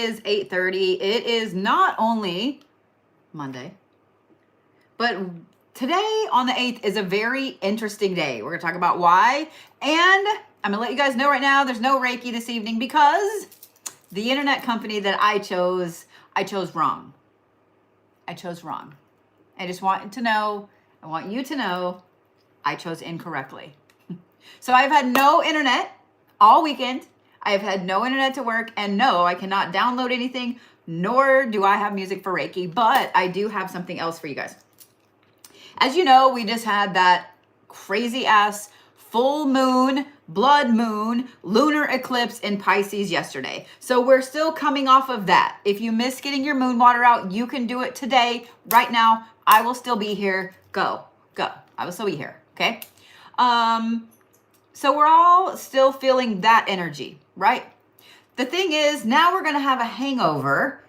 is 8:30. It is not only Monday, but today on the 8th is a very interesting day. We're going to talk about why. And I'm going to let you guys know right now, there's no Reiki this evening because the internet company that I chose wrong. I chose wrong. I just want to know, I want you to know I chose incorrectly. So I've had no internet all weekend. I have had no internet to work, and no, I cannot download anything, nor do I have music for Reiki, but I do have something else for you guys. As you know, we just had that crazy ass full moon, blood moon, lunar eclipse in Pisces yesterday. So we're still coming off of that. If you miss getting your moon water out, you can do it today, right now. I will still be here. Go. I will still be here, okay? So we're all still feeling that energy, right? The thing is, now we're going to have a hangover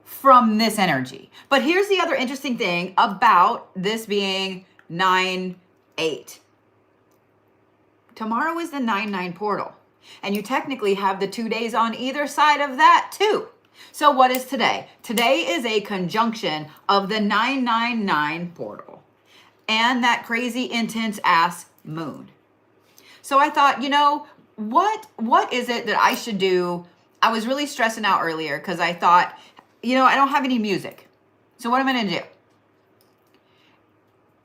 from this energy. But here's the other interesting thing about this being 9/8. Tomorrow is the 9/9 portal, and you technically have the 2 days on either side of that too. So what is today? Today is a conjunction of the 9/9 portal and that crazy intense ass moon. So I thought, you know, what is it that I should do? I was really stressing out earlier because I thought, you know, I don't have any music. So what am I going to do?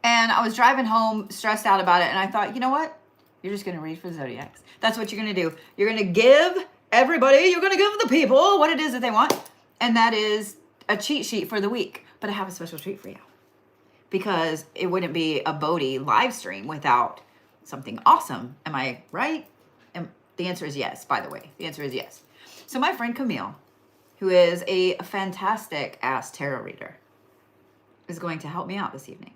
And I was driving home stressed out about it. And I thought, you know what? You're just going to read for the Zodiacs. That's what you're going to do. You're going to give everybody, you're going to give the people what it is that they want. And that is a cheat sheet for the week. But I have a special treat for you. Because it wouldn't be a Bodhi live stream without something awesome. Am I right? The answer is yes, by the way. The answer is yes. So my friend Camille, who is a fantastic ass tarot reader, is going to help me out this evening.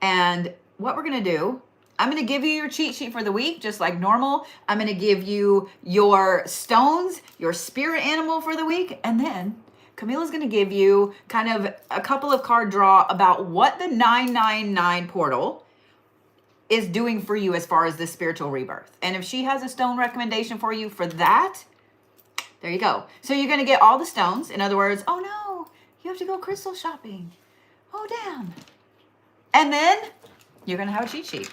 And what we're going to do, I'm going to give you your cheat sheet for the week, just like normal. I'm going to give you your stones, your spirit animal for the week. And then Camille is going to give you kind of a couple of card draw about what the 9/9 portal is doing for you as far as the spiritual rebirth. And if she has a stone recommendation for you for that, there you go. So you're going to get all the stones. In other words, oh no, you have to go crystal shopping. Oh damn. And then you're going to have a cheat sheet.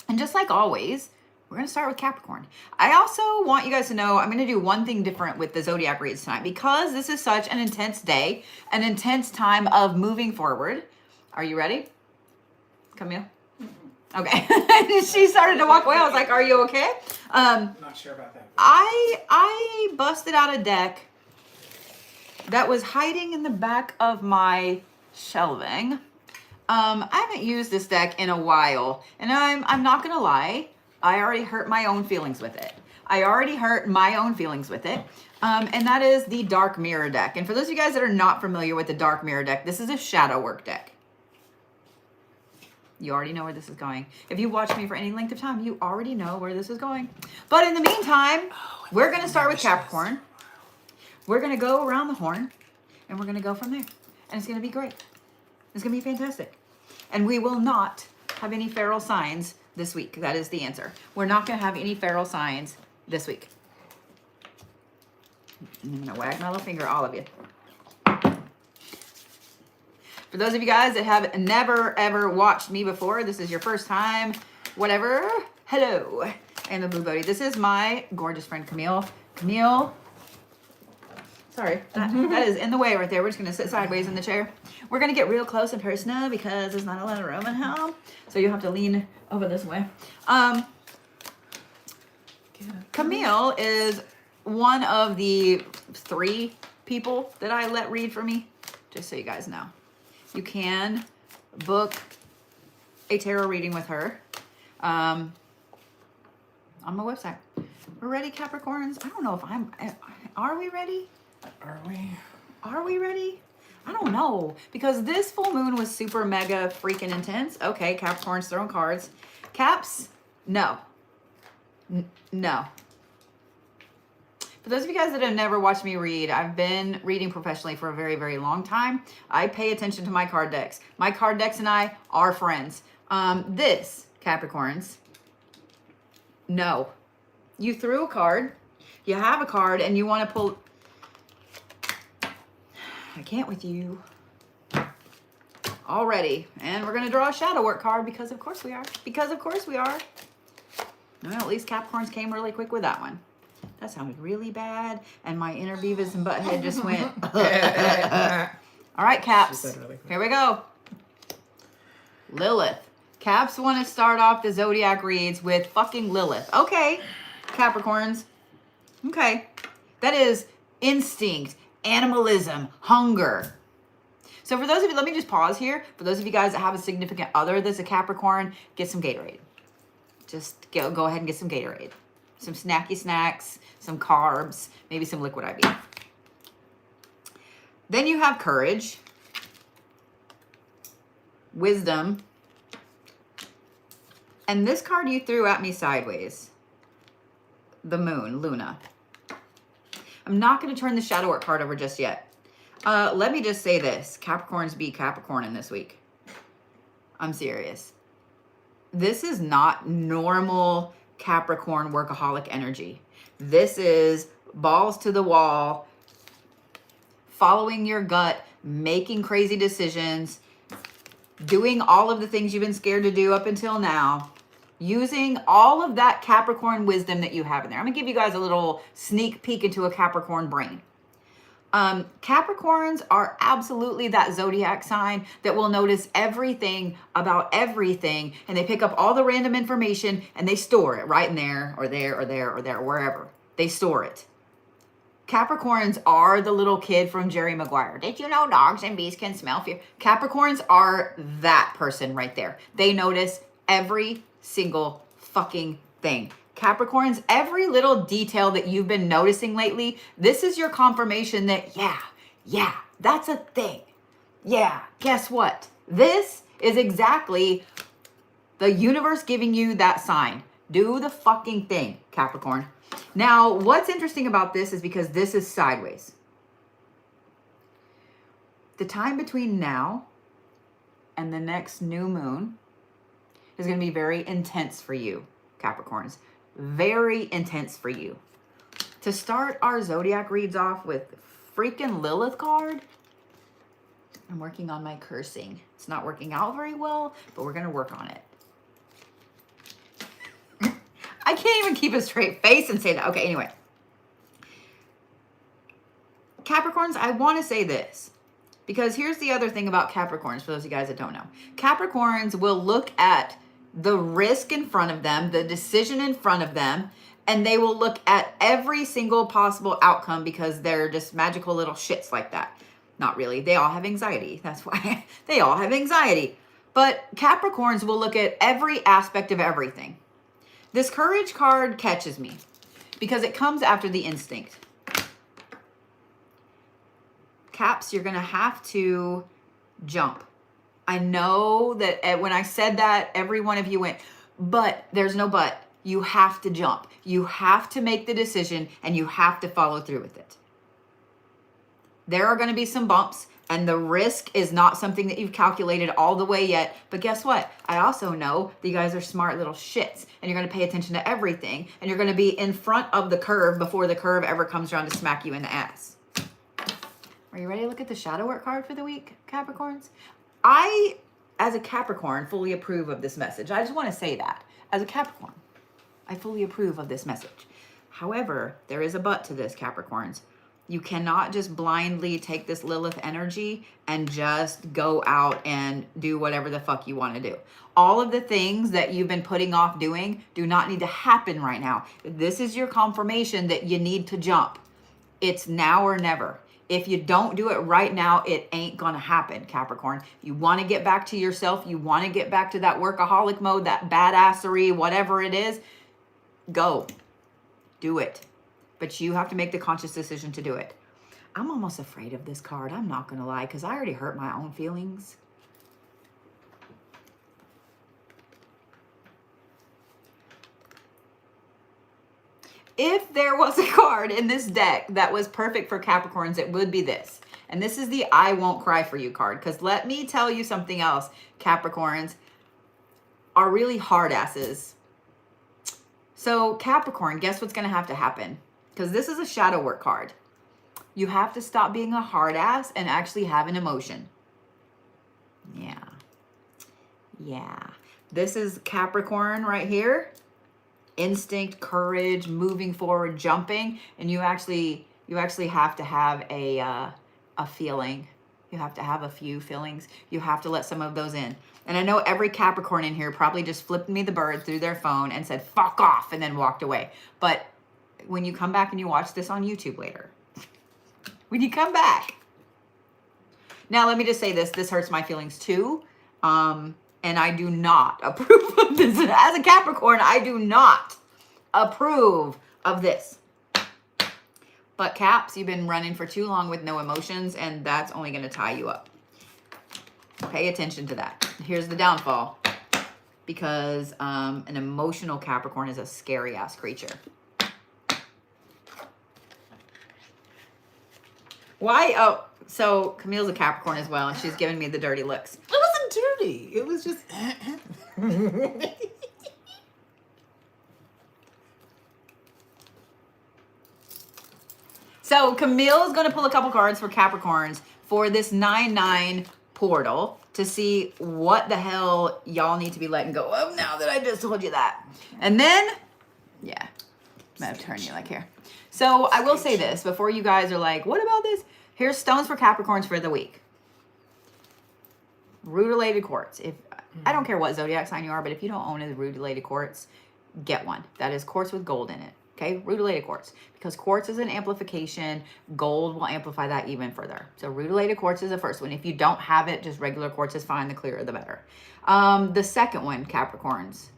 And just like always, we're going to start with Capricorn. I also want you guys to know I'm going to do one thing different with the Zodiac reads tonight because this is such an intense day, an intense time of moving forward. Are you ready? Camille? Okay. She started to walk away. I was like, are you okay? I'm not sure about that. I busted out a deck that was hiding in the back of my shelving. I haven't used this deck in a while, and I'm not gonna lie, I already hurt my own feelings with it. And that is the Dark Mirror deck. And for those of you guys that are not familiar with the Dark Mirror deck, this is a shadow work deck. You already know where this is going. If you watch me for any length of time, you already know where this is going. But in the meantime, we're going to start with Capricorn. We're going to go around the horn, and we're going to go from there. And it's going to be great. It's going to be fantastic. And we will not have any feral signs this week. That is the answer. We're not going to have any feral signs this week. I'm going to wag my little finger at all of you. For those of you guys that have never, ever watched me before, this is your first time, whatever, hello. And the Blue Bodhi. This is my gorgeous friend, Camille. Camille, sorry, that is in the way right there. We're just going to sit sideways in the chair. We're going to get real close and personal because there's not a lot of room in home. So you have to lean over this way. Camille is one of the 3 people that I let read for me, just so you guys know. You can book a tarot reading with her on my website. We're ready, Capricorns? I don't know if are we ready? Are we ready? I don't know. Because this full moon was super mega freaking intense. Okay, Capricorn's throwing cards. Caps? No. No. For those of you guys that have never watched me read, I've been reading professionally for a very, very long time. I pay attention to my card decks. My card decks and I are friends. This, Capricorns, no. You threw a card, you have a card, and you want to pull... I can't with you. Already. And we're going to draw a shadow work card because of course we are. Because of course we are. Well, at least Capricorns came really quick with that one. That sounded really bad. And my inner Beavis and Butthead just went. All right, Caps. Really Here we go. Lilith. Caps want to start off the Zodiac reads with fucking Lilith. Okay, Capricorns. Okay. That is instinct, animalism, hunger. So for those of you, let me just pause here. For those of you guys that have a significant other that's a Capricorn, get some Gatorade. Just go ahead and get some Gatorade. Some snacky snacks, some carbs, maybe some liquid IV. Then you have courage, wisdom, and this card you threw at me sideways. The moon, Luna. I'm not going to turn the shadow work card over just yet. Let me just say this. Capricorns be Capricorn in this week. I'm serious. This is not normal Capricorn workaholic energy. This is balls to the wall, following your gut, making crazy decisions, doing all of the things you've been scared to do up until now, using all of that Capricorn wisdom that you have in there. I'm going to give you guys a little sneak peek into a Capricorn brain. Capricorns are absolutely that zodiac sign that will notice everything about everything, and they pick up all the random information and they store it right in there or there or there or there, wherever. They store it. Capricorns are the little kid from Jerry Maguire. Did you know dogs and bees can smell fear? Capricorns are that person right there. They notice every single fucking thing. Capricorns, every little detail that you've been noticing lately, this is your confirmation that, yeah, that's a thing. Yeah, guess what? This is exactly the universe giving you that sign. Do the fucking thing, Capricorn. Now, what's interesting about this is because this is sideways. The time between now and the next new moon is going to be very intense for you, Capricorns. Very intense for you. To start our Zodiac reads off with freaking Lilith card, I'm working on my cursing. It's not working out very well, but we're going to work on it. I can't even keep a straight face and say that. Okay, anyway. Capricorns, I want to say this. Because here's the other thing about Capricorns, for those of you guys that don't know. Capricorns will look at the risk in front of them, the decision in front of them, and they will look at every single possible outcome because they're just magical little shits like that. Not really. They all have anxiety. That's why they all have anxiety. But Capricorns will look at every aspect of everything. This courage card catches me because it comes after the instinct. Caps, you're going to have to jump. I know that when I said that, every one of you went, but there's no but. You have to jump. You have to make the decision and you have to follow through with it. There are going to be some bumps and the risk is not something that you've calculated all the way yet. But guess what? I also know that you guys are smart little shits and you're going to pay attention to everything and you're going to be in front of the curve before the curve ever comes around to smack you in the ass. Are you ready to look at the shadow work card for the week, Capricorns? I, as a Capricorn, fully approve of this message. I just want to say that. As a Capricorn, I fully approve of this message. However, there is a but to this, Capricorns. You cannot just blindly take this Lilith energy and just go out and do whatever the fuck you want to do. All of the things that you've been putting off doing do not need to happen right now. This is your confirmation that you need to jump. It's now or never. If you don't do it right now, it ain't gonna happen, Capricorn. You want to get back to yourself. You want to get back to that workaholic mode, that badassery, whatever it is. Go. Do it. But you have to make the conscious decision to do it. I'm almost afraid of this card. I'm not gonna lie, because I already hurt my own feelings. If there was a card in this deck that was perfect for Capricorns, it would be this. And this is the I won't cry for you card. Because let me tell you something else. Capricorns are really hard asses. So Capricorn, guess what's going to happen? Because this is a shadow work card. You have to stop being a hard ass and actually have an emotion. Yeah. Yeah. This is Capricorn right here. Instinct, courage, moving forward, jumping, and you actually have to have a feeling. You have to have a few feelings. You have to let some of those in. And I know every Capricorn in here probably just flipped me the bird through their phone and said fuck off and then walked away. But when you come back and you watch this on YouTube later, when you come back. Now let me just say this hurts my feelings too. And I do not approve of this. As a Capricorn, I do not approve of this. But Caps, you've been running for too long with no emotions, and that's only going to tie you up. Pay attention to that. Here's the downfall. Because an emotional Capricorn is a scary-ass creature. Why? Oh, so Camille's a Capricorn as well, and she's giving me the dirty looks. It wasn't dirty. It was just... So Camille's going to pull a couple cards for Capricorns for this 9-9 portal to see what the hell y'all need to be letting go of now that I just told you that. And then, yeah, I'm going to turn you like here. So I will say this before you guys are like, what about this? Here's stones for Capricorns for the week. Rutilated quartz. I don't care what zodiac sign you are, but if you don't own a rutilated quartz, get one. That is quartz with gold in it. Okay, rutilated quartz. Because quartz is an amplification, gold will amplify that even further. So rutilated quartz is the first one. If you don't have it, just regular quartz is fine. The clearer, the better. The second one, Capricorns.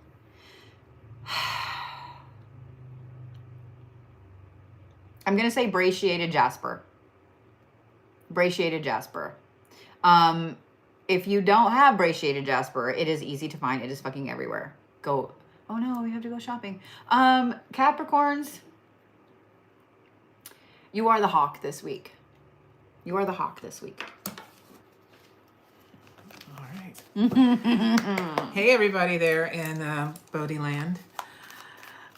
I'm going to say Brecciated Jasper. Brecciated Jasper. If you don't have Brecciated Jasper, it is easy to find. It is fucking everywhere. Go. Oh no, we have to go shopping. Capricorns, you are the hawk this week. You are the hawk this week. All right. Hey, everybody there in Bodieland.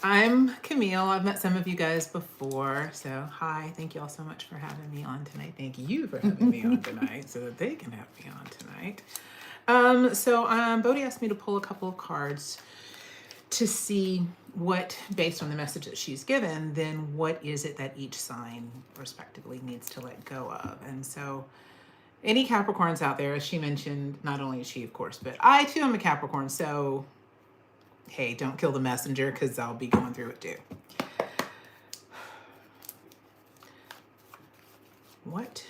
I'm Camille. I've met some of you guys before. So, hi. Thank you all so much for having me on tonight. Thank you for having me on tonight so that they can have me on tonight. Bodie asked me to pull a couple of cards to see what, based on the message that she's given, then what is it that each sign respectively needs to let go of. And so any Capricorns out there, as she mentioned, not only is she, of course, but I too am a Capricorn. So, hey, don't kill the messenger because I'll be going through it too. What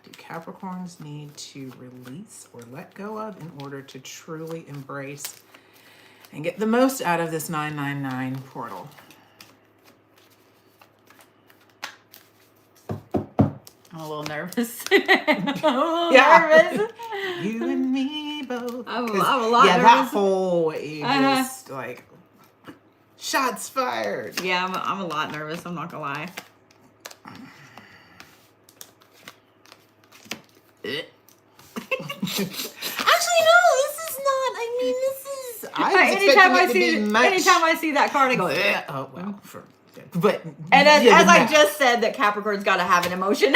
do Capricorns need to release or let go of in order to truly embrace and get the most out of this 999 portal? I'm a little nervous. Nervous. You and me both. I'm a lot nervous. That whole way just like shots fired. Yeah, I'm a lot nervous. I'm not gonna lie. Actually, no, this is not. I mean, this is. Anytime I see that card, I go. Oh well, but and as I just said, that Capricorn's got to have an emotion.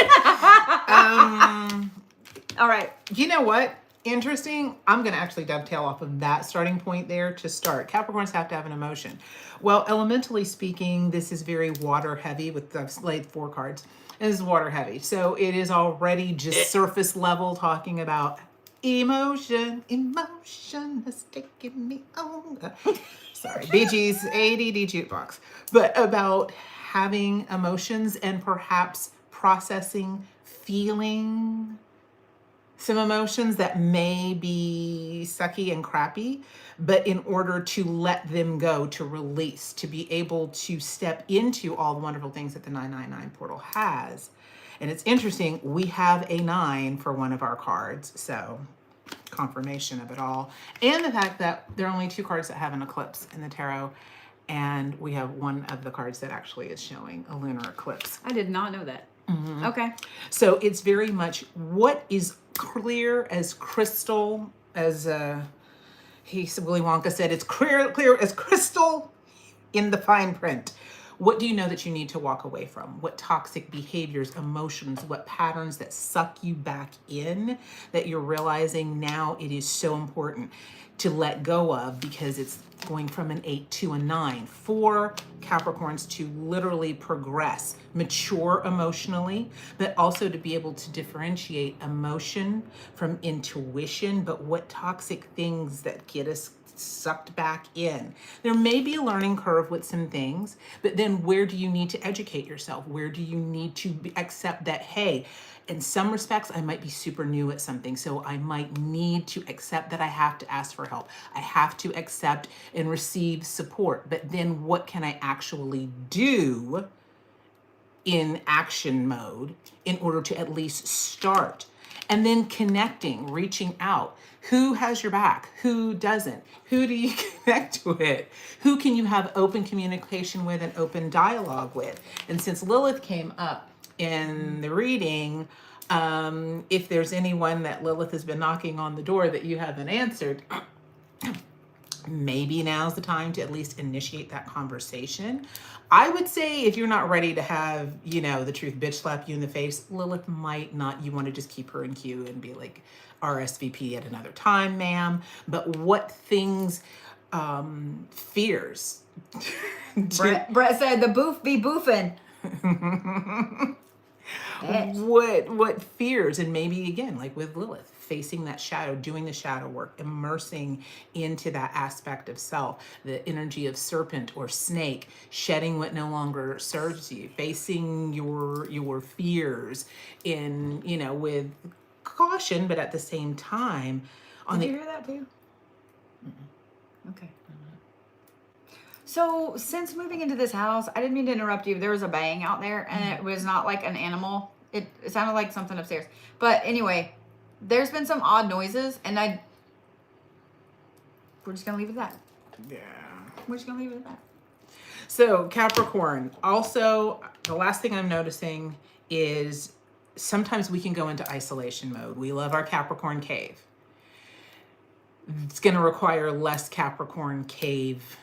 All right. You know what? Interesting. I'm going to actually dovetail off of that starting point there to start. Capricorns have to have an emotion. Well, elementally speaking, this is very water heavy. I've laid 4 cards. This is water heavy, so it is already just surface level talking about emotion. Emotion has taken me on. Sorry, Bee Gees, ADD jukebox. But about having emotions and perhaps processing, feeling some emotions that may be sucky and crappy, but in order to let them go, to release, to be able to step into all the wonderful things that the 999 portal has. And it's interesting, we have a 9 for one of our cards, so confirmation of it all. And the fact that there are only 2 cards that have an eclipse in the tarot, and we have one of the cards that actually is showing a lunar eclipse. I did not know that. Mm-hmm. Okay. So it's very much what is clear as crystal, as Willy Wonka said, it's clear as crystal in the fine print. What do you know that you need to walk away from? What toxic behaviors, emotions, what patterns that suck you back in that you're realizing now it is so important to let go of, because it's going from an 8 to a 9 for Capricorns to literally progress, mature emotionally, but also to be able to differentiate emotion from intuition. But what toxic things that get us sucked back in. There may be a learning curve with some things, but then where do you need to educate yourself? Where do you need to accept that, hey, in some respects, I might be super new at something, so I might need to accept that I have to ask for help. I have to accept and receive support. But then what can I actually do in action mode in order to at least start? And then connecting, reaching out. Who has your back? Who doesn't? Who do you connect with? Who can you have open communication with and open dialogue with? And since Lilith came up in the reading, if there's anyone that Lilith has been knocking on the door that you haven't answered, maybe now's the time to at least initiate that conversation. I would say if you're not ready to have, the truth bitch slap you in the face, Lilith might not, you want to just keep her in queue and be like, RSVP at another time, ma'am. But what things, fears? Brett said the boof be boofing. What fears, and maybe again, like with Lilith, facing that shadow, doing the shadow work, immersing into that aspect of self, the energy of serpent or snake, shedding what no longer serves you, facing your fears in, with caution, but at the same time. Did you hear that too? Okay. So since moving into this house, I didn't mean to interrupt you. There was a bang out there, and it was not like an animal. It sounded like something upstairs. But anyway, there's been some odd noises, and we're just gonna leave it at that. Yeah. We're just gonna leave it at that. So Capricorn, also, the last thing I'm noticing is sometimes we can go into isolation mode. We love our Capricorn cave. It's going to require less Capricorn cave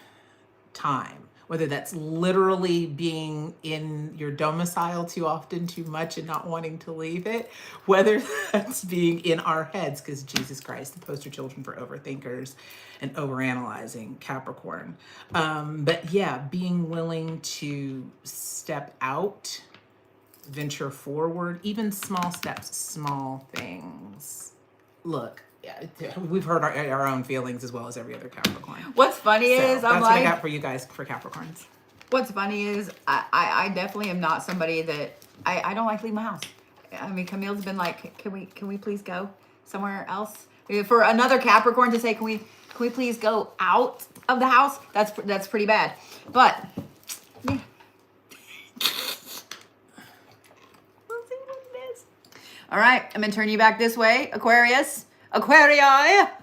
time, whether that's literally being in your domicile too often, too much, and not wanting to leave it, whether that's being in our heads, because Jesus Christ, the poster children for overthinkers and overanalyzing Capricorn. But yeah, being willing to step out, venture forward, even small steps, small things. Look, yeah, we've heard our own feelings as well as every other Capricorn. What's funny is that's what I got for you guys for Capricorns. What's funny is I definitely am not somebody that I don't like to leave my house. I mean, Camille's been like, can we please go somewhere else? For another Capricorn to say, can we please go out of the house? That's pretty bad. But yeah. All right, I'm gonna turn you back this way, Aquarius. Aquarii,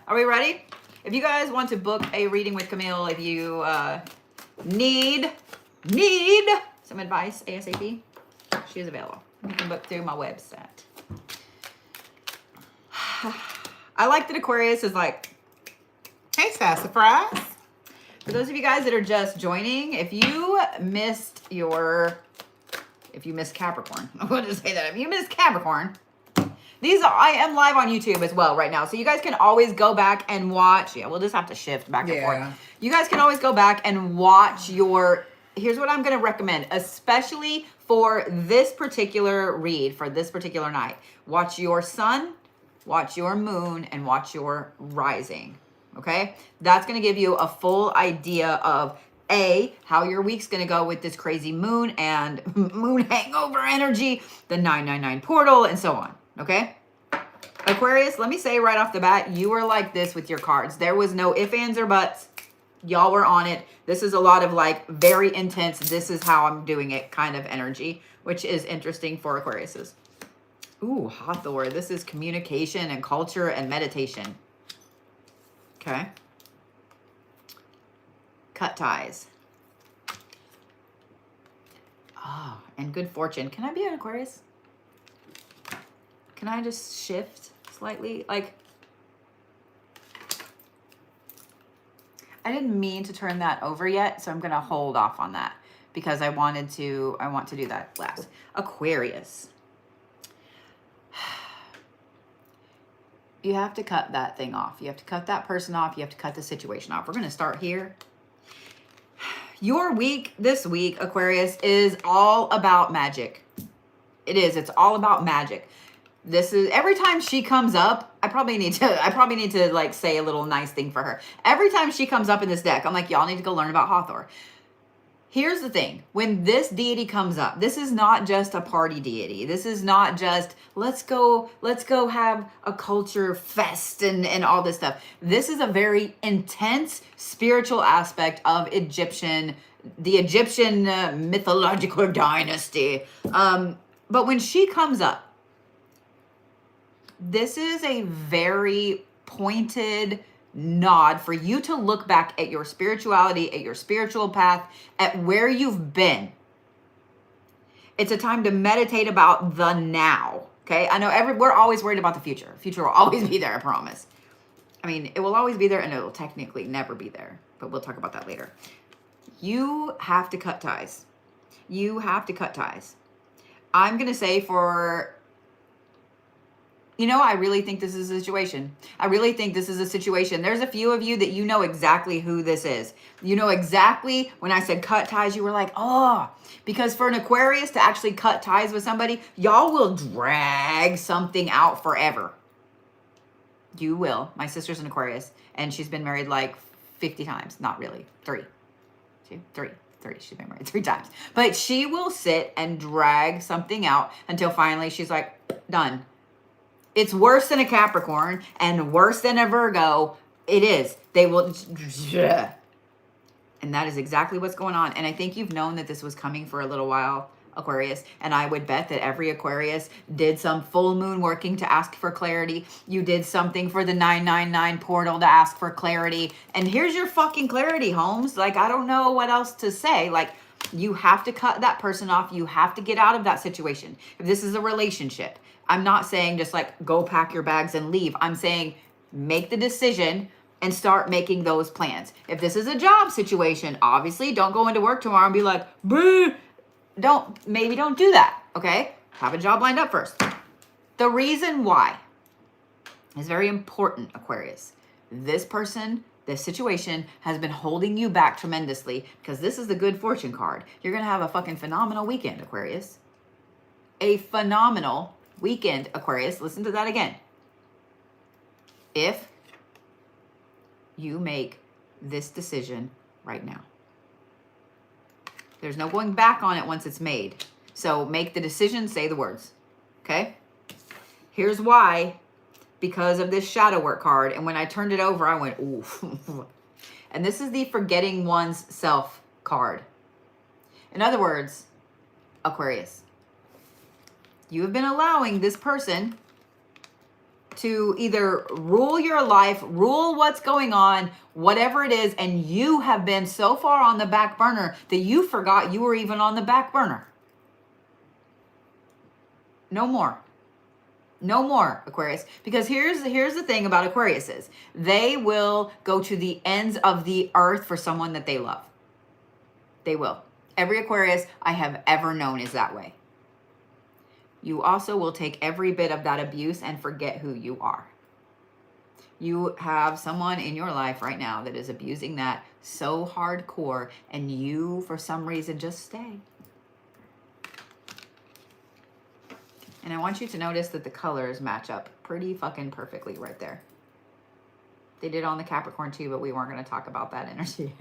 are we ready? If you guys want to book a reading with Camille, if you need some advice ASAP, she is available. You can book through my website. I like that Aquarius is like, hey, sassafras. for those of you guys that are just joining, if you missed Capricorn, I'm going to say that. If you missed Capricorn, I am live on YouTube as well right now. So you guys can always go back and watch. Yeah, we'll just have to shift back and forth. You guys can always go back and watch here's what I'm going to recommend, especially for this particular read, for this particular night. Watch your sun, watch your moon, and watch your rising. Okay? That's going to give you a full idea of how your week's going to go with this crazy moon and moon hangover energy, the 999 portal, and so on. Okay? Aquarius, let me say right off the bat, you were like this with your cards. There was no ifs, ands, or buts. Y'all were on it. This is a lot of like very intense, this is how I'm doing it kind of energy, which is interesting for Aquariuses. Ooh, Hathor. This is communication and culture and meditation. Okay. Cut ties. Oh, and good fortune. Can I be an Aquarius? Can I just shift slightly? Like, I didn't mean to turn that over yet, so I'm going to hold off on that. because I want to do that last. Aquarius. You have to cut that thing off. You have to cut that person off. You have to cut the situation off. We're going to start here. Your week, this week, Aquarius, is all about magic. It is. It's all about magic. This is, every time she comes up, I probably need to like say a little nice thing for her. Every time she comes up in this deck, I'm like, y'all need to go learn about Hathor. Here's the thing. When this deity comes up, this is not just a party deity. This is not just, let's go have a culture fest and all this stuff. This is a very intense spiritual aspect of the Egyptian mythological dynasty. But when she comes up, this is a very pointed nod for you to look back at your spirituality, at your spiritual path, at where you've been. It's a time to meditate about the now. Okay, I know we're always worried about the future. Future will always be there, I promise. I mean, it will always be there, and it will technically never be there, but we'll talk about that later. You have to cut ties. You have to cut ties. I'm gonna say I really think this is a situation. I really think this is a situation. There's a few of you that you know exactly who this is. You know exactly when I said cut ties, you were like, oh, because for an Aquarius to actually cut ties with somebody, y'all will drag something out forever. You will. My sister's an Aquarius, and she's been married like 50 times. Not really. 3. She's been married 3 times. But she will sit and drag something out until finally she's like, done. It's worse than a Capricorn and worse than a Virgo. It is. They will. And that is exactly what's going on. And I think you've known that this was coming for a little while, Aquarius. And I would bet that every Aquarius did some full moon working to ask for clarity. You did something for the 999 portal to ask for clarity. And here's your fucking clarity, Holmes. Like, I don't know what else to say. Like, you have to cut that person off. You have to get out of that situation. If this is a relationship, I'm not saying just like go pack your bags and leave. I'm saying make the decision and start making those plans. If this is a job situation, obviously don't go into work tomorrow and be like, boo. Don't do that, okay? Have a job lined up first. The reason why is very important, Aquarius. This person, this situation has been holding you back tremendously because this is the good fortune card. You're going to have a fucking phenomenal weekend, Aquarius. A phenomenal weekend, Aquarius. Listen to that again. If you make this decision right now. There's no going back on it once it's made. So make the decision, say the words. Okay? Here's why. Because of this shadow work card. And when I turned it over, I went, ooh. And this is the forgetting one's self card. In other words, Aquarius, you have been allowing this person to either rule your life, rule what's going on, whatever it is, and you have been so far on the back burner that you forgot you were even on the back burner. No more. No more, Aquarius. Because here's the thing about Aquariuses. They will go to the ends of the earth for someone that they love. They will. Every Aquarius I have ever known is that way. You also will take every bit of that abuse and forget who you are. You have someone in your life right now that is abusing that so hardcore, and you, for some reason, just stay. And I want you to notice that the colors match up pretty fucking perfectly right there. They did on the Capricorn too, but we weren't going to talk about that energy.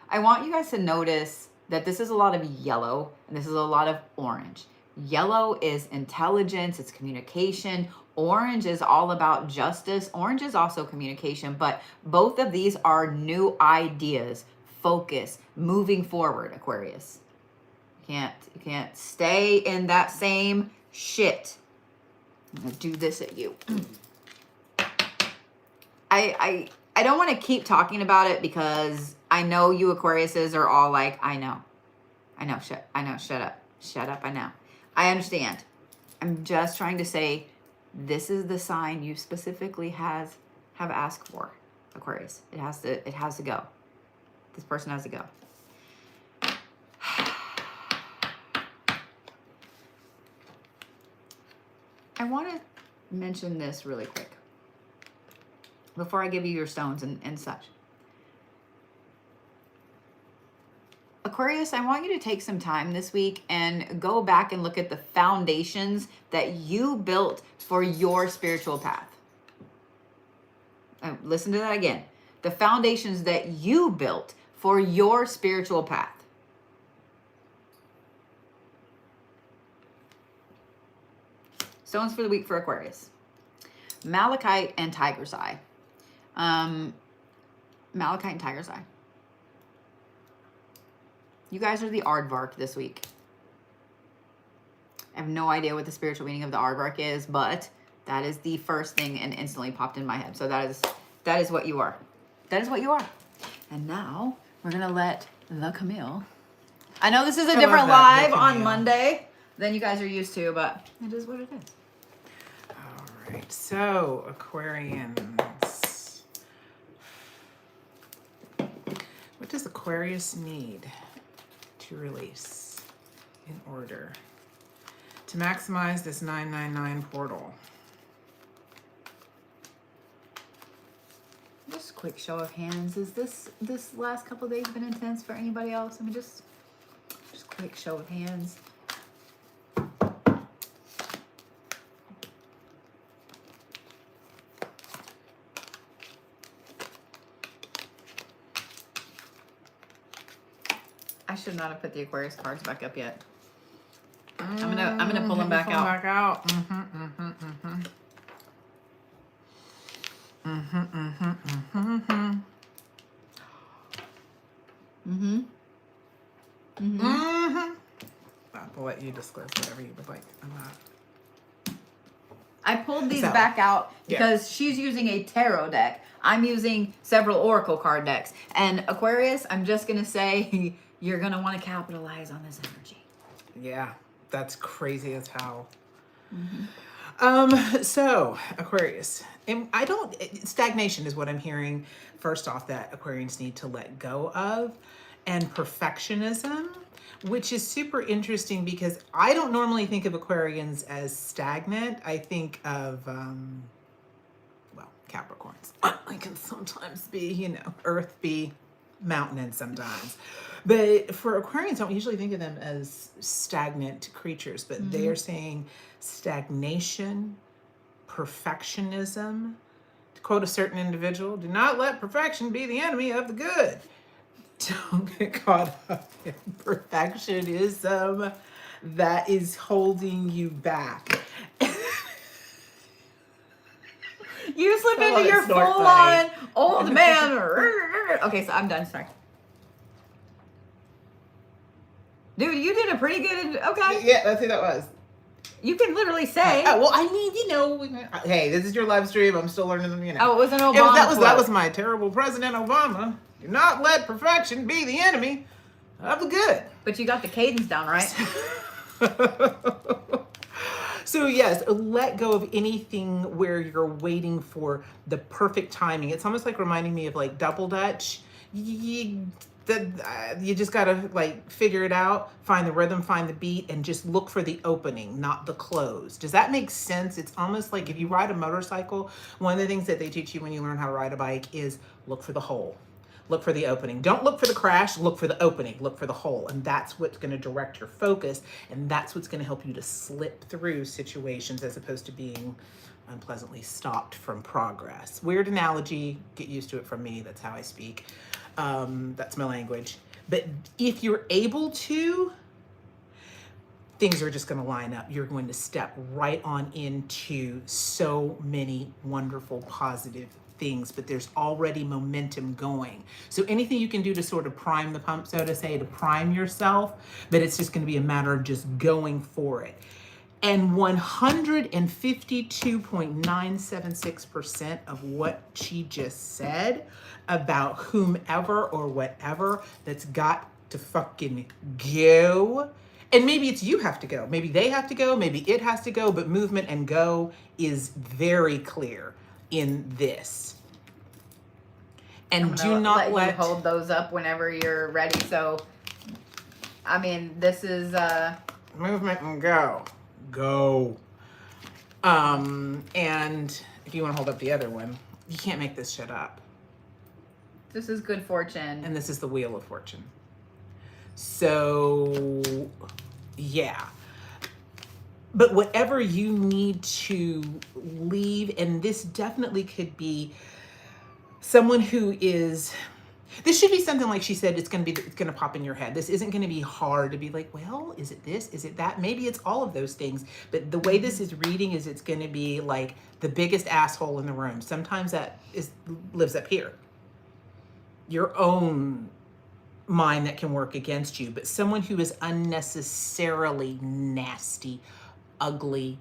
I want you guys to notice that this is a lot of yellow and this is a lot of orange. Yellow is intelligence, it's communication. Orange is all about justice. Orange is also communication, but both of these are new ideas, focus, moving forward, Aquarius. You can't stay in that same shit. I'm gonna do this at you. I don't want to keep talking about it because I know you Aquariuses are all like, I know, shut up, I know. I understand. I'm just trying to say this is the sign you specifically have asked for, Aquarius. It has to go. This person has to go. I want to mention this really quick before I give you your stones and such. Aquarius, I want you to take some time this week and go back and look at the foundations that you built for your spiritual path. Listen to that again. The foundations that you built for your spiritual path. Stones for the week for Aquarius. Malachite and tiger's eye. Malachite and tiger's eye. You guys are the Aardvark this week. I have no idea what the spiritual meaning of the Aardvark is, but that is the first thing and instantly popped in my head. So that is what you are. That is what you are. And now we're gonna let the Camille. I know this is a different live on Monday than you guys are used to, but it is what it is. All right, so Aquarians. What does Aquarius need to release in order to maximize this 999 portal? Just a quick show of hands. Is this last couple of days been intense for anybody else? I mean, just quick show of hands. I should not have put the Aquarius cards back up yet. I'm gonna pull them back out. Back out. I'll let you disclose whatever you would like. I pulled these back out because she's using a tarot deck. I'm using several oracle card decks. And Aquarius, I'm just gonna say you're gonna want to capitalize on this energy. Yeah, that's crazy as hell. So Aquarius, and stagnation is what I'm hearing first off that Aquarians need to let go of, and perfectionism, which is super interesting because I don't normally think of Aquarians as stagnant. I think of, Capricorns. I can sometimes be, earthy, mountain sometimes. But for Aquarians, I don't usually think of them as stagnant creatures, but they are saying stagnation, perfectionism. To quote a certain individual, do not let perfection be the enemy of the good. Don't get caught up in perfectionism that is holding you back. You slip into your full-on old man. Okay, so I'm done. Sorry. Dude, you did a pretty good. Okay. Yeah, that's who that was. You can literally say. Well, I mean, hey, this is your live stream. I'm still learning them, Oh, it was an Obama. That was my terrible President Obama. Do not let perfection be the enemy of the good. But you got the cadence down, right? So yes, let go of anything where you're waiting for the perfect timing. It's almost like reminding me of like double dutch. You just gotta figure it out, find the rhythm, find the beat, and just look for the opening, not the close. Does that make sense? It's almost like if you ride a motorcycle, one of the things that they teach you when you learn how to ride a bike is look for the hole. Look for the opening. Don't look for the crash, look for the opening, look for the hole. And that's what's going to direct your focus. And that's what's going to help you to slip through situations as opposed to being unpleasantly stopped from progress. Weird analogy, get used to it from me. That's how I speak. That's my language. But if you're able to, things are just going to line up. You're going to step right on into so many wonderful, positive things, but there's already momentum going. So anything you can do to sort of prime the pump, so to say, to prime yourself, but it's just going to be a matter of just going for it. And 152.976% of what she just said about whomever or whatever that's got to fucking go. And maybe it's you have to go. Maybe they have to go. Maybe it has to go. But movement and go is very clear in this. And do not let you hold those up whenever you're ready. So, I mean, this is movement and go. And if you want to hold up the other one, you can't make this shit up. This is good fortune. And this is the Wheel of Fortune. So, yeah. But whatever you need to leave, and this definitely could be someone who is, this should be something like she said, it's going to pop in your head. This isn't going to be hard to be like, well, is it this? Is it that? Maybe it's all of those things. But the way this is reading is it's going to be like the biggest asshole in the room. Sometimes that lives up here. Your own mind that can work against you, but someone who is unnecessarily nasty, ugly,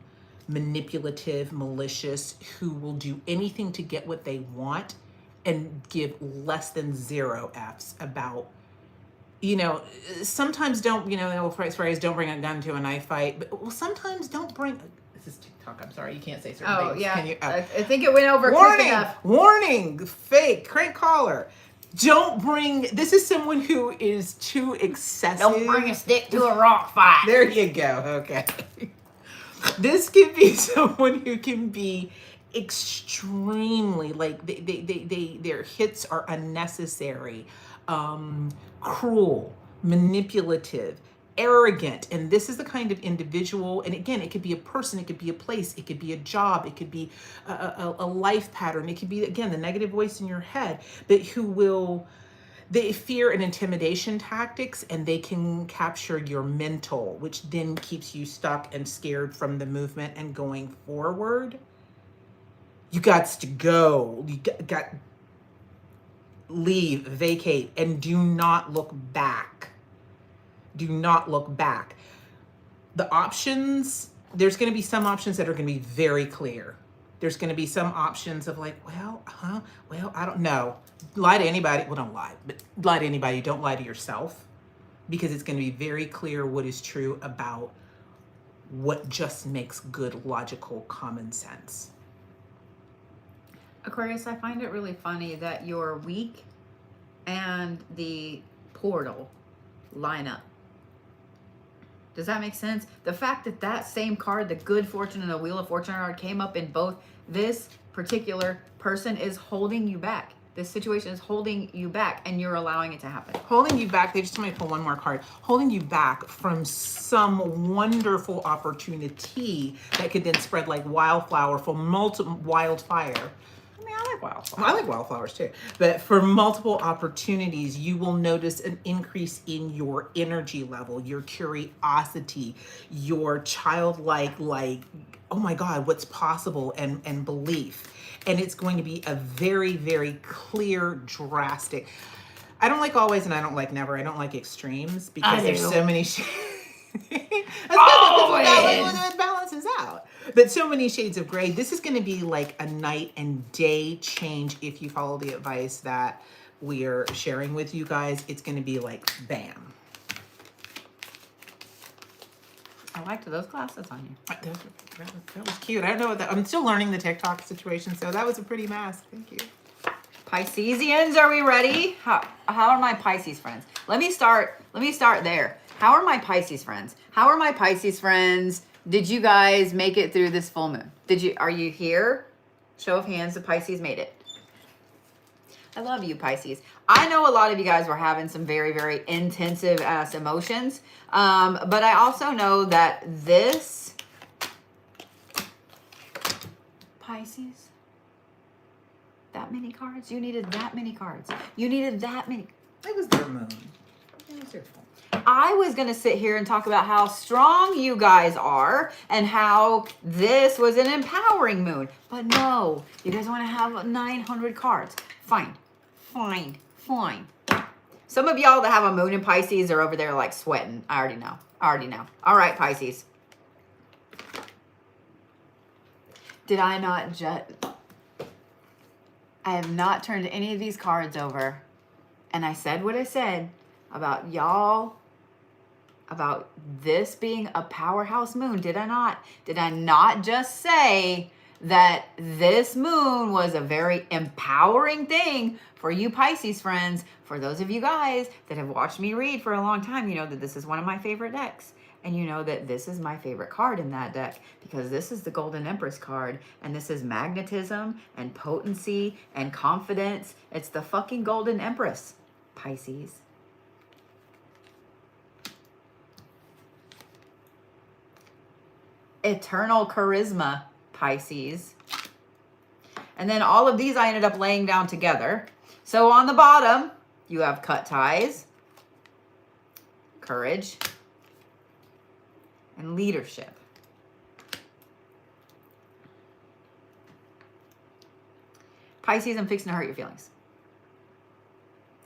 manipulative, malicious, who will do anything to get what they want and give less than 0 Fs about, sometimes don't, the old phrase, don't bring a gun to a knife fight, but well, sometimes don't bring, this is TikTok, I'm sorry, you can't say certain things. Oh, yeah. Can you, I think it went over quick enough. Warning, fake, crank caller. Don't bring, this is someone who is too excessive. Don't bring a stick to a rock fight. There you go, okay. This could be someone who can be extremely, like, their hits are unnecessary, cruel, manipulative, arrogant. And this is the kind of individual, and again, it could be a person, it could be a place, it could be a job, it could be a life pattern, it could be, again, the negative voice in your head, but who will, they fear and intimidation tactics, and they can capture your mental, which then keeps you stuck and scared from the movement and going forward. You got to go. You got leave, vacate, and do not look back. Do not look back. The options, there's going to be some options that are going to be very clear. There's going to be some options of like, well, I don't know. Lie to anybody. Well, don't lie, but lie to anybody. Don't lie to yourself, because it's going to be very clear what is true about what just makes good, logical, common sense. Aquarius, I find it really funny that your week and the portal line up. Does that make sense? The fact that that same card, the Good Fortune and the Wheel of Fortune card, came up in both, this particular person is holding you back. This situation is holding you back, and you're allowing it to happen. Holding you back, they just told me to pull one more card. Holding you back from some wonderful opportunity that could then spread like wildfire from wildfire. I like wildflowers. I like wildflowers too. But for multiple opportunities, you will notice an increase in your energy level, your curiosity, your childlike, like, oh my God, what's possible, and belief. And it's going to be a very, very clear, drastic. I don't like always and I don't like never. I don't like extremes because there's so many shades. It balances out. But so many shades of gray. This is going to be like a night and day change if you follow the advice that we are sharing with you guys. It's going to be like bam. I liked those glasses on you. That was cute. I don't know what that, I'm still learning the TikTok situation, so that was a pretty mask. Thank you. Pisceans, are we ready? How are my Pisces friends? Let me start there. How are my Pisces friends? How are my Pisces friends? Did you guys make it through this full moon? Are you here? Show of hands, the Pisces made it. I love you, Pisces. I know a lot of you guys were having some very, very intensive ass emotions. But I also know that this Pisces, that many cards, you needed that many cards. You needed that many. It was their moon. It was their fault. I was going to sit here and talk about how strong you guys are and how this was an empowering moon. But no, you guys want to have 900 cards. Fine. Some of y'all that have a moon in Pisces are over there like sweating. I already know. All right, Pisces. Did I not just... I have not turned any of these cards over. And I said what I said about y'all, about this being a powerhouse moon. Did I not? Did I not just say that this moon was a very empowering thing for you Pisces friends? For those of you guys that have watched me read for a long time, you know that this is one of my favorite decks. And you know that this is my favorite card in that deck because this is the Golden Empress card. And this is magnetism and potency and confidence. It's the fucking Golden Empress, Pisces. Eternal charisma, Pisces. And then all of these I ended up laying down together. So on the bottom, you have cut ties, courage, and leadership. Pisces, I'm fixing to hurt your feelings.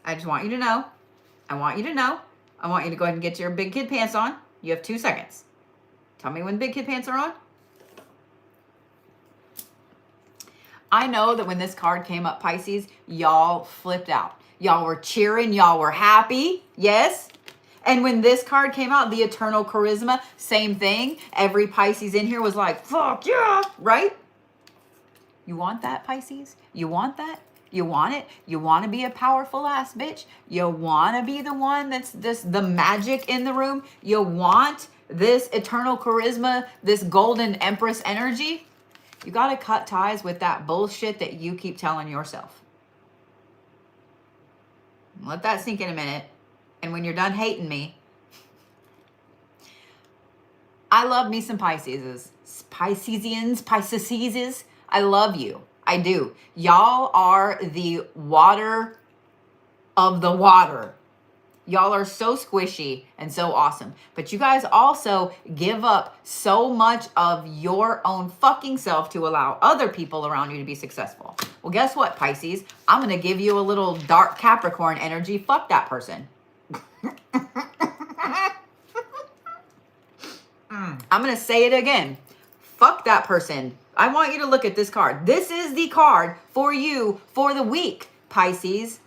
I just want you to know. I want you to know. I want you to go ahead and get your big kid pants on. You have 2 seconds. Tell me when big kid pants are on. I know that when this card came up, Pisces, y'all flipped out. Y'all were cheering. Y'all were happy. Yes? And when this card came out, the Eternal Charisma, same thing. Every Pisces in here was like, fuck yeah, right? You want that, Pisces? You want that? You want it? You want to be a powerful ass bitch? You want to be the one that's the magic in the room? You want this Eternal Charisma, this Golden Empress energy? You got to cut ties with that bullshit that you keep telling yourself. Let that sink in a minute. And when you're done hating me, I love me some Pisces. Pisces. I love you. I do. Y'all are the water of the water. Y'all are so squishy and so awesome. But you guys also give up so much of your own fucking self to allow other people around you to be successful. Well, guess what, Pisces? I'm going to give you a little dark Capricorn energy. Fuck that person. I'm going to say it again. Fuck that person. I want you to look at this card. This is the card for you for the week, Pisces.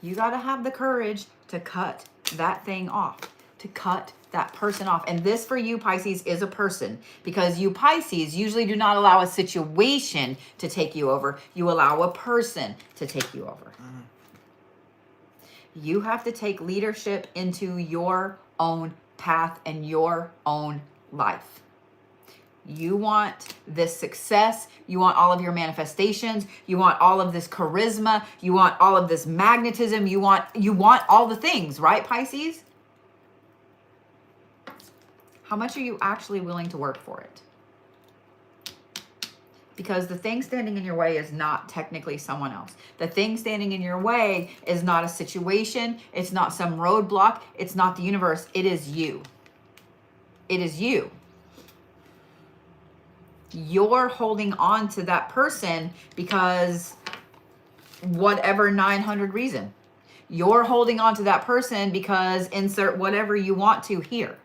You got to have the courage to cut that thing off, to cut that person off. And this for you, Pisces, is a person, because you Pisces usually do not allow a situation to take you over. You allow a person to take you over. You have to take leadership into your own path and your own life. You want this success. You want all of your manifestations. You want all of this charisma. You want all of this magnetism. You want all the things, right, Pisces? How much are you actually willing to work for it? Because the thing standing in your way is not technically someone else. The thing standing in your way is not a situation. It's not some roadblock. It's not the universe. It is you. It is you. You're holding on to that person because whatever 900 reason. You're holding on to that person because insert whatever you want to here.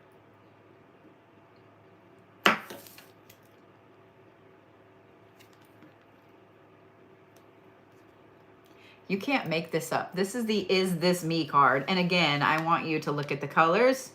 You can't make this up. This is the Is This Me card. And again, I want you to look at the colors.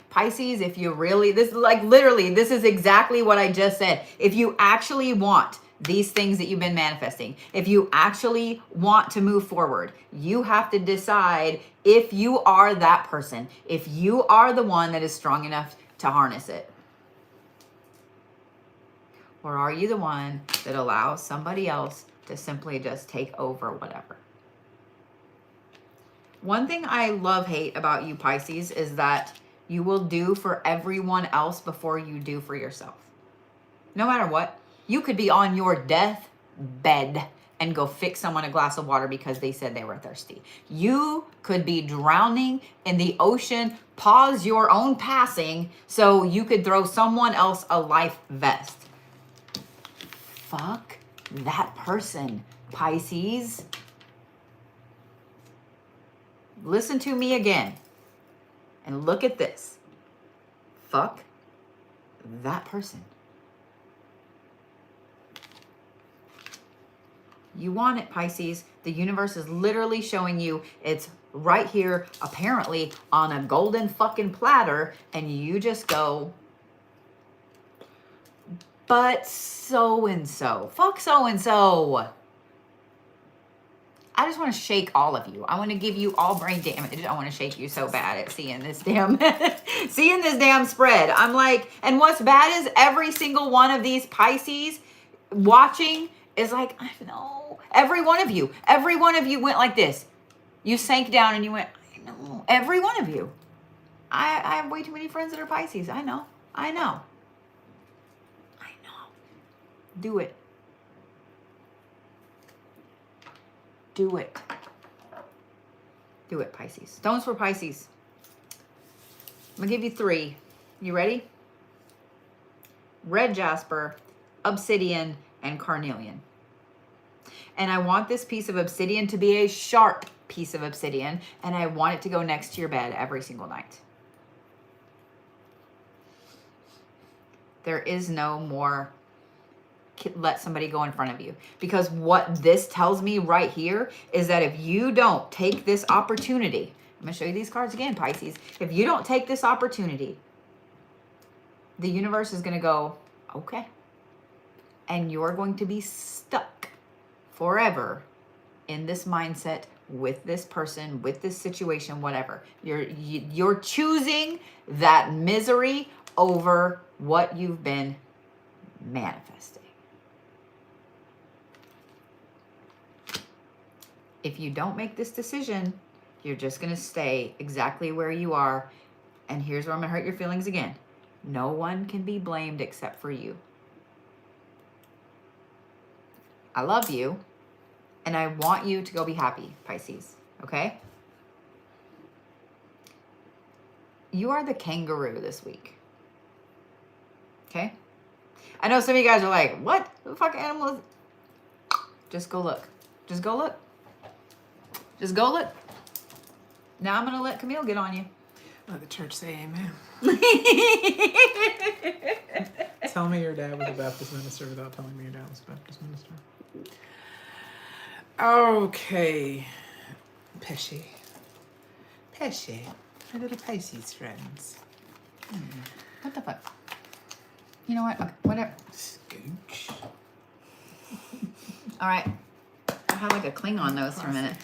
Pisces, if you really, this is like literally, this is exactly what I just said. If you actually want these things that you've been manifesting, if you actually want to move forward, you have to decide if you are that person, if you are the one that is strong enough to harness it. Or are you the one that allows somebody else to simply just take over whatever? One thing I love-hate about you, Pisces, is that you will do for everyone else before you do for yourself. No matter what. You could be on your deathbed and go fix someone a glass of water because they said they were thirsty. You could be drowning in the ocean, pause your own passing so you could throw someone else a life vest. Fuck that person, Pisces. Listen to me again. And look at this. Fuck that person. You want it, Pisces. The universe is literally showing you it's right here, apparently on a golden fucking platter, and you just go, but so-and-so. Fuck so-and-so. I just want to shake all of you. I want to give you all brain damage. I want to shake you so bad at seeing this damn spread. I'm like, and what's bad is every single one of these Pisces watching is like, I know. Every one of you went like this. You sank down and you went, I know. Every one of you. I have way too many friends that are Pisces. I know. Do it. Do it. Do it, Pisces. Stones for Pisces. I'm going to give you 3. You ready? Red jasper, obsidian, and carnelian. And I want this piece of obsidian to be a sharp piece of obsidian, and I want it to go next to your bed every single night. There is no more let somebody go in front of you. Because what this tells me right here is that if you don't take this opportunity, I'm going to show you these cards again, Pisces. If you don't take this opportunity, the universe is going to go, okay. And you're going to be stuck forever in this mindset with this person, with this situation, whatever. You're choosing that misery over what you've been manifesting. If you don't make this decision, you're just going to stay exactly where you are. And here's where I'm going to hurt your feelings again. No one can be blamed except for you. I love you. And I want you to go be happy, Pisces. Okay? You are the kangaroo this week. Okay? I know some of you guys are like, what the fuck animal is... Just go look. Just go look. Just go look. Now I'm going to let Camille get on you. Let the church say amen. Tell me your dad was a Baptist minister without telling me your dad was a Baptist minister. Okay. Pesci. My little Pisces friends. What the fuck? You know what? Okay, whatever. Scooch. All right. I had like a Klingon nose for a minute.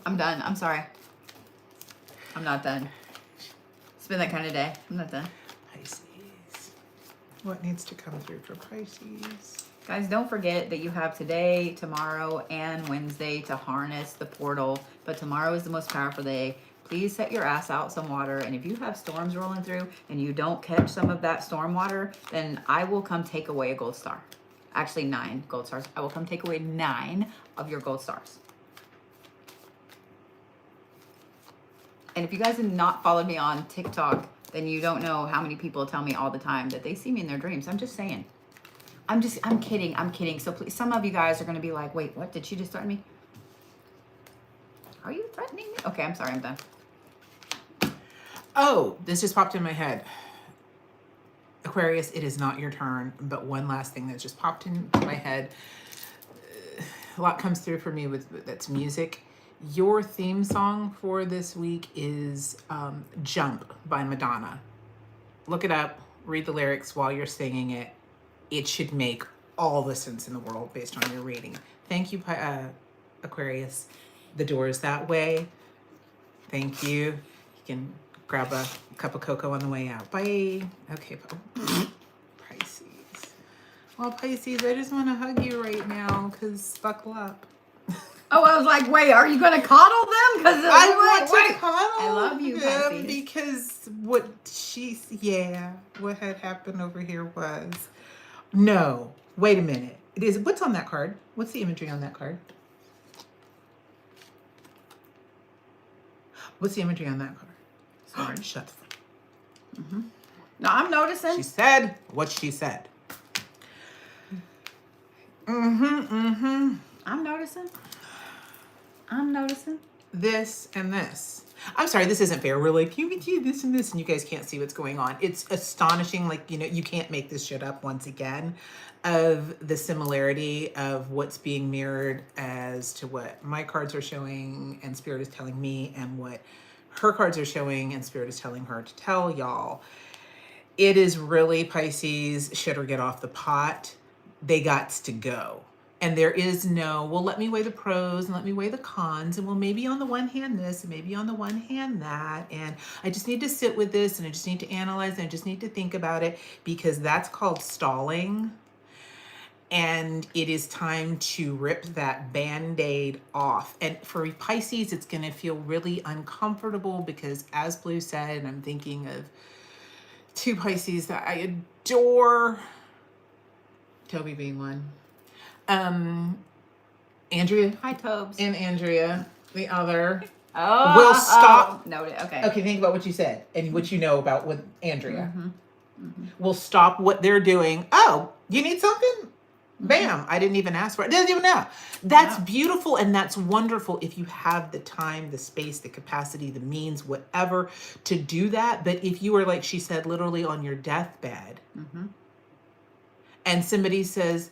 I'm done. I'm sorry. I'm not done. It's been that kind of day. I'm not done. Pisces. What needs to come through for Pisces? Guys, don't forget that you have today, tomorrow, and Wednesday to harness the portal. But tomorrow is the most powerful day. Please set your ass out some water. And if you have storms rolling through and you don't catch some of that storm water, then I will come take away a gold star. Actually, 9 gold stars. I will come take away 9 of your gold stars. And if you guys have not followed me on TikTok, then you don't know how many people tell me all the time that they see me in their dreams. I'm just saying. I'm kidding. So please, some of you guys are going to be like, wait, what? Did she just threaten me? Are you threatening me? Okay, I'm sorry. I'm done. Oh, this just popped in my head. Aquarius, it is not your turn, but one last thing that just popped into my head. A lot comes through for me with that's music. Your theme song for this week is Jump by Madonna. Look it up, read the lyrics while you're singing it. It should make all the sense in the world based on your reading. Thank you, Aquarius. The door is that way. Thank you. You can grab a cup of cocoa on the way out. Bye. Okay, Pisces. Well, Pisces, I just want to hug you right now because buckle up. Oh, I was like, wait, are you going to coddle them? Because I want to cuddle I love you, them Pisces. because what had happened over here was, no, wait a minute. It is, what's on that card? What's the imagery on that card? What's the imagery on that card? Sorry, shut the fuck. Mm-hmm. No, I'm noticing. She said what she said. I'm noticing. This and this. I'm sorry, this isn't fair. We're like, you can do this and this, and you guys can't see what's going on. It's astonishing, like, you can't make this shit up once again, of the similarity of what's being mirrored as to what my cards are showing and Spirit is telling me, and what her cards are showing and Spirit is telling her to tell y'all. It is really Pisces, shit or get off the pot. They gots to go. And there is no, well, let me weigh the pros and let me weigh the cons. And well, maybe on the one hand this and maybe on the one hand that. And I just need to sit with this and I just need to analyze and I just need to think about it, because that's called stalling. And it is time to rip that Band-Aid off. And for Pisces, it's going to feel really uncomfortable because, as Blue said, and I'm thinking of two Pisces that I adore, Toby being one. Andrea. Hi, Tobes. And Andrea, the other. Oh, Will stop. Noted. Okay. Okay, think about what you said and what you know about with Andrea. Will stop what they're doing. Oh, you need something? Bam. I didn't even ask for it. Didn't even know. That's beautiful and that's wonderful if you have the time, the space, the capacity, the means, whatever to do that. But if you are, like she said, literally on your deathbed and somebody says,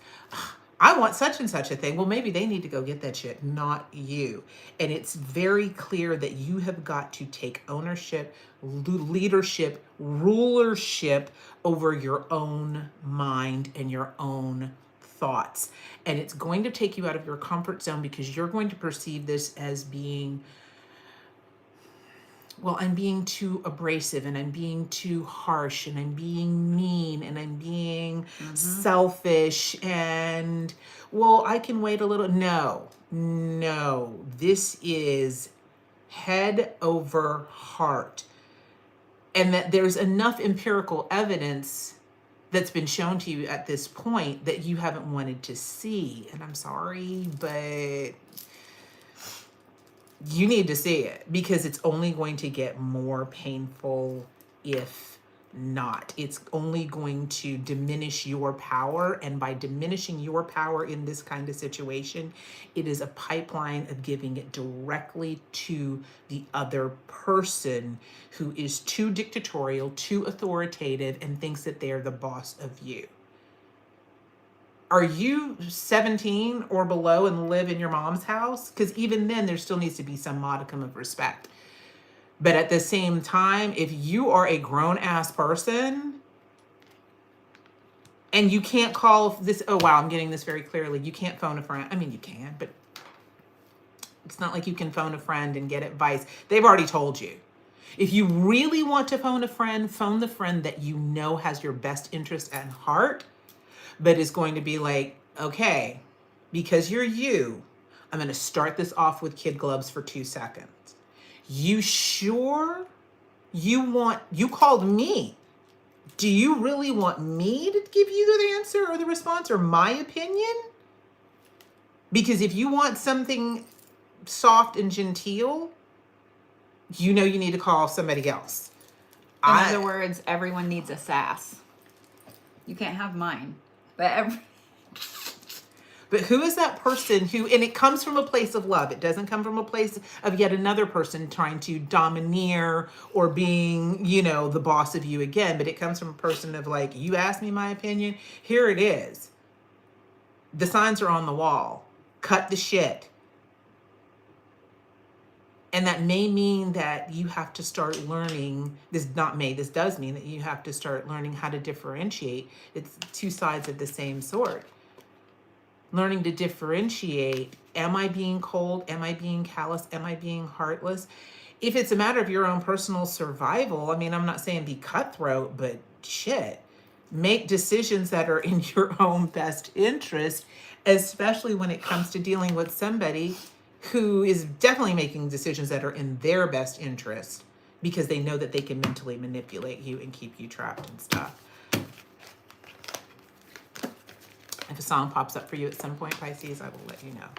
I want such and such a thing. Well, maybe they need to go get that shit, not you. And it's very clear that you have got to take ownership, leadership, rulership over your own mind and your own thoughts. And it's going to take you out of your comfort zone because you're going to perceive this as being, well, I'm being too abrasive and I'm being too harsh and I'm being mean and I'm being selfish and, well, I can wait a little. No, this is head over heart. And that there's enough empirical evidence that's been shown to you at this point that you haven't wanted to see. And I'm sorry, but you need to see it because it's only going to get more painful if not. It's only going to diminish your power. And by diminishing your power in this kind of situation, it is a pipeline of giving it directly to the other person who is too dictatorial, too authoritative, and thinks that they're the boss of you. Are you 17 or below and live in your mom's house? Because even then, there still needs to be some modicum of respect. But at the same time, if you are a grown-ass person and you can't call this, oh, wow, I'm getting this very clearly. You can't phone a friend. I mean, you can, but it's not like you can phone a friend and get advice. They've already told you. If you really want to phone a friend, phone the friend that you know has your best interest at heart, but is going to be like, okay, because you're you, I'm going to start this off with kid gloves for 2 seconds. You sure you called me? Do you really want me to give you the answer or the response or my opinion? Because if you want something soft and genteel, you know you need to call somebody else. In other words, everyone needs a sass. You can't have mine. But who is that person who, and it comes from a place of love. It doesn't come from a place of yet another person trying to domineer or being, you know, the boss of you again. But it comes from a person of like, you asked me my opinion. Here it is. The signs are on the wall. Cut the shit. And that may mean that you have to start learning, this does mean that you have to start learning how to differentiate. It's two sides of the same sword. Learning to differentiate, am I being cold? Am I being callous? Am I being heartless? If it's a matter of your own personal survival, I mean, I'm not saying be cutthroat, but shit, make decisions that are in your own best interest, especially when it comes to dealing with somebody who is definitely making decisions that are in their best interest because they know that they can mentally manipulate you and keep you trapped and stuff. If a song pops up for you at some point, Pisces, I will let you know.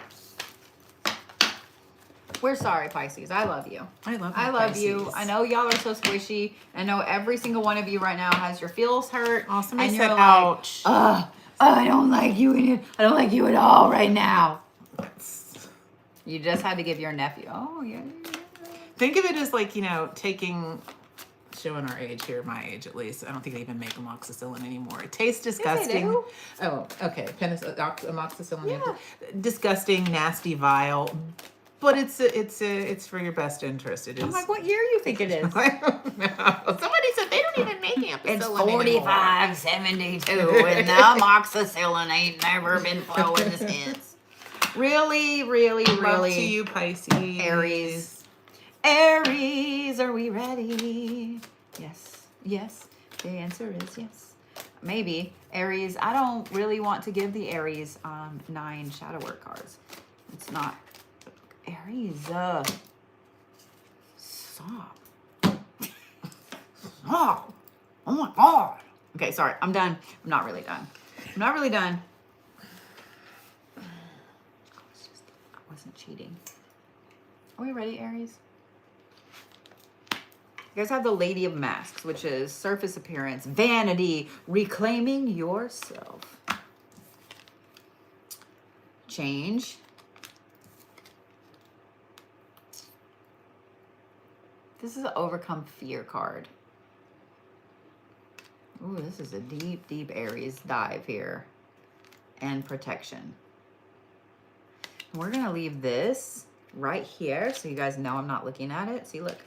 We're sorry, Pisces. I love you. I love you. Pisces. I know y'all are so squishy. I know every single one of you right now has your feels hurt. Awesome. And I you're said, like, ouch. I don't like you. I don't like you at all right now. You just had to give your nephew. Oh, yeah. Think of it as like, you know, showing our age here, my age at least. I don't think they even make amoxicillin anymore. It tastes disgusting. Yes, they do. Oh, okay. Amoxicillin. Yeah. Disgusting, nasty, vile. But it's for your best interest. It is. I'm like, what year you think it is? I don't know. Somebody said they don't even make ampicillin It's anymore. 4572, and the amoxicillin ain't never been flowing since. Really, really, Love really. to you, Pisces. Aries. Aries, are we ready? Yes. Yes. The answer is yes. Maybe. Aries, I don't really want to give the Aries 9 shadow work cards. It's not. Aries, stop. Stop. Oh my God. Okay, sorry. I'm done. I'm not really done. I'm not really done. I wasn't cheating. Are we ready, Aries? You guys have the Lady of Masks, which is surface appearance, vanity, reclaiming yourself. Change. This is an overcome fear card. Ooh, this is a deep, deep Aries dive here. And protection. We're going to leave this right here so you guys know I'm not looking at it. See, look.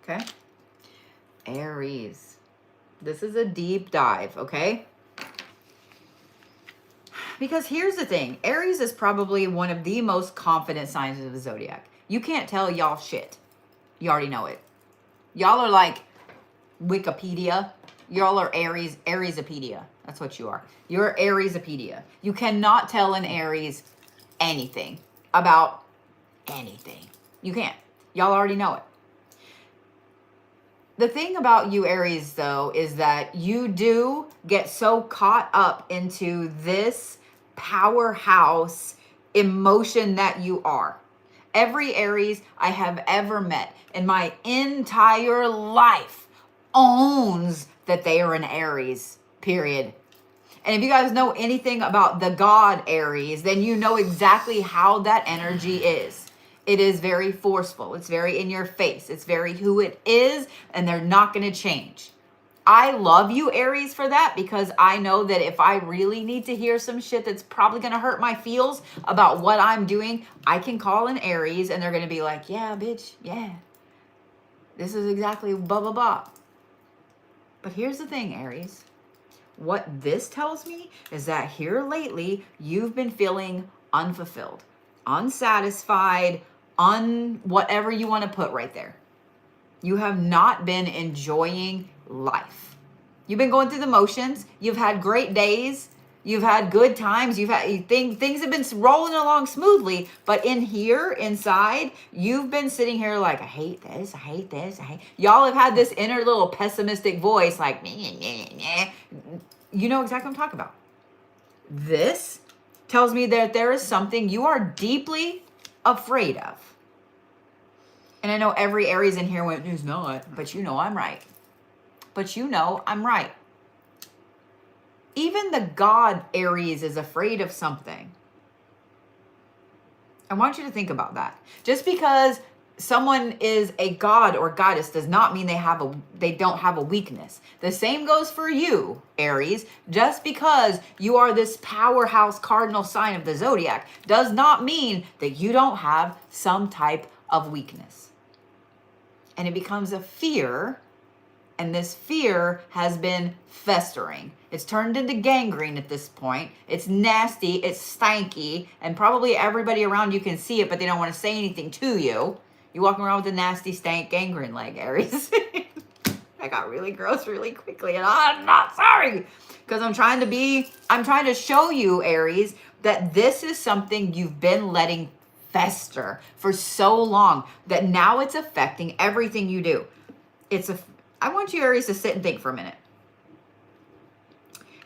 Okay. Aries. This is a deep dive, okay? Because here's the thing. Aries is probably one of the most confident signs of the zodiac. You can't tell y'all shit. You already know it. Y'all are like Wikipedia. Y'all are Ariesopedia. That's what you are. You're Ariesopedia. You cannot tell an Aries anything about anything. You can't. Y'all already know it. The thing about you, Aries, though, is that you do get so caught up into this powerhouse emotion that you are. Every Aries I have ever met in my entire life owns that they are an Aries, period. And if you guys know anything about the god Aries, then you know exactly how that energy is. It is very forceful. It's very in your face. It's very who it is, and they're not going to change. I love you, Aries, for that, because I know that if I really need to hear some shit that's probably going to hurt my feels about what I'm doing, I can call an Aries, and they're going to be like, yeah, bitch, yeah. This is exactly blah, blah, blah. But here's the thing, Aries. What this tells me is that here lately, you've been feeling unfulfilled, unsatisfied, whatever you want to put right there. You have not been enjoying life. You've been going through the motions. You've had great days. You've had good times. You've had things have been rolling along smoothly, but in here, inside, you've been sitting here like, I hate this. I hate this. Y'all have had this inner little pessimistic voice like, you know exactly what I'm talking about. This tells me that there is something you are deeply afraid of. And I know every Aries in here went, it's not, but you know I'm right. But you know I'm right. Even the god Aries is afraid of something. I want you to think about that. Just because someone is a god or goddess does not mean they don't have a weakness. The same goes for you, Aries. Just because you are this powerhouse cardinal sign of the zodiac does not mean that you don't have some type of weakness. And it becomes a fear, and this fear has been festering. It's turned into gangrene at this point. It's nasty, it's stanky, and probably everybody around you can see it, but they don't want to say anything to you. You're walking around with a nasty, stank gangrene leg, Aries. I got really gross really quickly, and I'm not sorry. Because I'm trying to show you, Aries, that this is something you've been letting fester for so long that now it's affecting everything you do. I want you, Aries, to sit and think for a minute.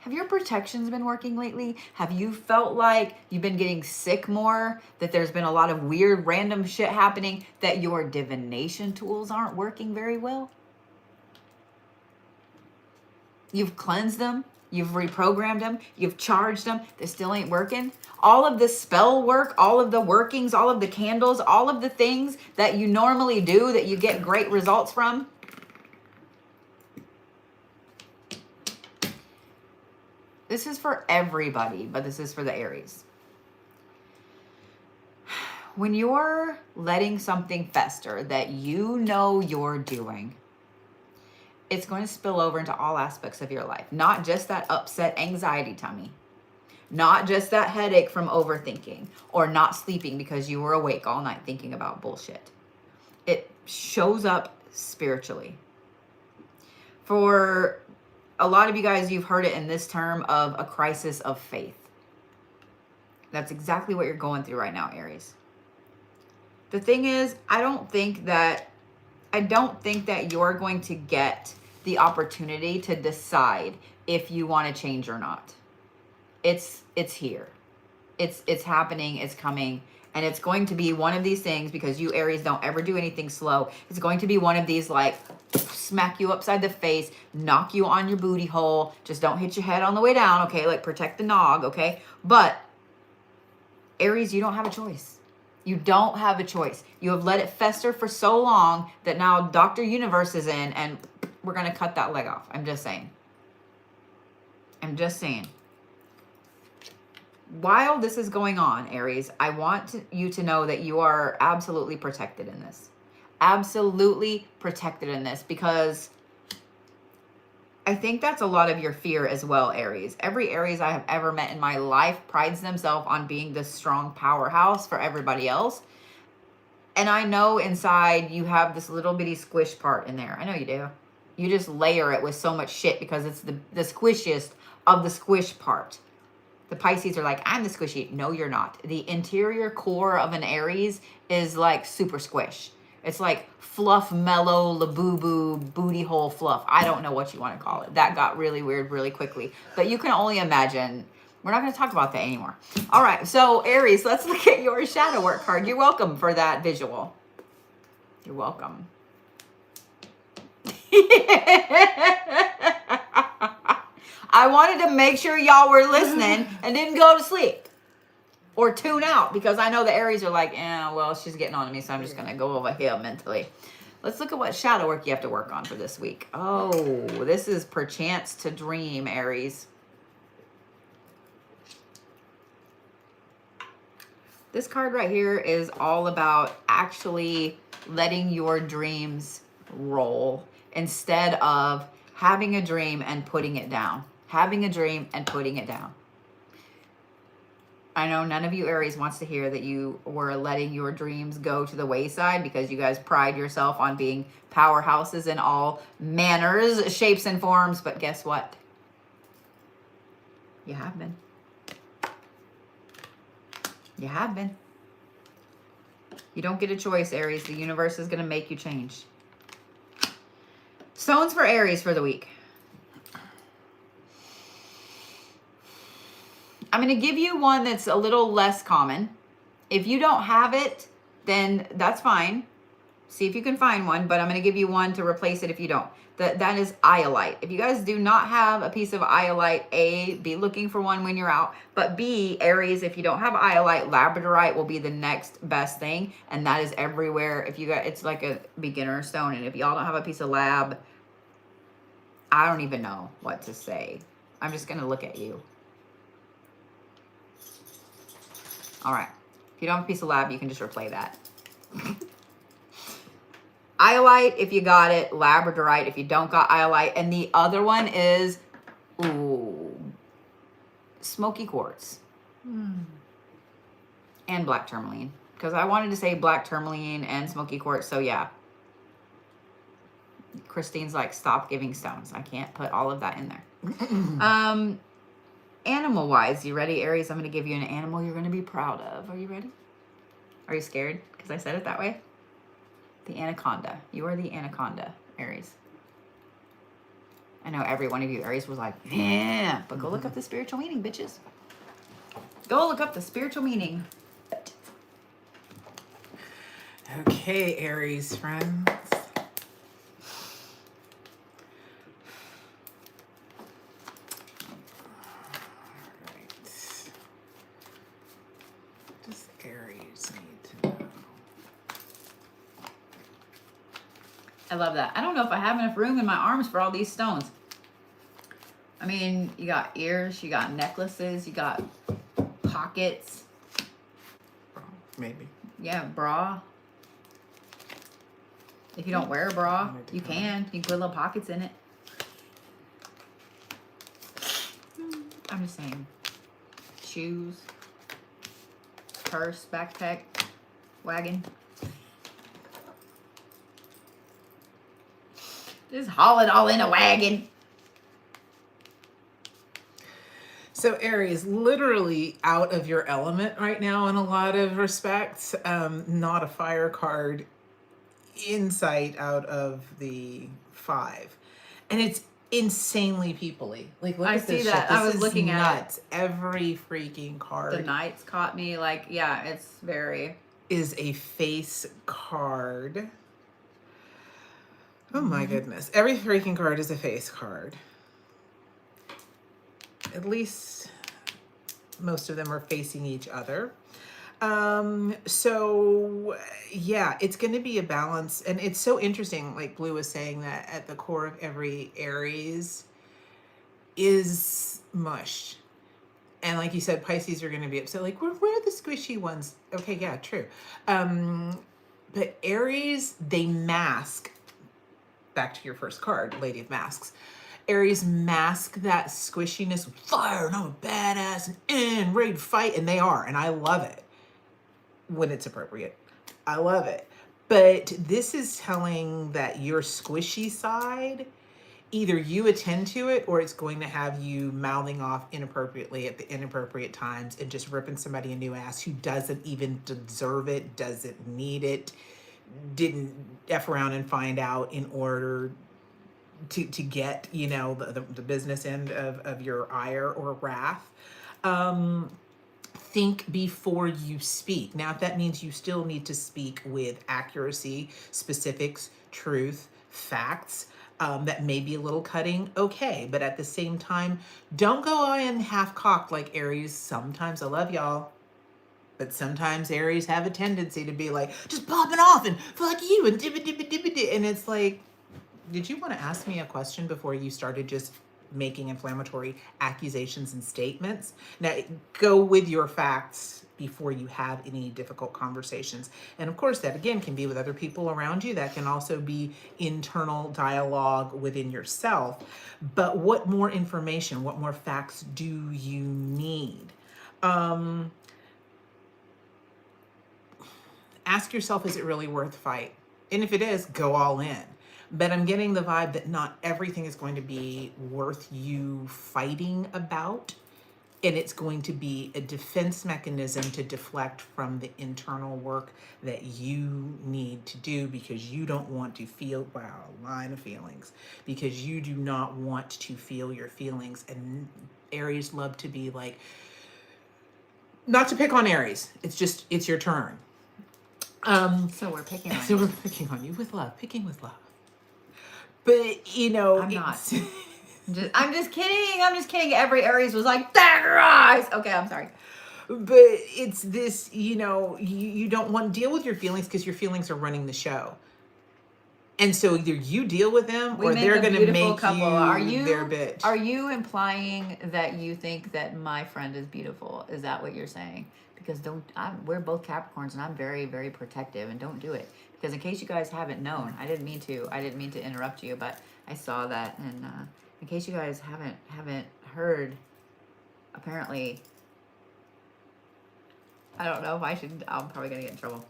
Have your protections been working lately? Have you felt like you've been getting sick more? That there's been a lot of weird random shit happening? That your divination tools aren't working very well? You've cleansed them. You've reprogrammed them. You've charged them. They still ain't working. All of the spell work, all of the workings, all of the candles, all of the things that you normally do that you get great results from. This is for everybody, but this is for the Aries. when you're letting something fester that you know you're doing, it's going to spill over into all aspects of your life. Not just that upset anxiety tummy, not just that headache from overthinking or not sleeping because you were awake all night thinking about bullshit. It shows up spiritually. For a lot of you guys, you've heard it in this term of a crisis of faith. That's exactly what you're going through right now, Aries. The thing is, I don't think that you're going to get the opportunity to decide if you want to change or not. It's here. It's happening, it's coming, and it's going to be one of these things, because you Aries don't ever do anything slow. It's going to be one of these, like, smack you upside the face, knock you on your booty hole. Just don't hit your head on the way down, okay? Like, protect the nog, okay? But Aries, you don't have a choice. You don't have a choice. You have let it fester for so long that now Dr. Universe is in and we're going to cut that leg off. I'm just saying. I'm just saying. While this is going on, Aries, I want you to know that you are absolutely protected in this. Absolutely protected in this, because I think that's a lot of your fear as well, Aries. Every Aries I have ever met in my life prides themselves on being this strong powerhouse for everybody else. And I know inside you have this little bitty squish part in there. I know you do. You just layer it with so much shit because it's the squishiest of the squish part. The Pisces are like, I'm the squishy. No, you're not. The interior core of an Aries is like super squish. It's like fluff, mellow, laboo-boo, booty hole fluff. I don't know what you want to call it. That got really weird really quickly. But you can only imagine. We're not going to talk about that anymore. All right. So, Aries, let's look at your shadow work card. You're welcome for that visual. You're welcome. I wanted to make sure y'all were listening and didn't go to sleep or tune out, because I know the Aries are like, yeah, well, she's getting on to me, so I'm just going to go over here mentally. Let's look at what shadow work you have to work on for this week. Oh, this is perchance to dream, Aries. This card right here is all about actually letting your dreams roll instead of having a dream and putting it down. Having a dream and putting it down. I know none of you Aries wants to hear that you were letting your dreams go to the wayside, because you guys pride yourself on being powerhouses in all manners, shapes, and forms. But guess what? You have been. You have been. You don't get a choice, Aries. The universe is going to make you change. Stones for Aries for the week. I'm going to give you one that's a little less common. If you don't have it, then that's fine. See if you can find one, but I'm going to give you one to replace it if you don't. That is Iolite. If you guys do not have a piece of Iolite, A, be looking for one when you're out. But B, Aries, if you don't have Iolite, Labradorite will be the next best thing. And that is everywhere. If you got, it's like a beginner stone. And if y'all don't have a piece of Lab, I don't even know what to say. I'm just going to look at you. All right. If you don't have a piece of Lab, you can just replay that. Iolite, if you got it. Labradorite, if you don't got Iolite. And the other one is, ooh, Smoky Quartz. And Black Tourmaline. Because I wanted to say Black Tourmaline and Smoky Quartz, so yeah. Christine's like, stop giving stones. I can't put all of that in there. Animal-wise, you ready, Aries? I'm going to give you an animal you're going to be proud of. Are you ready? Are you scared because I said it that way? The Anaconda. You are the Anaconda, Aries. I know every one of you Aries was like, yeah. But go look up the spiritual meaning, bitches. Go look up the spiritual meaning. Okay, Aries friends. I love that. I don't know if I have enough room in my arms for all these stones. I mean, you got ears, you got necklaces, you got pockets. Maybe. Yeah, bra. If you don't wear a bra, you can. You can put little pockets in it. I'm just saying. Shoes. Purse, backpack, wagon. Just haul it all in a wagon. So Aries, literally out of your element right now in a lot of respects. Not a fire card in sight out of the 5. And it's insanely people-y. Like, look I at this see that. shit. I This was is looking at it. nuts. Every freaking card The Knights caught me. Like, yeah, it's very... is a face card. Oh my goodness. Every freaking card is a face card. At least most of them are facing each other. So yeah, it's going to be a balance. And it's so interesting, like Blue was saying, that at the core of every Aries is mush. And like you said, Pisces are going to be upset. Like, where are the squishy ones? Okay, yeah, true. But Aries, they mask. Back to your first card, Lady of Masks. Aries mask that squishiness with fire, and I'm a badass and ready to fight, and they are, and I love it when it's appropriate. I love it. But this is telling that your squishy side, either you attend to it or it's going to have you mouthing off inappropriately at the inappropriate times and just ripping somebody a new ass who doesn't even deserve it, doesn't need it, didn't F around and find out in order to get, you know, the business end of your ire or wrath. Think before you speak. Now, if that means you still need to speak with accuracy, specifics, truth, facts, that may be a little cutting, okay. But at the same time, don't go in half-cocked like Aries. Sometimes, I love y'all, but sometimes Aries have a tendency to be like, just popping off and fuck you and dibba. And it's like, did you want to ask me a question before you started just making inflammatory accusations and statements? Now, go with your facts before you have any difficult conversations. And of course, that again can be with other people around you. That can also be internal dialogue within yourself. But what more information, what more facts do you need? Ask yourself, is it really worth the fight? And if it is, go all in. But I'm getting the vibe that not everything is going to be worth you fighting about. And it's going to be a defense mechanism to deflect from the internal work that you need to do, because you don't want to feel, wow, line of feelings, because you do not want to feel your feelings. And Aries love to be like, not to pick on Aries, it's just, it's your turn. So we're picking on So you. we're picking on you with love, picking with love. But, you know, I'm not. I'm just kidding. I'm just kidding. Every Aries was like, dagger eyes. Okay, I'm sorry. But it's this, you know, you don't want to deal with your feelings because your feelings are running the show. And so either you deal with them or they're going to make you their bitch. Are you implying that you think that my friend is beautiful? Is that what you're saying? Because we're both Capricorns and I'm very, very protective, and don't do it. Because in case you guys haven't known, I didn't mean to interrupt you, but I saw that, and in case you guys haven't heard, apparently, I don't know if I should, I'm probably gonna get in trouble.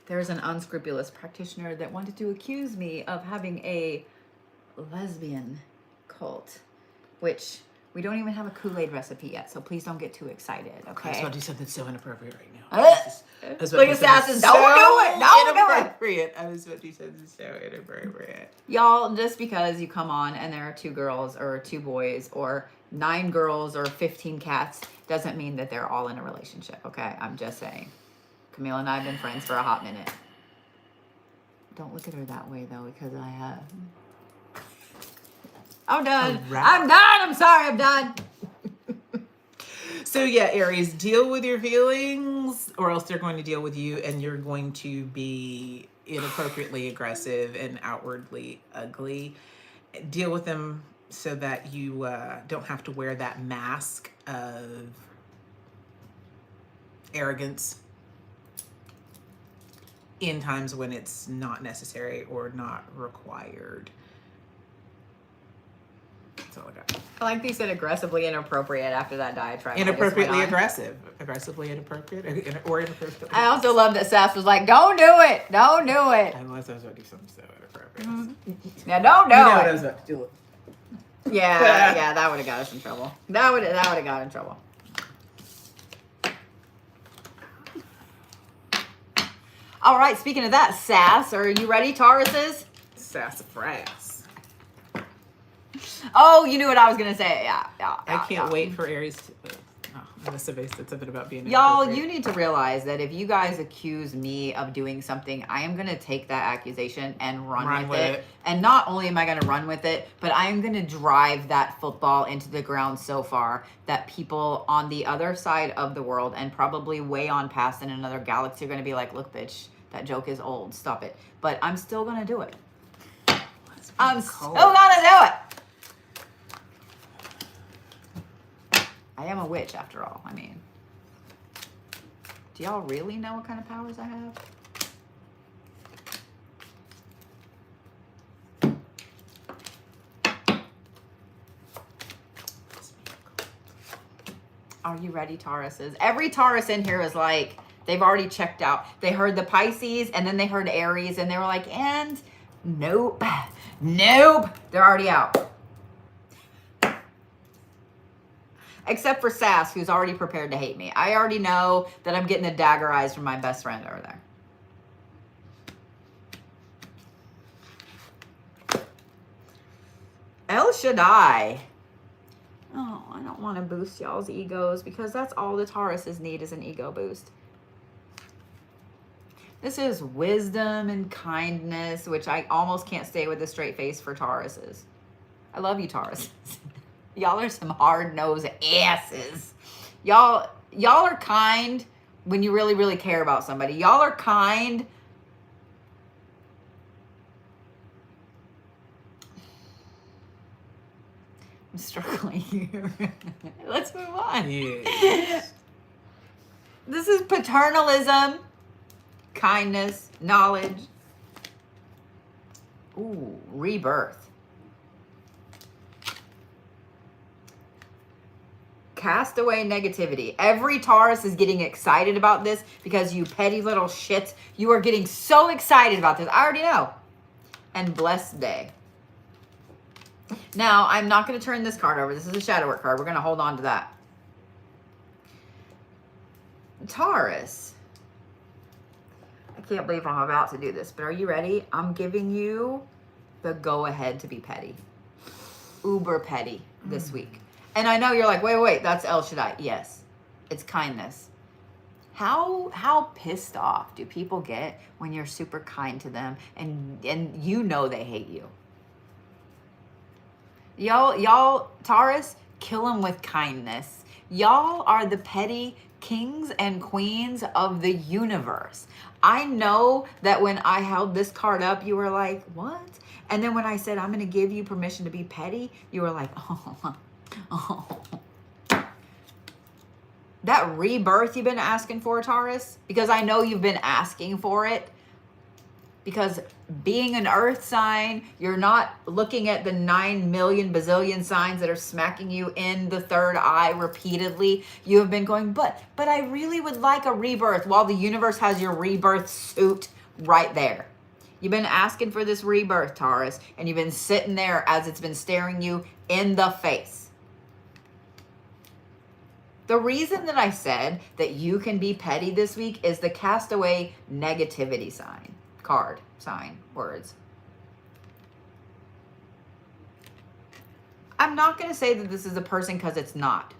There's an unscrupulous practitioner that wanted to accuse me of having a lesbian cult, which we don't even have a Kool-Aid recipe yet, so please don't get too excited, okay? I was about to do something so inappropriate right now. Look at Sass's, don't do it, don't do it. Inappropriate. I was about to do something so inappropriate. Y'all, just because you come on and there are 2 girls or 2 boys or 9 girls or 15 cats doesn't mean that they're all in a relationship, okay? I'm just saying. Camille and I have been friends for a hot minute. Don't look at her that way, though, because I have. I'm done. I'm done. I'm sorry. I'm done. So yeah, Aries, deal with your feelings or else they're going to deal with you, and you're going to be inappropriately aggressive and outwardly ugly. Deal with them so that you don't have to wear that mask of arrogance in times when it's not necessary or not required. That's all I got. I like that you said aggressively inappropriate after that diatribe. Inappropriately aggressive. Aggressively inappropriate or inappropriate. I also love that Sass was like, don't do it. Don't do it. Unless I was about to do something so inappropriate. Yeah, don't do You know what I it. was about to do. Yeah, that would have got us in trouble. That would have got in trouble. All right, speaking of that, Sass, are you ready, Tauruses? Sassafras. Oh, you knew what I was going to say. Yeah. I can't wait for Aries to... Unless somebody said something about being Y'all, inappropriate. you need to realize that if you guys accuse me of doing something, I am going to take that accusation and run with it. And not only am I going to run with it, but I am going to drive that football into the ground so far that people on the other side of the world and probably way on past in another galaxy are going to be like, look, bitch, that joke is old. Stop it. But I'm still going to do it. I'm still going to do it. I am a witch, after all. I mean, do y'all really know what kind of powers I have? Are you ready, Tauruses? Every Taurus in here is like, they've already checked out. They heard the Pisces, and then they heard Aries, and they were like, and nope, nope. They're already out. Except for Sass, who's already prepared to hate me. I already know that I'm getting the dagger eyes from my best friend over there. El Shaddai. Oh, I don't want to boost y'all's egos because that's all the Tauruses need is an ego boost. This is wisdom and kindness, which I almost can't say with a straight face for Tauruses. I love you, Tauruses. Y'all are some hard-nosed asses. Y'all are kind when you really, really care about somebody. Y'all are kind. I'm struggling here. Let's move on. Yes. This is paternalism, kindness, knowledge. Ooh, rebirth. Cast away negativity. Every Taurus is getting excited about this because you petty little shits. You are getting so excited about this. I already know. And blessed day. Now, I'm not going to turn this card over. This is a shadow work card. We're going to hold on to that. Taurus. I can't believe I'm about to do this, but are you ready? I'm giving you the go-ahead to be petty. Uber petty this week. And I know you're like, wait, that's El Shaddai. Yes, it's kindness. How pissed off do people get when you're super kind to them and you know they hate you? Y'all, Taurus, kill them with kindness. Y'all are the petty kings and queens of the universe. I know that when I held this card up, you were like, what? And then when I said, I'm going to give you permission to be petty, you were like, oh. That rebirth you've been asking for, Taurus, because I know you've been asking for it, because being an earth sign, you're not looking at the 9 million bazillion signs that are smacking you in the third eye repeatedly. You have been going, but I really would like a rebirth, while the universe has your rebirth suit right there. You've been asking for this rebirth, Taurus, and you've been sitting there as it's been staring you in the face. The reason that I said that you can be petty this week is the castaway negativity sign, card, sign, words. I'm not going to say that this is a person because it's not.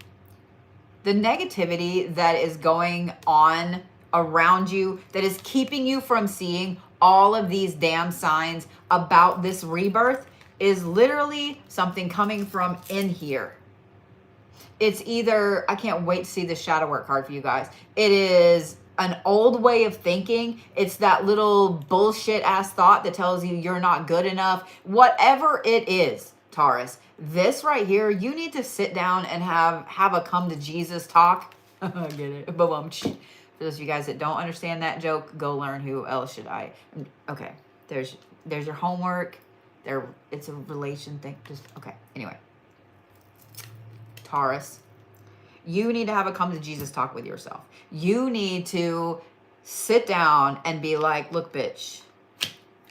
The negativity that is going on around you that is keeping you from seeing all of these damn signs about this rebirth is literally something coming from in here. It's either, I can't wait to see the shadow work card for you guys. It is an old way of thinking. It's that little bullshit ass thought that tells you you're not good enough. Whatever it is, Taurus, this right here, you need to sit down and have a come to Jesus talk. Get it? For those of you guys that don't understand that joke, go learn who else should I. Okay, there's your homework. It's a relation thing. Just okay. Anyway, Taurus, you need to have a come to Jesus talk with yourself. You need to sit down and be like, look, bitch,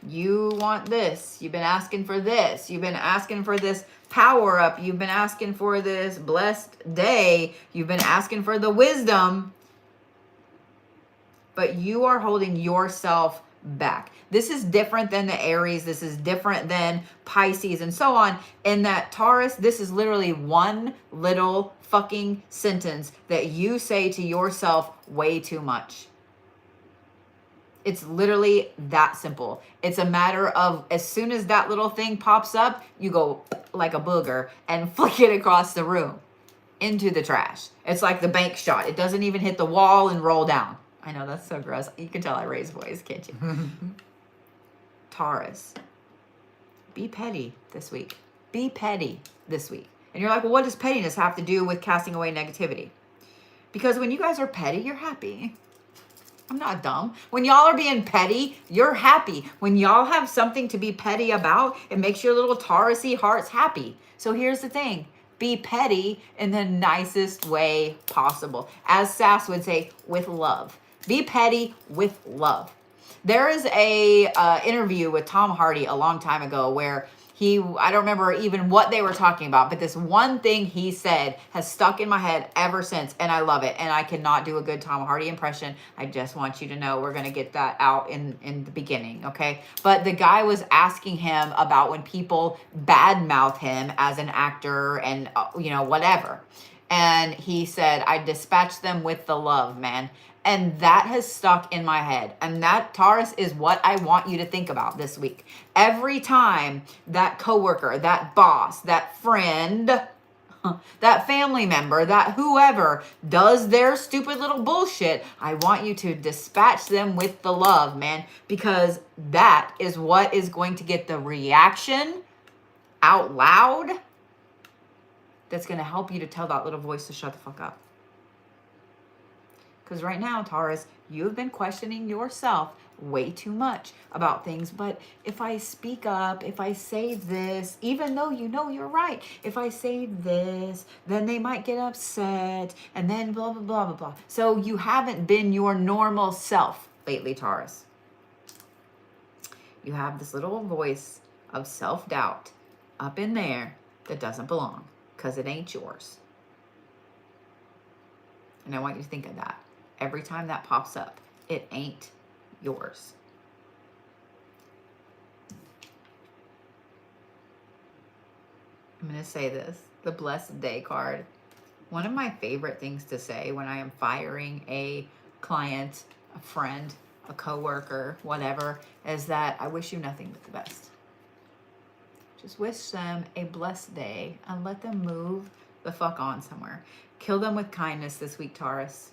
you want this. You've been asking for this. You've been asking for this power up. You've been asking for this blessed day. You've been asking for the wisdom. But you are holding yourself back. This is different than the Aries. This is different than Pisces and so on. In that Taurus, this is literally one little fucking sentence that you say to yourself way too much. It's literally that simple. It's a matter of as soon as that little thing pops up, you go like a booger and flick it across the room into the trash. It's like the bank shot. It doesn't even hit the wall and roll down. I know, that's so gross. You can tell I raise voice, can't you? Taurus, be petty this week. Be petty this week. And you're like, well, what does pettiness have to do with casting away negativity? Because when you guys are petty, you're happy. I'm not dumb. When y'all are being petty, you're happy. When y'all have something to be petty about, it makes your little Taurus-y hearts happy. So here's the thing. Be petty in the nicest way possible. As Sass would say, with love. Be petty with love. There is a interview with Tom Hardy a long time ago where I don't remember even what they were talking about, but this one thing he said has stuck in my head ever since, and I love it. And I cannot do a good Tom Hardy impression. I just want you to know we're going to get that out in the beginning, okay? But the guy was asking him about when people badmouth him as an actor and, whatever. And he said, I dispatch them with the love, man. And that has stuck in my head. And that, Taurus, is what I want you to think about this week. Every time that coworker, that boss, that friend, that family member, that whoever does their stupid little bullshit, I want you to dispatch them with the love, man. Because that is what is going to get the reaction out loud that's going to help you to tell that little voice to shut the fuck up. Because right now, Taurus, you've been questioning yourself way too much about things. But if I speak up, if I say this, even though you know you're right, if I say this, then they might get upset, and then blah, blah, blah, blah, blah. So you haven't been your normal self lately, Taurus. You have this little voice of self-doubt up in there that doesn't belong because it ain't yours. And I want you to think of that. Every time that pops up, it ain't yours. I'm going to say this, the blessed day card. One of my favorite things to say when I am firing a client, a friend, a coworker, whatever, is that I wish you nothing but the best. Just wish them a blessed day and let them move the fuck on somewhere. Kill them with kindness this week, Taurus.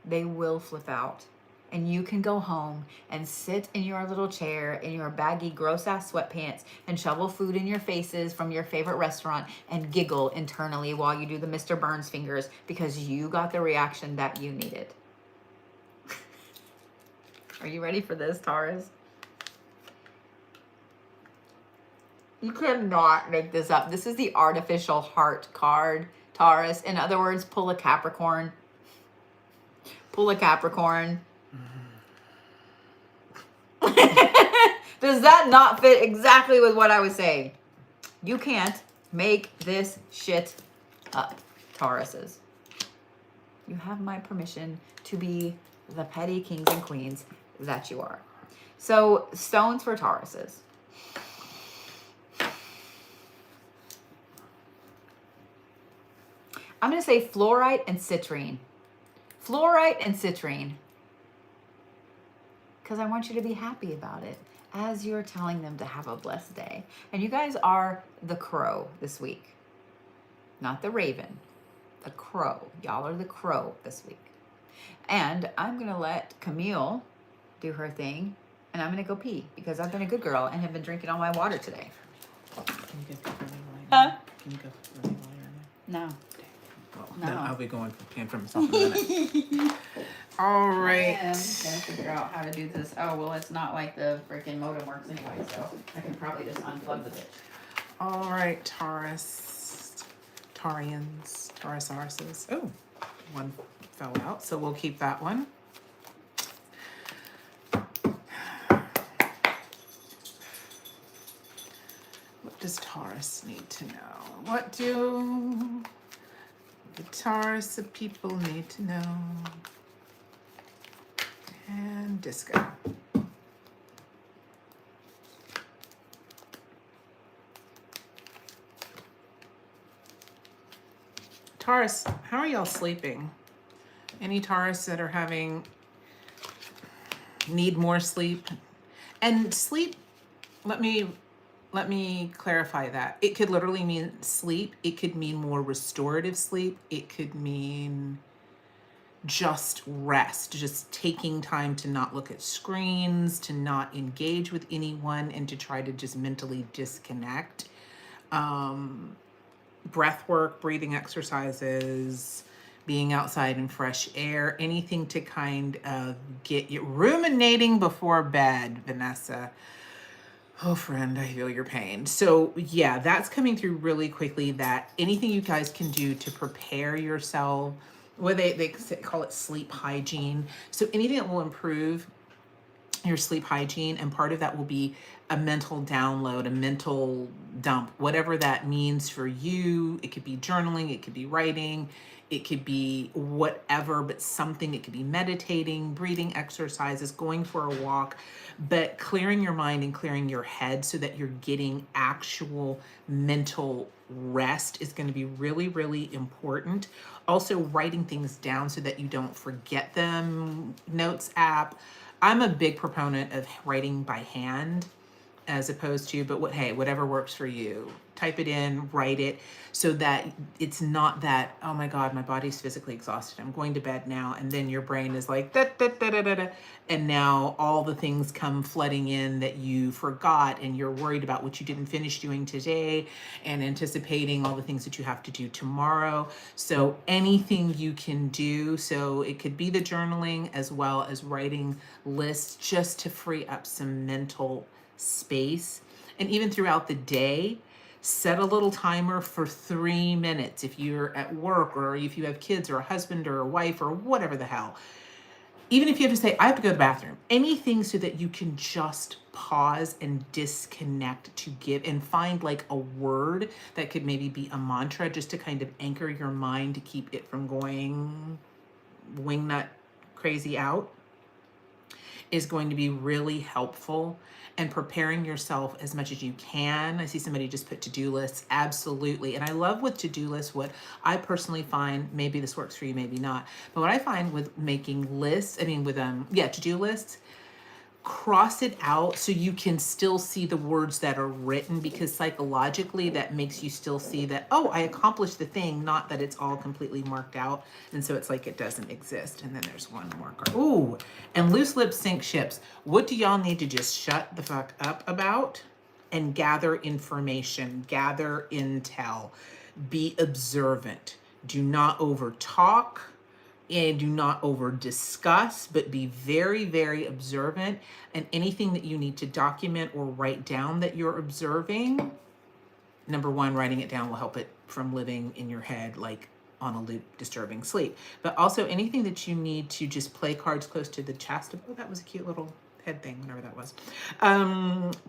They will flip out. And you can go home and sit in your little chair in your baggy, gross-ass sweatpants and shovel food in your faces from your favorite restaurant and giggle internally while you do the Mr. Burns fingers because you got the reaction that you needed. Are you ready for this, Taurus? You cannot make this up. This is the artificial heart card, Taurus. In other words, pull a Capricorn. Pull a Capricorn. Does that not fit exactly with what I was saying? You can't make this shit up, Tauruses. You have my permission to be the petty kings and queens that you are. So, stones for Tauruses. I'm going to say fluorite and citrine. Fluorite and citrine. Because I want you to be happy about it as you're telling them to have a blessed day. And you guys are the crow this week. Not the raven. The crow. Y'all are the crow this week. And I'm going to let Camille do her thing. And I'm going to go pee because I've been a good girl and have been drinking all my water today. Can you go for running water? Huh? Can you go for running water now? No. Well, No. then I'll be going for pan for myself in a minute. All I'm right. gonna figure out how to do this. Oh, well, it's not like the freaking modem works anyway, so I can probably just unplug the bitch. All right, Taurus. Taurians. Taurusarses. Oh, one fell out, so we'll keep that one. What does Taurus need to know? What do the Taurus of people need to know? And disco. Taurus, how are y'all sleeping? Any Taurus that are need more sleep? And sleep, let me clarify that. It could literally mean sleep. It could mean more restorative sleep. It could mean just rest, just taking time to not look at screens, to not engage with anyone, and to try to just mentally disconnect. Breath work, breathing exercises, being outside in fresh air, anything to kind of get you ruminating before bed, Vanessa. Oh, friend, I feel your pain. So yeah, that's coming through really quickly, that anything you guys can do to prepare yourself, what they call it sleep hygiene. So anything that will improve your sleep hygiene, and part of that will be a mental download, a mental dump, whatever that means for you. It could be journaling, it could be writing, it could be whatever, but something. It could be meditating, breathing exercises, going for a walk, but clearing your mind and clearing your head so that you're getting actual mental rest is going to be really, really important. Also, writing things down so that you don't forget them. Notes app. I'm a big proponent of writing by hand as opposed to, but hey, whatever works for you. Type it in, write it, so that it's not that, oh my God, my body's physically exhausted, I'm going to bed now. And then your brain is like, da, da, da, da, da, da. And now all the things come flooding in that you forgot, and you're worried about what you didn't finish doing today and anticipating all the things that you have to do tomorrow. So anything you can do, so it could be the journaling as well as writing lists, just to free up some mental space. And even throughout the day, set a little timer for 3 minutes if you're at work, or if you have kids or a husband or a wife or whatever the hell. Even if you have to say, I have to go to the bathroom, anything, so that you can just pause and disconnect, to give and find like a word that could maybe be a mantra, just to kind of anchor your mind to keep it from going wingnut crazy out, is going to be really helpful. And preparing yourself as much as you can. I see somebody just put to-do lists. Absolutely. And I love with to-do lists, what I personally find, maybe this works for you, maybe not, but what I find with making lists, to-do lists, cross it out so you can still see the words that are written, because psychologically that makes you still see that, oh, I accomplished the thing, not that it's all completely marked out. And so it's like it doesn't exist. And then there's one more card. Ooh, and loose lips sink ships. What do y'all need to just shut the fuck up about and gather information, gather intel, be observant. Do not over talk. And do not over discuss, but be very, very observant. And anything that you need to document or write down that you're observing, number one, writing it down will help it from living in your head like on a loop, disturbing sleep. But also anything that you need to just play cards close to the chest. Oh, that was a cute little head thing, whatever that was.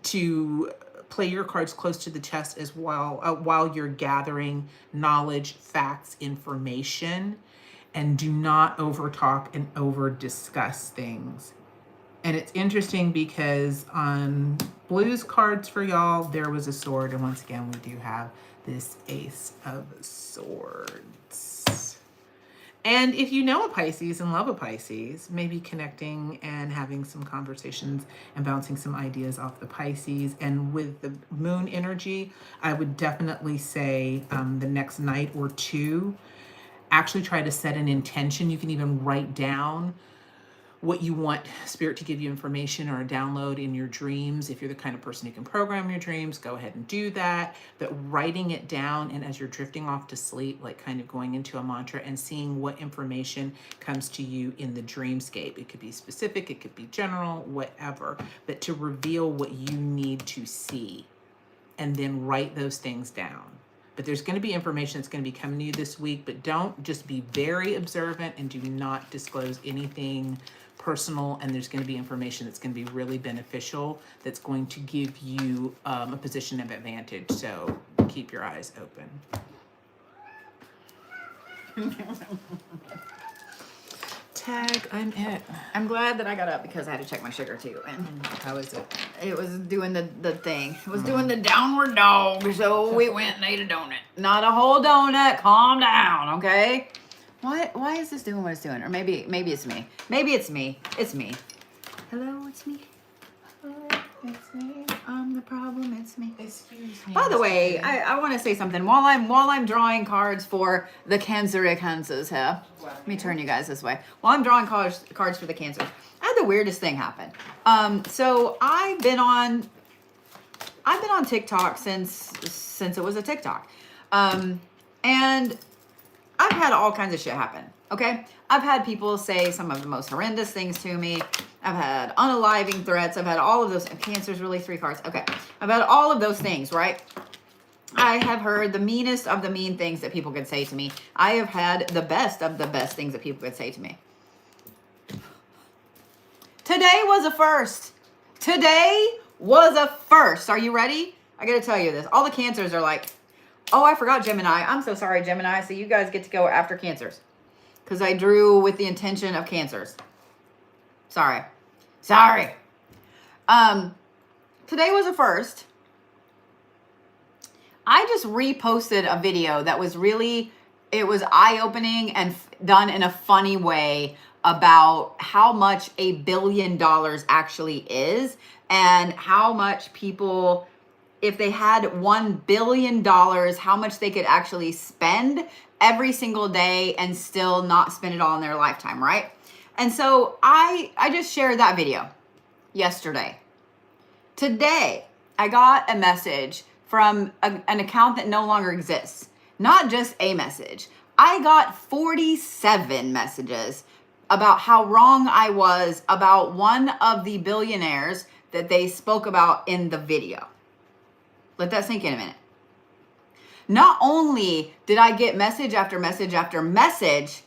To play your cards close to the chest as well, while you're gathering knowledge, facts, information. And do not over talk and over discuss things. And it's interesting because on blues cards for y'all, there was a sword. And once again, we do have this Ace of Swords. And if you know a Pisces and love a Pisces, maybe connecting and having some conversations and bouncing some ideas off the Pisces. And with the moon energy, I would definitely say the next night or two, actually try to set an intention. You can even write down what you want Spirit to give you information or a download in your dreams. If you're the kind of person who can program your dreams, go ahead and do that. But writing it down, and as you're drifting off to sleep, like kind of going into a mantra and seeing what information comes to you in the dreamscape. It could be specific, it could be general, whatever, but to reveal what you need to see and then write those things down. But there's going to be information that's going to be coming to you this week, but don't just be very observant and do not disclose anything personal. And there's going to be information that's going to be really beneficial, that's going to give you a position of advantage. So keep your eyes open. Tag, I'm it. I'm glad that I got up because I had to check my sugar too. And How is it? it was doing the thing. It was doing the downward dog. So we went and ate a donut. Not a whole donut. Calm down, okay? Why is this doing what it's doing? Or maybe it's me. Maybe it's me. It's me. Hello, it's me. Hello, it's me. I'm the problem. It's me. Excuse me. By the way, I want to say something while I'm drawing cards for the cancers here. Let me turn you guys this way. While I'm drawing cards for the cancers, I had the weirdest thing happen. So I've been on TikTok since it was a TikTok, and I've had all kinds of shit happen. Okay, I've had people say some of the most horrendous things to me. I've had unaliving threats. I've had all of those. Cancer's really 3 cards. Okay, I've had all of those things, right? I have heard the meanest of the mean things that people could say to me. I have had the best of the best things that people could say to me. Today was a first. Today was a first. Are you ready? I gotta tell you this. All the cancers are like, oh, I forgot Gemini. I'm so sorry, Gemini. So you guys get to go after cancers. Because I drew with the intention of cancers. Sorry. Today was a first. I just reposted a video that was really, it was eye-opening and done in a funny way about how much $1 billion actually is and how much people, if they had $1 billion, how much they could actually spend every single day and still not spend it all in their lifetime, right? And so I just shared that video yesterday. Today, I got a message from an account that no longer exists. Not just a message. I got 47 messages about how wrong I was about one of the billionaires that they spoke about in the video. Let that sink in a minute. Not only did I get message after message after message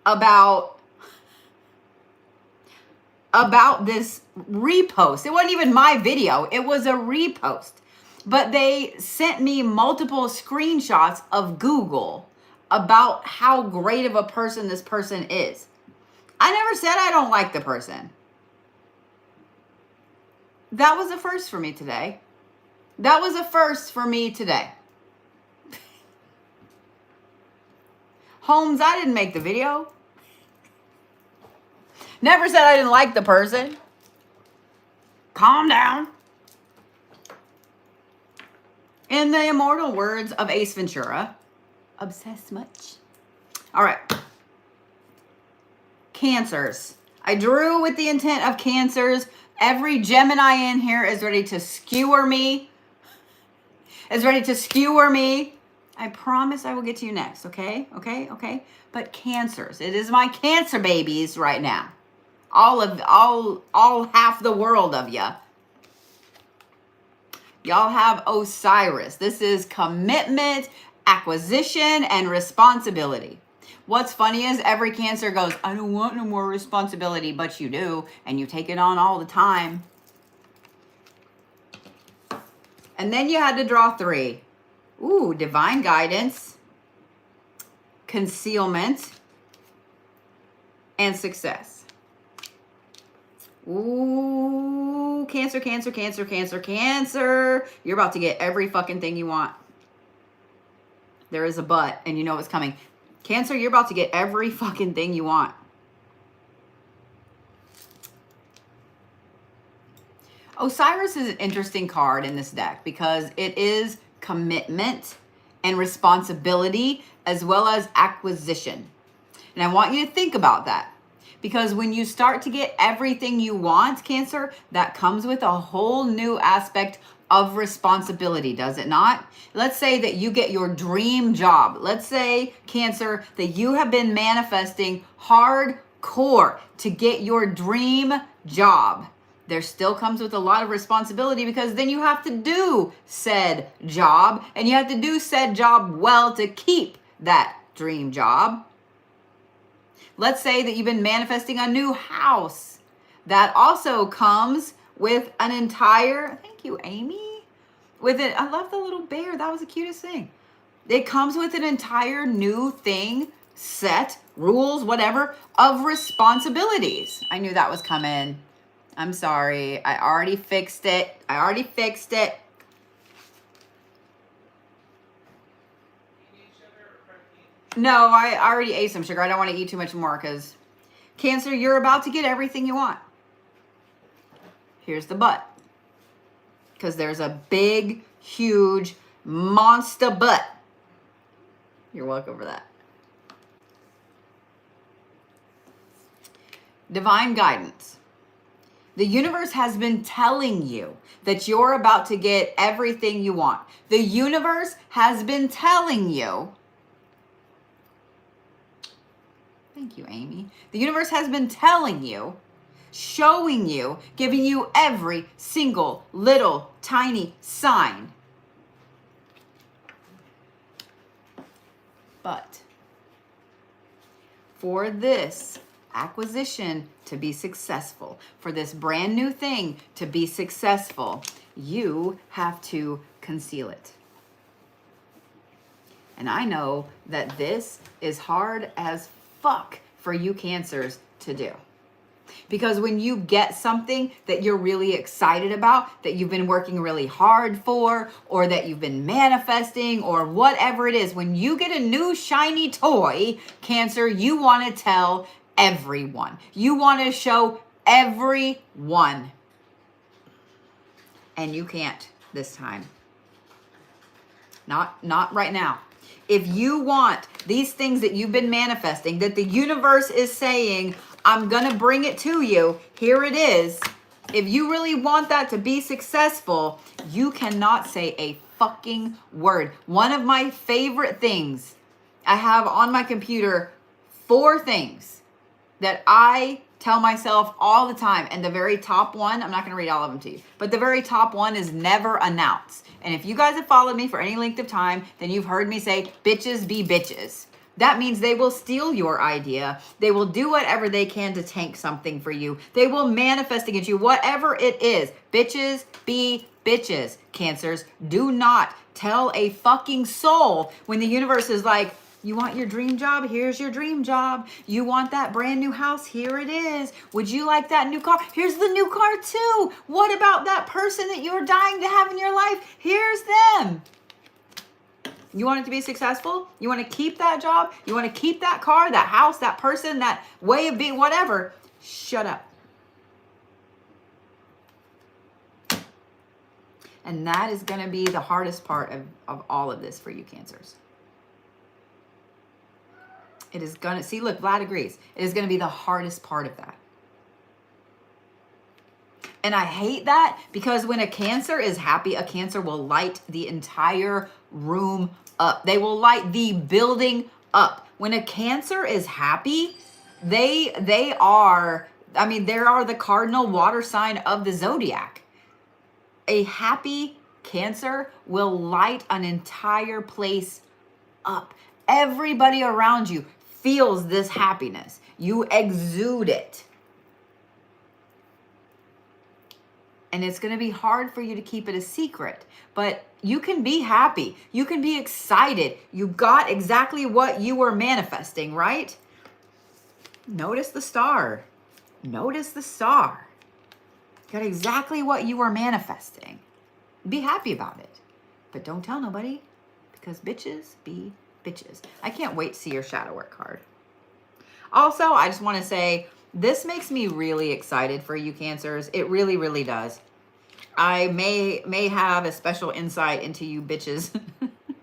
about this repost. It wasn't even my video. It was a repost. But they sent me multiple screenshots of Google about how great of a person this person is. I never said I don't like the person. That was a first for me today. That was a first for me today. Holmes, I didn't make the video. Never said I didn't like the person. Calm down. In the immortal words of Ace Ventura, obsessed much. All right. Cancers. I drew with the intent of cancers. Every Gemini in here is ready to skewer me. I promise I will get to you next, okay? Okay? But cancers. It is my cancer babies right now. All half the world of ya. Y'all have Osiris. This is commitment, acquisition, and responsibility. What's funny is every Cancer goes, I don't want no more responsibility, but you do, and you take it on all the time. And then you had to draw 3. Ooh, divine guidance, concealment, and success. Ooh, Cancer. You're about to get every fucking thing you want. There is a but, and you know what's coming. Cancer, you're about to get every fucking thing you want. Osiris is an interesting card in this deck because it is commitment and responsibility as well as acquisition. And I want you to think about that. Because when you start to get everything you want, Cancer, that comes with a whole new aspect of responsibility, does it not? Let's say that you get your dream job. Let's say, Cancer, that you have been manifesting hardcore to get your dream job. There still comes with a lot of responsibility because then you have to do said job, and you have to do said job well to keep that dream job. Let's say that you've been manifesting a new house. That also comes with an entire, thank you, Amy. With it, I love the little bear. That was the cutest thing. It comes with an entire new thing, set, rules, whatever, of responsibilities. I knew that was coming. I'm sorry. I already fixed it. No, I already ate some sugar. I don't want to eat too much more because, Cancer, you're about to get everything you want. Here's the but. Because there's a big, huge, monster but. You're welcome for that. Divine guidance. The universe has been telling you that you're about to get everything you want. The universe has been telling you. Thank you, Amy. The universe has been telling you, showing you, giving you every single little tiny sign. But for this acquisition to be successful, for this brand new thing to be successful, you have to conceal it. And I know that this is hard as fuck for you Cancers to do. Because when you get something that you're really excited about, that you've been working really hard for, or that you've been manifesting, or whatever it is, when you get a new shiny toy, Cancer, you want to tell everyone. You want to show everyone. And you can't this time. Not right now. If you want these things that you've been manifesting, that the universe is saying, I'm going to bring it to you, here it is. If you really want that to be successful, you cannot say a fucking word. One of my favorite things, I have on my computer 4 things that I tell myself all the time. And the very top one, I'm not going to read all of them to you, but the very top one is never announce. And if you guys have followed me for any length of time, then you've heard me say, bitches be bitches. That means they will steal your idea. They will do whatever they can to tank something for you. They will manifest against you, whatever it is. Bitches be bitches. Cancers, do not tell a fucking soul when the universe is like, you want your dream job? Here's your dream job. You want that brand new house? Here it is. Would you like that new car? Here's the new car too. What about that person that you're dying to have in your life? Here's them. You want it to be successful? You want to keep that job? You want to keep that car, that house, that person, that way of being, whatever? Shut up. And that is going to be the hardest part of all of this for you Cancers. It is going to, see, look, Vlad agrees. It is going to be the hardest part of that. And I hate that because when a Cancer is happy, a Cancer will light the entire room up. They will light the building up. When a Cancer is happy, they are, I mean, they are the cardinal water sign of the Zodiac. A happy Cancer will light an entire place up. Everybody around you feels this happiness. You exude it. And it's going to be hard for you to keep it a secret, but you can be happy. You can be excited. You got exactly what you were manifesting, right? Notice the star. Notice the star. Got exactly what you were manifesting. Be happy about it, but don't tell nobody because bitches be bitches. I can't wait to see your shadow work card. Also, I just want to say, this makes me really excited for you Cancers. It really, really does. I may have a special insight into you bitches.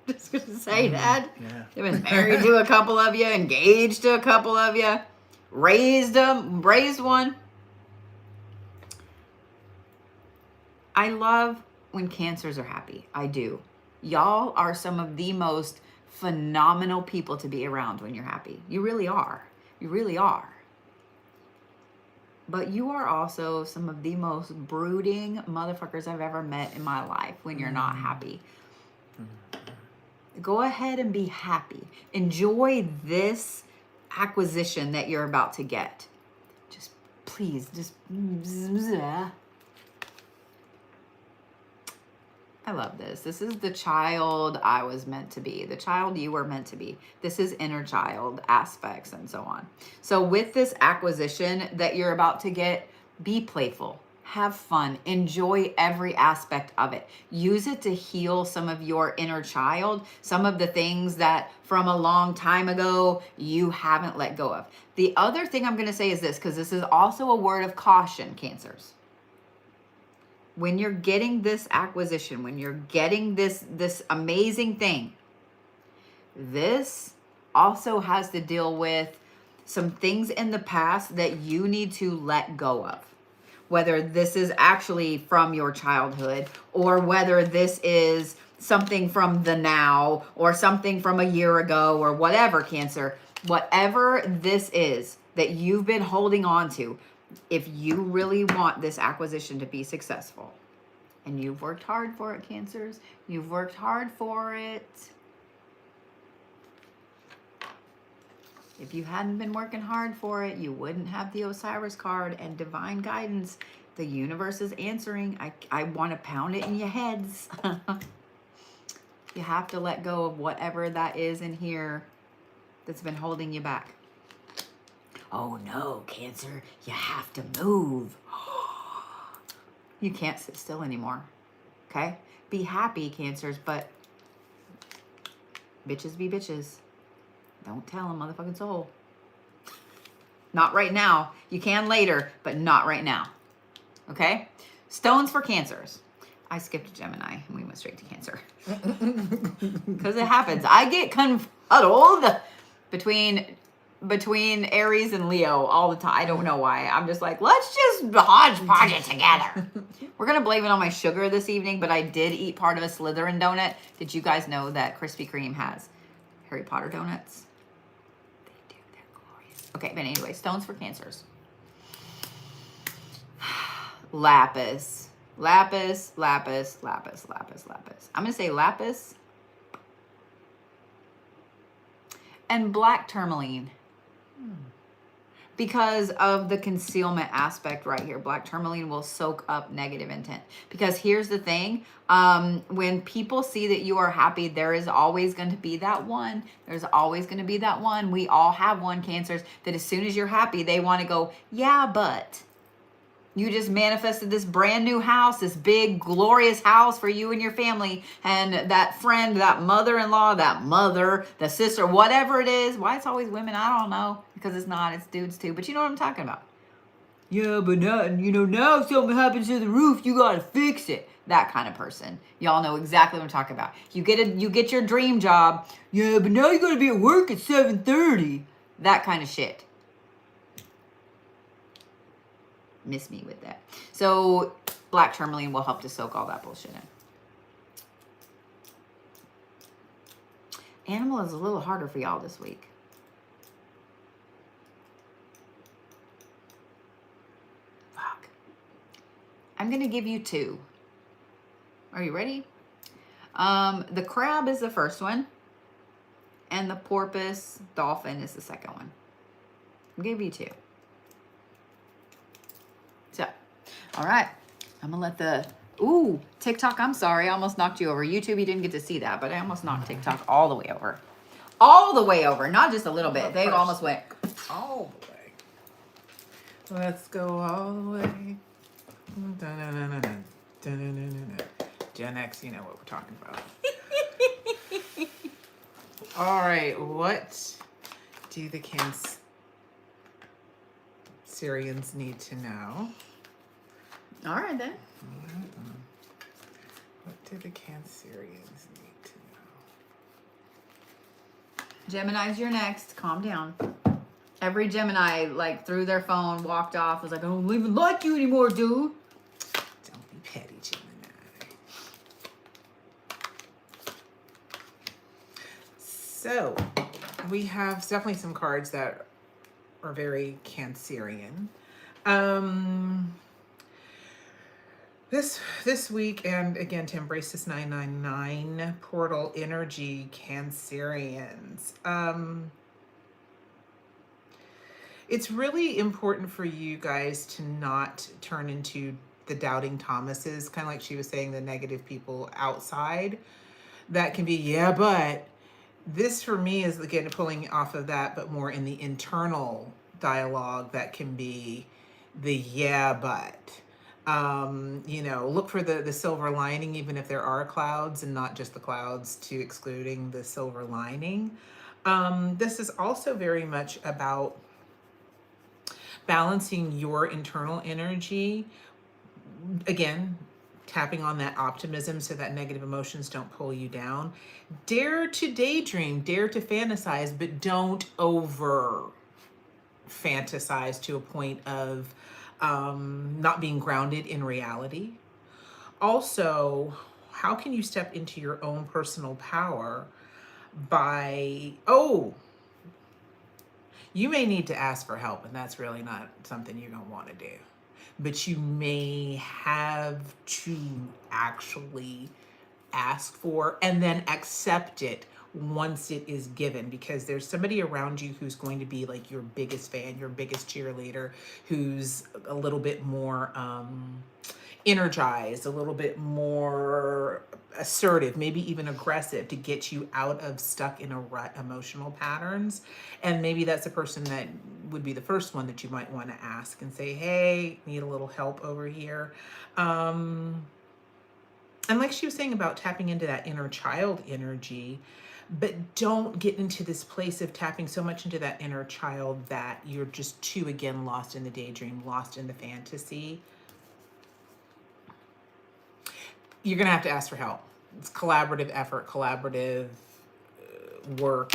Just gonna say that. Yeah. I've been married to a couple of you, engaged to a couple of you. raised one. I love when Cancers are happy. I do. Y'all are some of the most phenomenal people to be around when you're happy. You really are. You really are. But you are also some of the most brooding motherfuckers I've ever met in my life when you're not happy. Go ahead and be happy. Enjoy this acquisition that you're about to get. Just please, just... I love this. This is the child I was meant to be, the child you were meant to be. This is inner child aspects and so on. So with this acquisition that you're about to get, be playful, have fun, enjoy every aspect of it. Use it to heal some of your inner child, some of the things that from a long time ago you haven't let go of. The other thing I'm going to say is this, because this is also a word of caution, Cancers. When you're getting this acquisition, when you're getting this amazing thing, this also has to deal with some things in the past that you need to let go of. Whether this is actually from your childhood or whether this is something from the now or something from a year ago or whatever, Cancer, whatever this is that you've been holding on to, if you really want this acquisition to be successful, and you've worked hard for it, Cancers, you've worked hard for it. If you hadn't been working hard for it, you wouldn't have the Osiris card and divine guidance. The universe is answering. I want to pound it in your heads. You have to let go of whatever that is in here that's been holding you back. Oh no, Cancer, you have to move. You can't sit still anymore, okay? Be happy, Cancers, but bitches be bitches. Don't tell a motherfucking soul. Not right now. You can later, but not right now, okay? Stones for Cancers. I skipped Gemini and we went straight to Cancer. Because it happens. I get confuddled between Aries and Leo all the time. I don't know why. I'm just like, let's just hodgepodge it together. We're going to blame it on my sugar this evening, but I did eat part of a Slytherin donut. Did you guys know that Krispy Kreme has Harry Potter donuts? They do. They're glorious. Okay, but anyway, stones for Cancers. Lapis. Lapis, lapis, lapis, lapis, lapis. I'm going to say lapis and black tourmaline. Because of the concealment aspect right here. Black tourmaline will soak up negative intent. Because here's the thing. When people see that you are happy, there is always going to be that one. There's always going to be that one. We all have one, Cancers, that as soon as you're happy, they want to go, yeah, but you just manifested this brand new house, this big, glorious house for you and your family. And that friend, that mother-in-law, that mother, the sister, whatever it is. Why it's always women, I don't know. Because it's not, it's dudes too. But you know what I'm talking about. Yeah, but not, now if something happens to the roof, you got to fix it. That kind of person. Y'all know exactly what I'm talking about. You get your dream job. Yeah, but now you got to be at work at 7:30. That kind of shit. Miss me with that. So black tourmaline will help to soak all that bullshit in. Animal is a little harder for y'all this week. Fuck. I'm going to give you two. Are you ready? The crab is the first one. And the porpoise, dolphin is the second one. I'll give you two. So, all right. I'm going to let the... Ooh, TikTok, I'm sorry. I almost knocked you over. YouTube, you didn't get to see that, but I almost knocked TikTok all the way over. All the way over. Not just a little bit. They almost went... All the way. Let's go all the way. Gen X, you know what we're talking about. All right, what do the Cancerians need to know? All right, then. What do the Cancerians need to know? Gemini's, you're next. Calm down. Every Gemini, like, threw their phone, walked off, was like, I don't even like you anymore, dude. Don't be petty, Gemini. So, we have definitely some cards that are very Cancerian. This week, and again, to embrace this 999 portal energy, Cancerians. It's really important for you guys to not turn into the doubting Thomases, kind of like she was saying, the negative people outside. That can be, yeah, but this for me is, again, pulling off of that, but more in the internal dialogue that can be the yeah, but. You know, look for the silver lining, even if there are clouds, and not just the clouds to excluding the silver lining. This is also very much about balancing your internal energy. Again, tapping on that optimism so that negative emotions don't pull you down. Dare to daydream, dare to fantasize, but don't over fantasize to a point of not being grounded in reality. Also, how can you step into your own personal power by, you may need to ask for help, and that's really not something you're going to want to do. But you may have to actually ask for and then accept it once it is given, because there's somebody around you who's going to be like your biggest fan, your biggest cheerleader, who's a little bit more energized, a little bit more assertive, maybe even aggressive, to get you out of stuck in a rut emotional patterns. And maybe that's a person that would be the first one that you might want to ask and say, hey, need a little help over here. And like she was saying about tapping into that inner child energy, but don't get into this place of tapping so much into that inner child that you're just too, again, lost in the daydream, lost in the fantasy. You're going to have to ask for help. It's collaborative effort, collaborative work.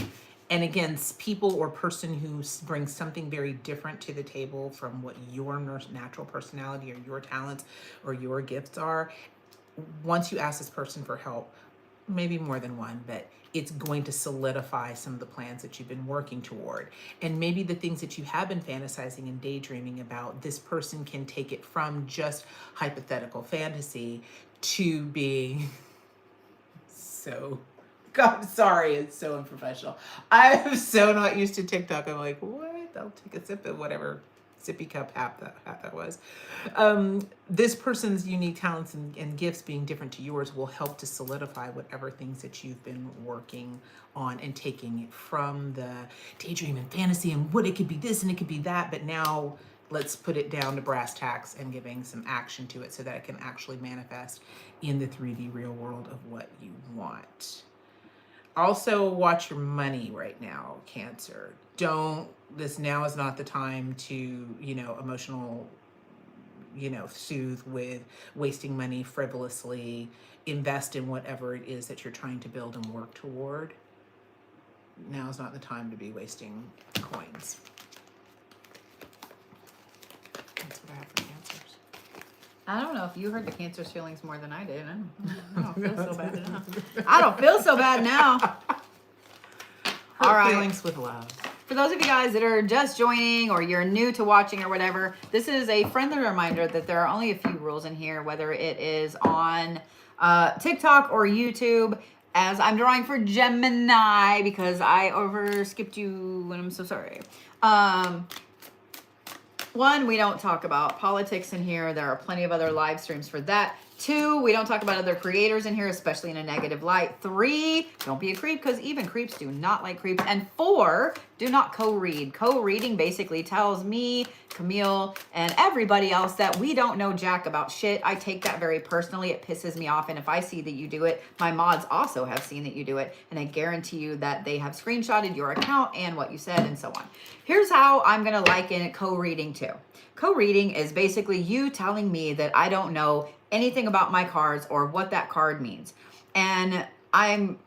And again, people or person who brings something very different to the table from what your natural personality or your talents or your gifts are. Once you ask this person for help, maybe more than one, but it's going to solidify some of the plans that you've been working toward. And maybe the things that you have been fantasizing and daydreaming about, this person can take it from just hypothetical fantasy to being so, God, sorry, it's so unprofessional. I'm so not used to TikTok. I'm like, what? I'll take a sip of whatever sippy cup hat that was. This person's unique talents and gifts being different to yours will help to solidify whatever things that you've been working on, and taking it from the daydream and fantasy and what it could be this and it could be that, but now let's put it down to brass tacks and giving some action to it so that it can actually manifest in the 3D real world of what you want. Also, watch your money right now, Cancer. This now is not the time to, emotional, soothe with wasting money frivolously. Invest in whatever it is that you're trying to build and work toward. Now is not the time to be wasting coins. That's what I have for Cancers. I don't know if you hurt the Cancer's feelings more than I did. I don't feel so bad now. I don't feel so bad now. All right. Feelings with love. For those of you guys that are just joining or you're new to watching or whatever, this is a friendly reminder that there are only a few rules in here, whether it is on TikTok or YouTube, as I'm drawing for Gemini because I overskipped you and I'm so sorry. One, we don't talk about politics in here. There are plenty of other live streams for that. 2, we don't talk about other creators in here, especially in a negative light. 3, don't be a creep because even creeps do not like creeps. And 4, do not co-read. Co-reading basically tells me, Camille, and everybody else that we don't know jack about shit. I take that very personally. It pisses me off. And if I see that you do it, my mods also have seen that you do it. And I guarantee you that they have screenshotted your account and what you said and so on. Here's how I'm going to liken co-reading to. Co-reading is basically you telling me that I don't know anything about my cards or what that card means. And I'm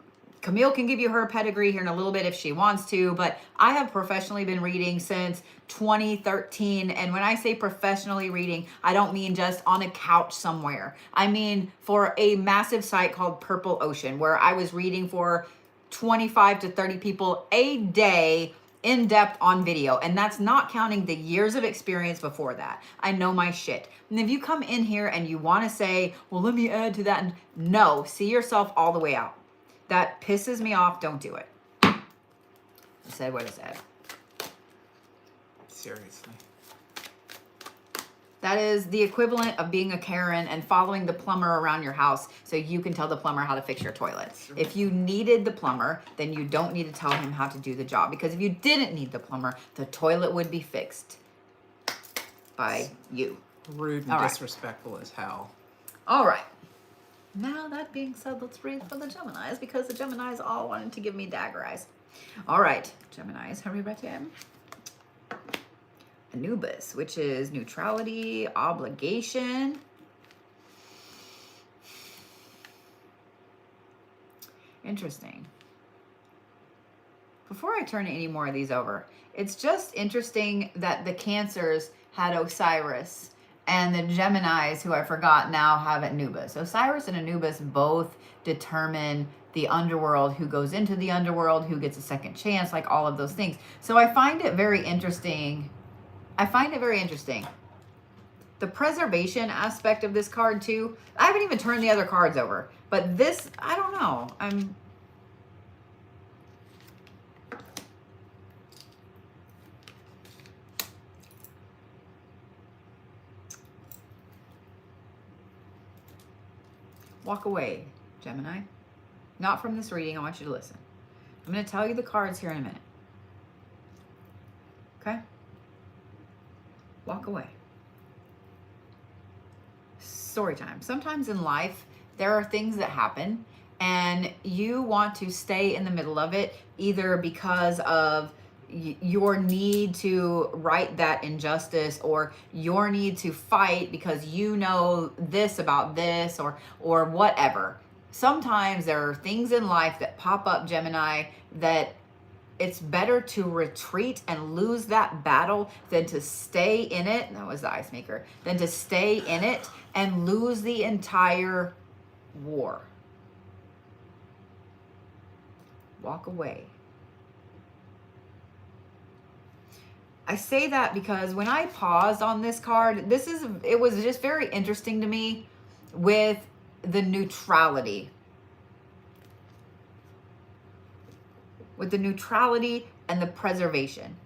Camille can give you her pedigree here in a little bit if she wants to, but I have professionally been reading since 2013. And when I say professionally reading, I don't mean just on a couch somewhere. I mean for a massive site called Purple Ocean, where I was reading for 25 to 30 people a day in depth on video. And that's not counting the years of experience before that. I know my shit. And if you come in here and you want to say, well, let me add to that. And no, see yourself all the way out. That pisses me off. Don't do it. I said what I said. Seriously. That is the equivalent of being a Karen and following the plumber around your house so you can tell the plumber how to fix your toilet. If you needed the plumber, then you don't need to tell him how to do the job. Because if you didn't need the plumber, the toilet would be fixed by you. Rude and disrespectful as hell. All right. Now, that being said, let's read for the Geminis, because the Geminis all wanted to give me dagger eyes. All right, Geminis, are we ready? Anubis, which is neutrality, obligation. Interesting. Before I turn any more of these over, it's just interesting that the Cancers had Osiris, and the Geminis, who I forgot now, have Anubis. Osiris and Anubis both determine the underworld, who goes into the underworld, who gets a second chance, like all of those things. So I find it very interesting. The preservation aspect of this card too. I haven't even turned the other cards over, but this, I don't know. Walk away, Gemini. Not from this reading. I want you to listen. I'm going to tell you the cards here in a minute. Okay? Walk away. Story time. Sometimes in life, there are things that happen and you want to stay in the middle of it, either because of your need to right that injustice, or your need to fight because you know this about this, or whatever. Sometimes there are things in life that pop up, Gemini, that it's better to retreat and lose that battle than to stay in it. That was the ice maker. Than to stay in it and lose the entire war. Walk away. I say that because when I paused on this card, it was just very interesting to me with the neutrality. With the neutrality and the preservation.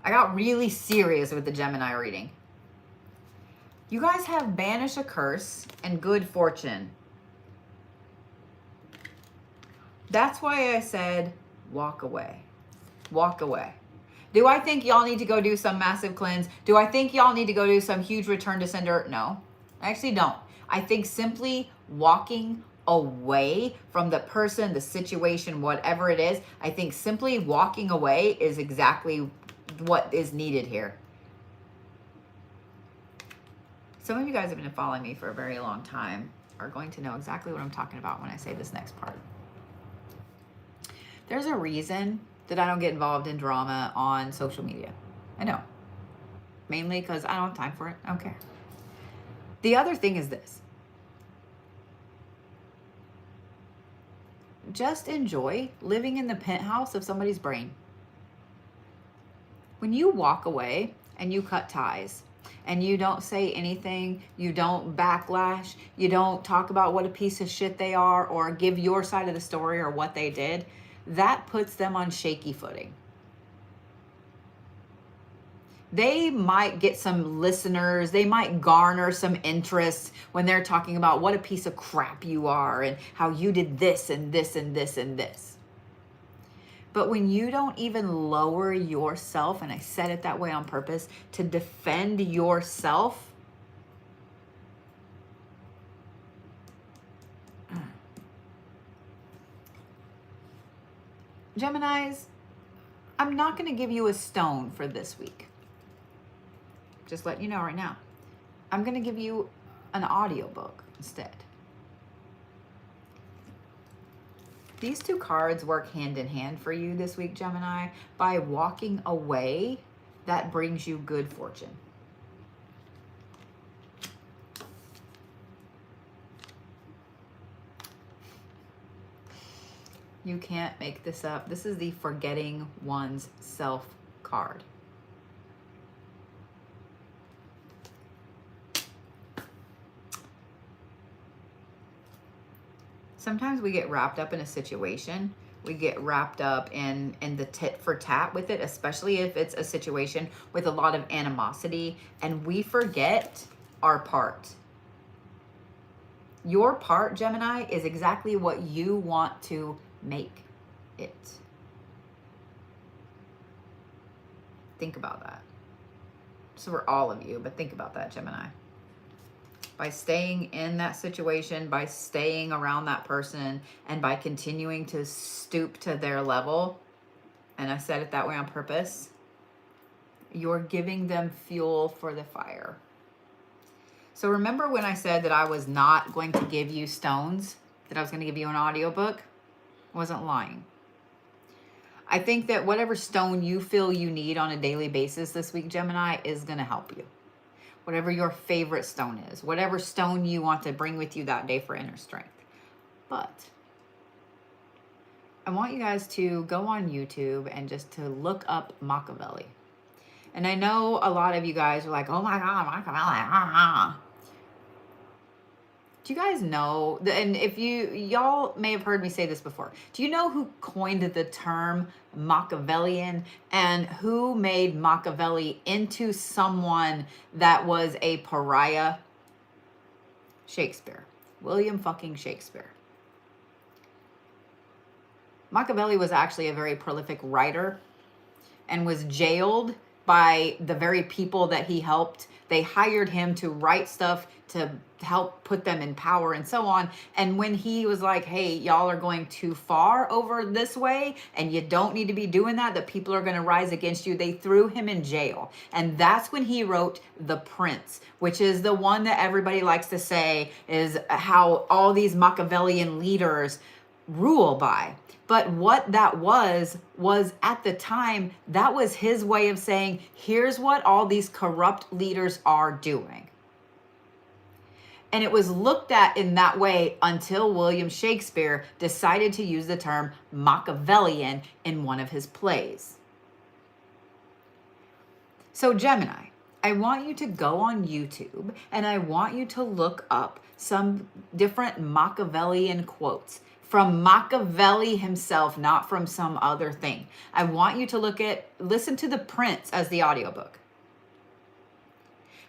I got really serious with the Gemini reading. You guys have banish a curse and good fortune. That's why I said walk away. Walk away. Do I think y'all need to go do some massive cleanse? Do I think y'all need to go do some huge return to sender? No, I actually don't. I think simply walking away from the person, the situation, whatever it is, I think simply walking away is exactly what is needed here. Some of you guys have been following me for a very long time are going to know exactly what I'm talking about when I say this next part. There's a reason that I don't get involved in drama on social media. I know. Mainly because I don't have time for it. I don't care. The other thing is this. Just enjoy living in the penthouse of somebody's brain. When you walk away and you cut ties and you don't say anything, you don't backlash, you don't talk about what a piece of shit they are or give your side of the story or what they did, that puts them on shaky footing. They might get some listeners, they might garner some interest when they're talking about what a piece of crap you are and how you did this and this and this and this. But when you don't even lower yourself, and I said it that way on purpose, to defend yourself, Geminis, I'm not going to give you a stone for this week. Just letting you know right now. I'm going to give you an audiobook instead. These two cards work hand in hand for you this week, Gemini. By walking away, that brings you good fortune. You can't make this up. This is the forgetting one's self card. Sometimes we get wrapped up in a situation. We get wrapped up in the tit for tat with it, especially if it's a situation with a lot of animosity, and we forget our part. Your part, Gemini, is exactly what you want to make it. Think about that. So for all of you, but think about that, Gemini. By staying in that situation, by staying around that person, and by continuing to stoop to their level, and I said it that way on purpose, you're giving them fuel for the fire. So remember when I said that I was not going to give you stones, that I was going to give you an audiobook? I wasn't lying. I think that whatever stone you feel you need on a daily basis this week, Gemini, is going to help you. Whatever your favorite stone is, whatever stone you want to bring with you that day for inner strength. But I want you guys to go on YouTube and just to look up Machiavelli. And I know a lot of you guys are like, oh my God, Machiavelli. Do you guys know, and if y'all may have heard me say this before, do you know who coined the term Machiavellian and who made Machiavelli into someone that was a pariah? Shakespeare. William fucking Shakespeare. Machiavelli was actually a very prolific writer and was jailed by the very people that he helped. They hired him to write stuff to help put them in power and so on. And when he was like, hey, y'all are going too far over this way and you don't need to be doing that, that people are going to rise against you, they threw him in jail. And that's when he wrote The Prince, which is the one that everybody likes to say is how all these Machiavellian leaders rule by. But what that was at the time, that was his way of saying, here's what all these corrupt leaders are doing. And it was looked at in that way until William Shakespeare decided to use the term Machiavellian in one of his plays. So Gemini, I want you to go on YouTube and I want you to look up some different Machiavellian quotes from Machiavelli himself, not from some other thing. I want you to listen to The Prince as the audiobook.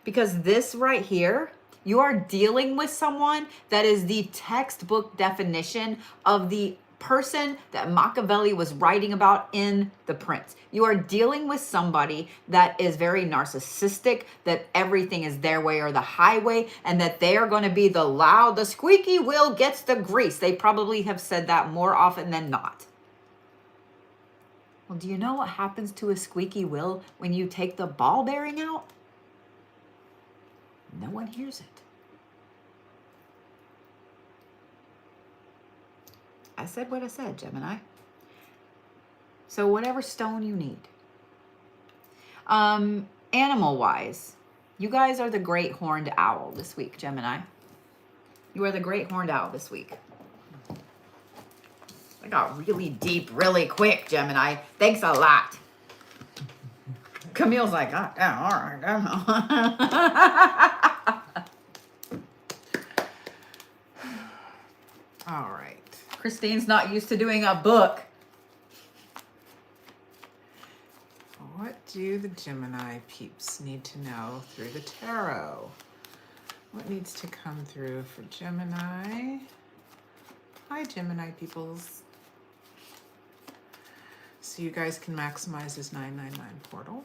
Because this right here, you are dealing with someone that is the textbook definition of the person that Machiavelli was writing about in The Prince. You are dealing with somebody that is very narcissistic, that everything is their way or the highway, and that they are going to be the squeaky wheel gets the grease. They probably have said that more often than not. Well, do you know what happens to a squeaky wheel when you take the ball bearing out? No one hears it. I said what I said, Gemini. So whatever stone you need. Animal-wise, you guys are the great horned owl this week, Gemini. You are the great horned owl this week. I got really deep really quick, Gemini. Thanks a lot. Camille's like, oh, yeah, all right. All right. Christine's not used to doing a book. What do the Gemini peeps need to know through the tarot? What needs to come through for Gemini? Hi, Gemini peoples. So you guys can maximize this 999 portal.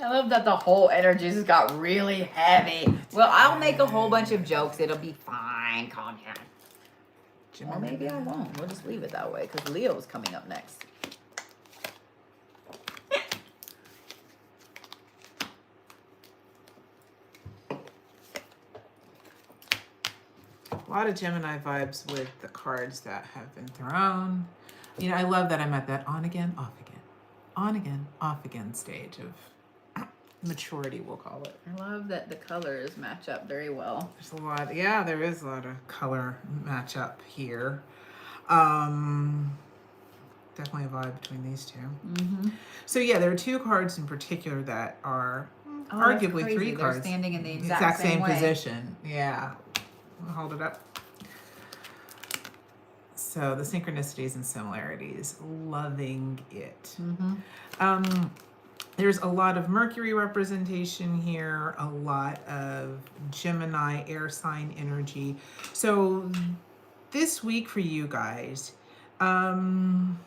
I love that the whole energy just got really heavy. Well, I'll make a whole bunch of jokes. It'll be fine. Calm down. Gemini. Or maybe I won't. We'll just leave it that way because Leo's coming up next. A lot of Gemini vibes with the cards that have been thrown. You know, I love that I'm at that on again, off again, on again, off again stage of maturity, we'll call it. I love that the colors match up very well. There's a lot, yeah, there is a lot of color match up here. Definitely a vibe between these two. Mm-hmm. So yeah, there are two cards in particular that are Oh, arguably that's crazy. three They're cards. standing in the exact same way. position. Yeah. I'll hold it up. So the synchronicities and similarities, loving it. Mm-hmm. There's a lot of Mercury representation here, a lot of Gemini air sign energy. So this week for you guys, one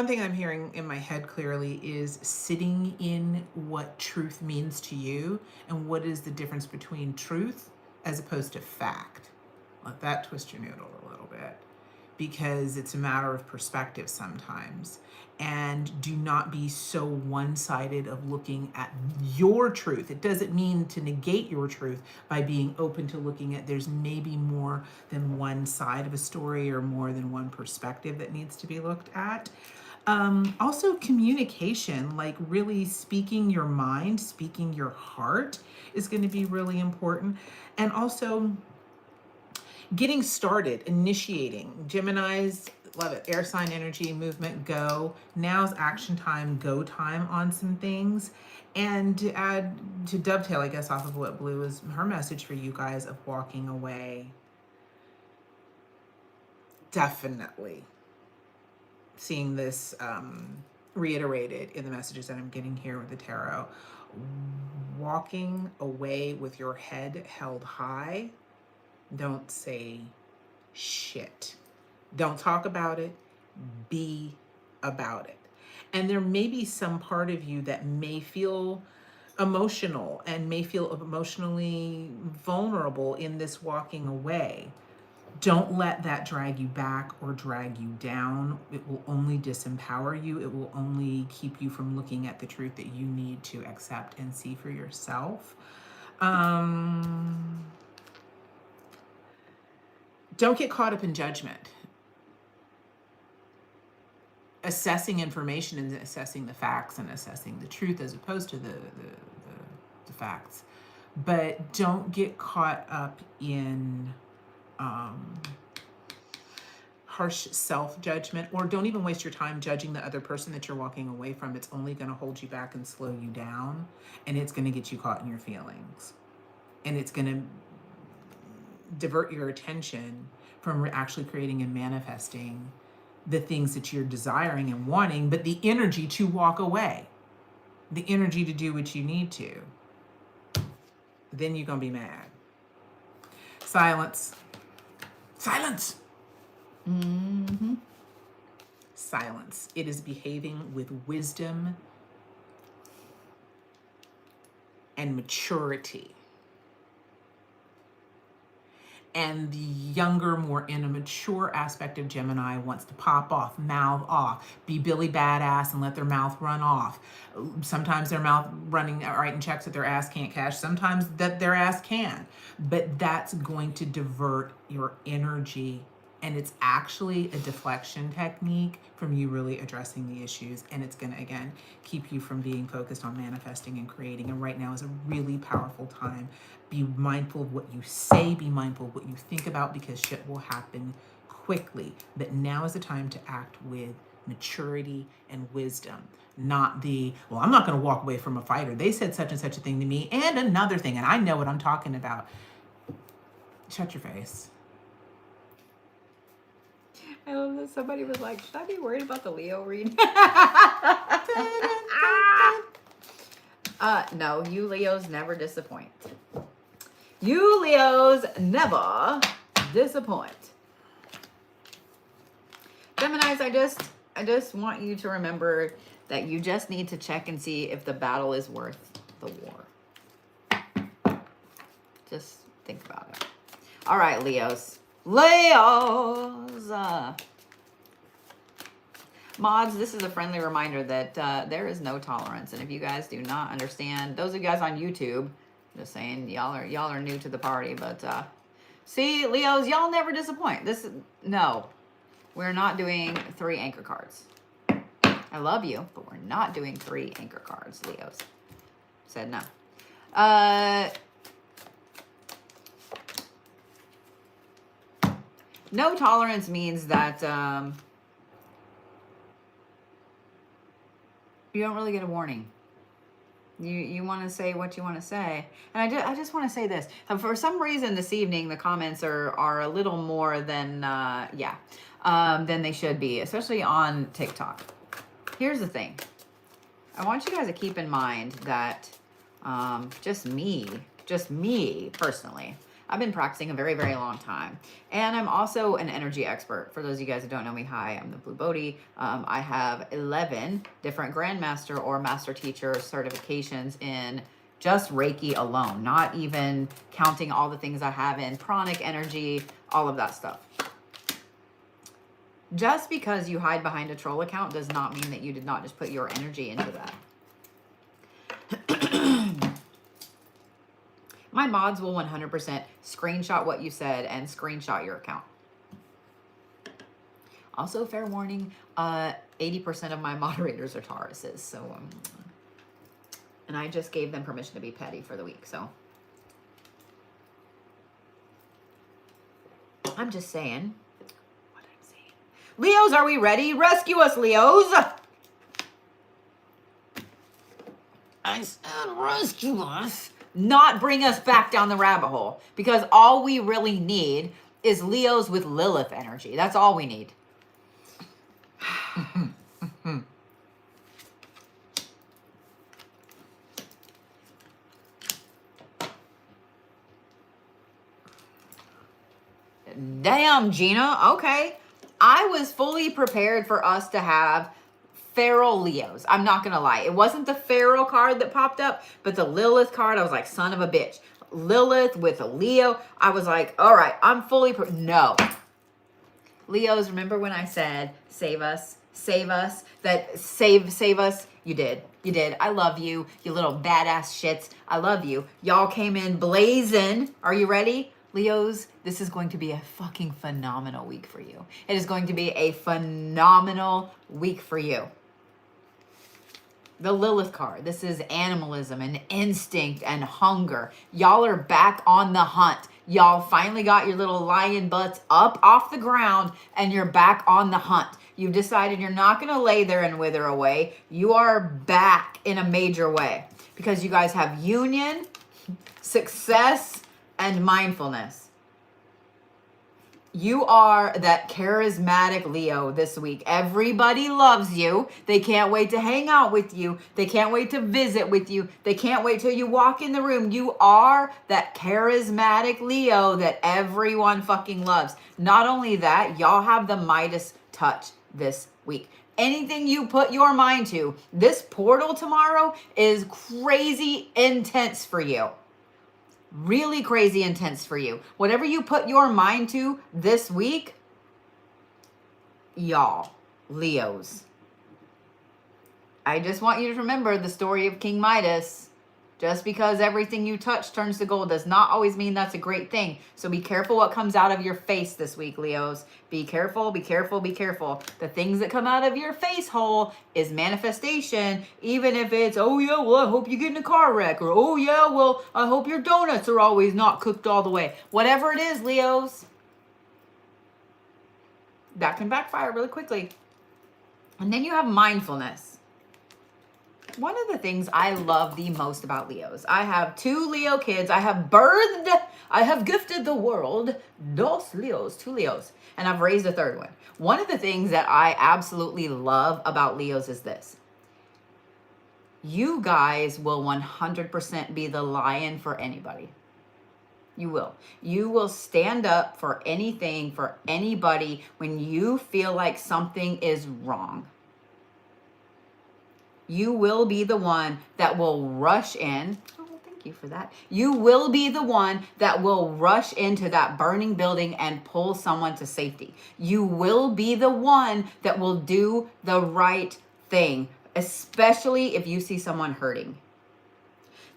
thing I'm hearing in my head clearly is sitting in what truth means to you and what is the difference between truth as opposed to fact. Let that twist your noodle a little bit, because it's a matter of perspective sometimes. And do not be so one-sided of looking at your truth. It doesn't mean to negate your truth by being open to looking at there's maybe more than one side of a story or more than one perspective that needs to be looked at. Also communication, like really speaking your mind, speaking your heart is going to be really important. And also getting started, initiating. Geminis, love it. Air sign energy, movement, go. Now's action time, go time on some things. And to add, to dovetail, I guess, off of what Blue is her message for you guys of walking away. Definitely seeing this reiterated in the messages that I'm getting here with the tarot. Walking away with your head held high. Don't say shit. Don't talk about it. Be about it. And there may be some part of you that may feel emotional and may feel emotionally vulnerable in this walking away. Don't let that drag you back or drag you down. It will only disempower you. It will only keep you from looking at the truth that you need to accept and see for yourself. Don't get caught up in judgment. Assessing information and assessing the facts and assessing the truth as opposed to the facts. But don't get caught up in harsh self-judgment, or don't even waste your time judging the other person that you're walking away from. It's only going to hold you back and slow you down, and it's going to get you caught in your feelings, and it's going to divert your attention from actually creating and manifesting the things that you're desiring and wanting, but the energy to walk away, the energy to do what you need to. Then you're going to be mad. Silence. Silence. Mm-hmm. Silence. It is behaving with wisdom and maturity. And the younger, more immature aspect of Gemini wants to pop off, mouth off, be Billy Badass and let their mouth run off. Sometimes their mouth writing checks that their ass can't cash. Sometimes that their ass can. But that's going to divert your energy. And it's actually a deflection technique from you really addressing the issues. And it's going to, again, keep you from being focused on manifesting and creating. And right now is a really powerful time. Be mindful of what you say. Be mindful of what you think about, because shit will happen quickly. But now is the time to act with maturity and wisdom. Not the, well, I'm not going to walk away from a fighter. They said such and such a thing to me. And another thing, and I know what I'm talking about. Shut your face. I love that somebody was like, should I be worried about the Leo read? No, you Leos never disappoint. You Leos never disappoint. Geminis, I just want you to remember that you just need to check and see if the battle is worth the war. Just think about it. All right, Leos. Leos! Mods, this is a friendly reminder that there is no tolerance. And if you guys do not understand, those of you guys on YouTube, just saying, y'all are new to the party, but See, Leos, y'all never disappoint. No, we're not doing 3 anchor cards. I love you, but we're not doing 3 anchor cards, Leos. Said no. No tolerance means that you don't really get a warning. You want to say what you want to say. And I just want to say this. For some reason this evening, the comments are a little more than, than they should be, especially on TikTok. Here's the thing. I want you guys to keep in mind that just me personally, I've been practicing a very, very long time. And I'm also an energy expert. For those of you guys who don't know me, hi, I'm the Blue Bodhi. I have 11 different Grandmaster or Master Teacher certifications in just Reiki alone, not even counting all the things I have in pranic energy, all of that stuff. Just because you hide behind a troll account does not mean that you did not just put your energy into that. My mods will 100% screenshot what you said and screenshot your account. Also, fair warning, 80% of my moderators are Tauruses, so and I just gave them permission to be petty for the week, so I'm just saying what I'm saying. Leos, are we ready? Rescue us, Leos! I said rescue us. Not bring us back down the rabbit hole, because all we really need is Leos with Lilith energy. That's all we need. Damn, Gina. Okay. I was fully prepared for us to have feral Leos. I'm not gonna lie. It wasn't the feral card that popped up, but the Lilith card, I was like, son of a bitch. Lilith with a Leo. I was like, all right, I'm fully no. Leos, remember when I said, save us, that save us? You did. You did. I love you, you little badass shits. I love you. Y'all came in blazing. Are you ready? Leos, this is going to be a fucking phenomenal week for you. It is going to be a phenomenal week for you. The Lilith card. This is animalism and instinct and hunger. Y'all are back on the hunt. Y'all finally got your little lion butts up off the ground and you're back on the hunt. You've decided you're not going to lay there and wither away. You are back in a major way because you guys have union, success, and mindfulness. You are that charismatic Leo this week. Everybody loves you. They can't wait to hang out with you. They can't wait to visit with you. They can't wait till you walk in the room. You are that charismatic Leo that everyone fucking loves. Not only that, y'all have the Midas touch this week. Anything you put your mind to, this portal tomorrow is crazy intense for you. Really crazy intense for you. Whatever you put your mind to this week, y'all, Leos, I just want you to remember the story of King Midas. Just because everything you touch turns to gold does not always mean that's a great thing. So be careful what comes out of your face this week, Leos. Be careful, be careful, be careful. The things that come out of your face hole is manifestation, even if it's, oh yeah, well, I hope you get in a car wreck, or oh yeah, well, I hope your donuts are always not cooked all the way. Whatever it is, Leos, that can backfire really quickly. And then you have mindfulness. One of the things I love the most about Leos, I have 2 Leo kids. I have gifted the world 2 Leos, and I've raised a 3rd one. One of the things that I absolutely love about Leos is this. You guys will 100% be the lion for anybody. You will. You will stand up for anything, for anybody when you feel like something is wrong. You will be the one that will rush in. Oh, thank you for that. You will be the one that will rush into that burning building and pull someone to safety. You will be the one that will do the right thing, especially if you see someone hurting.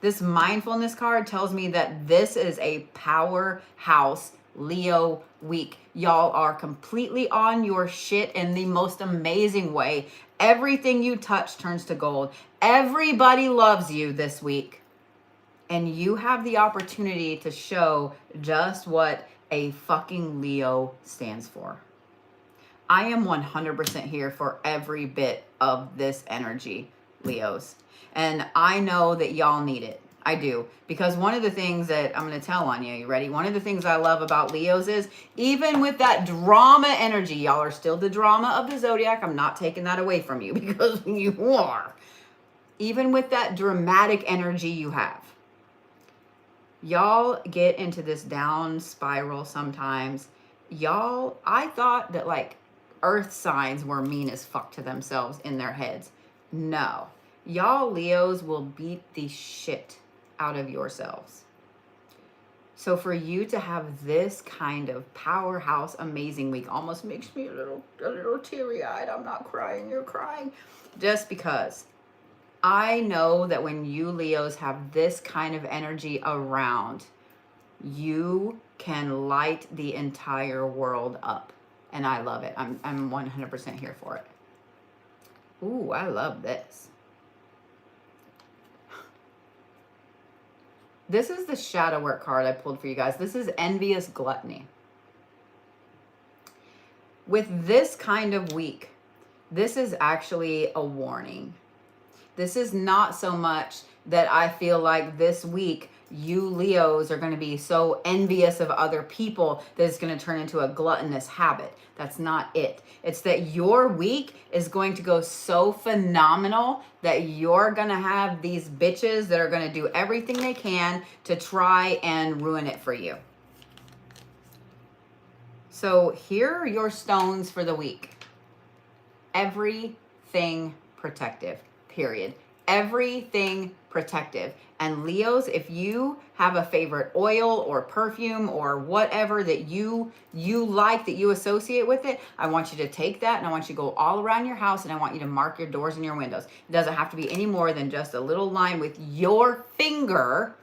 This mindfulness card tells me that this is a powerhouse Leo week. Y'all are completely on your shit in the most amazing way. Everything you touch turns to gold. Everybody loves you this week. And you have the opportunity to show just what a fucking Leo stands for. I am 100% here for every bit of this energy, Leos. And I know that y'all need it. I do. Because one of the things that I'm going to tell on you, you ready? One of the things I love about Leos is even with that drama energy, y'all are still the drama of the Zodiac. I'm not taking that away from you because you are. Even with that dramatic energy you have, y'all get into this down spiral sometimes. Y'all, I thought that like earth signs were mean as fuck to themselves in their heads. No. Y'all Leos will beat the shit out of yourselves. So for you to have this kind of powerhouse amazing week almost makes me a little teary-eyed. I'm not crying, you're crying. Just because I know that when you Leos have this kind of energy around, you can light the entire world up. And I love it. I'm 100% here for it. Ooh, I love this. This is the shadow work card I pulled for you guys. This is Envious Gluttony. With this kind of week, this is actually a warning. This is not so much that I feel like this week you Leos are going to be so envious of other people that it's going to turn into a gluttonous habit. That's not it. It's that your week is going to go so phenomenal that you're going to have these bitches that are going to do everything they can to try and ruin it for you. So here are your stones for the week. Everything protective, period. Everything protective. And Leos, if you have a favorite oil or perfume or whatever that you like, that you associate with it, I want you to take that and I want you to go all around your house and I want you to mark your doors and your windows. It doesn't have to be any more than just a little line with your finger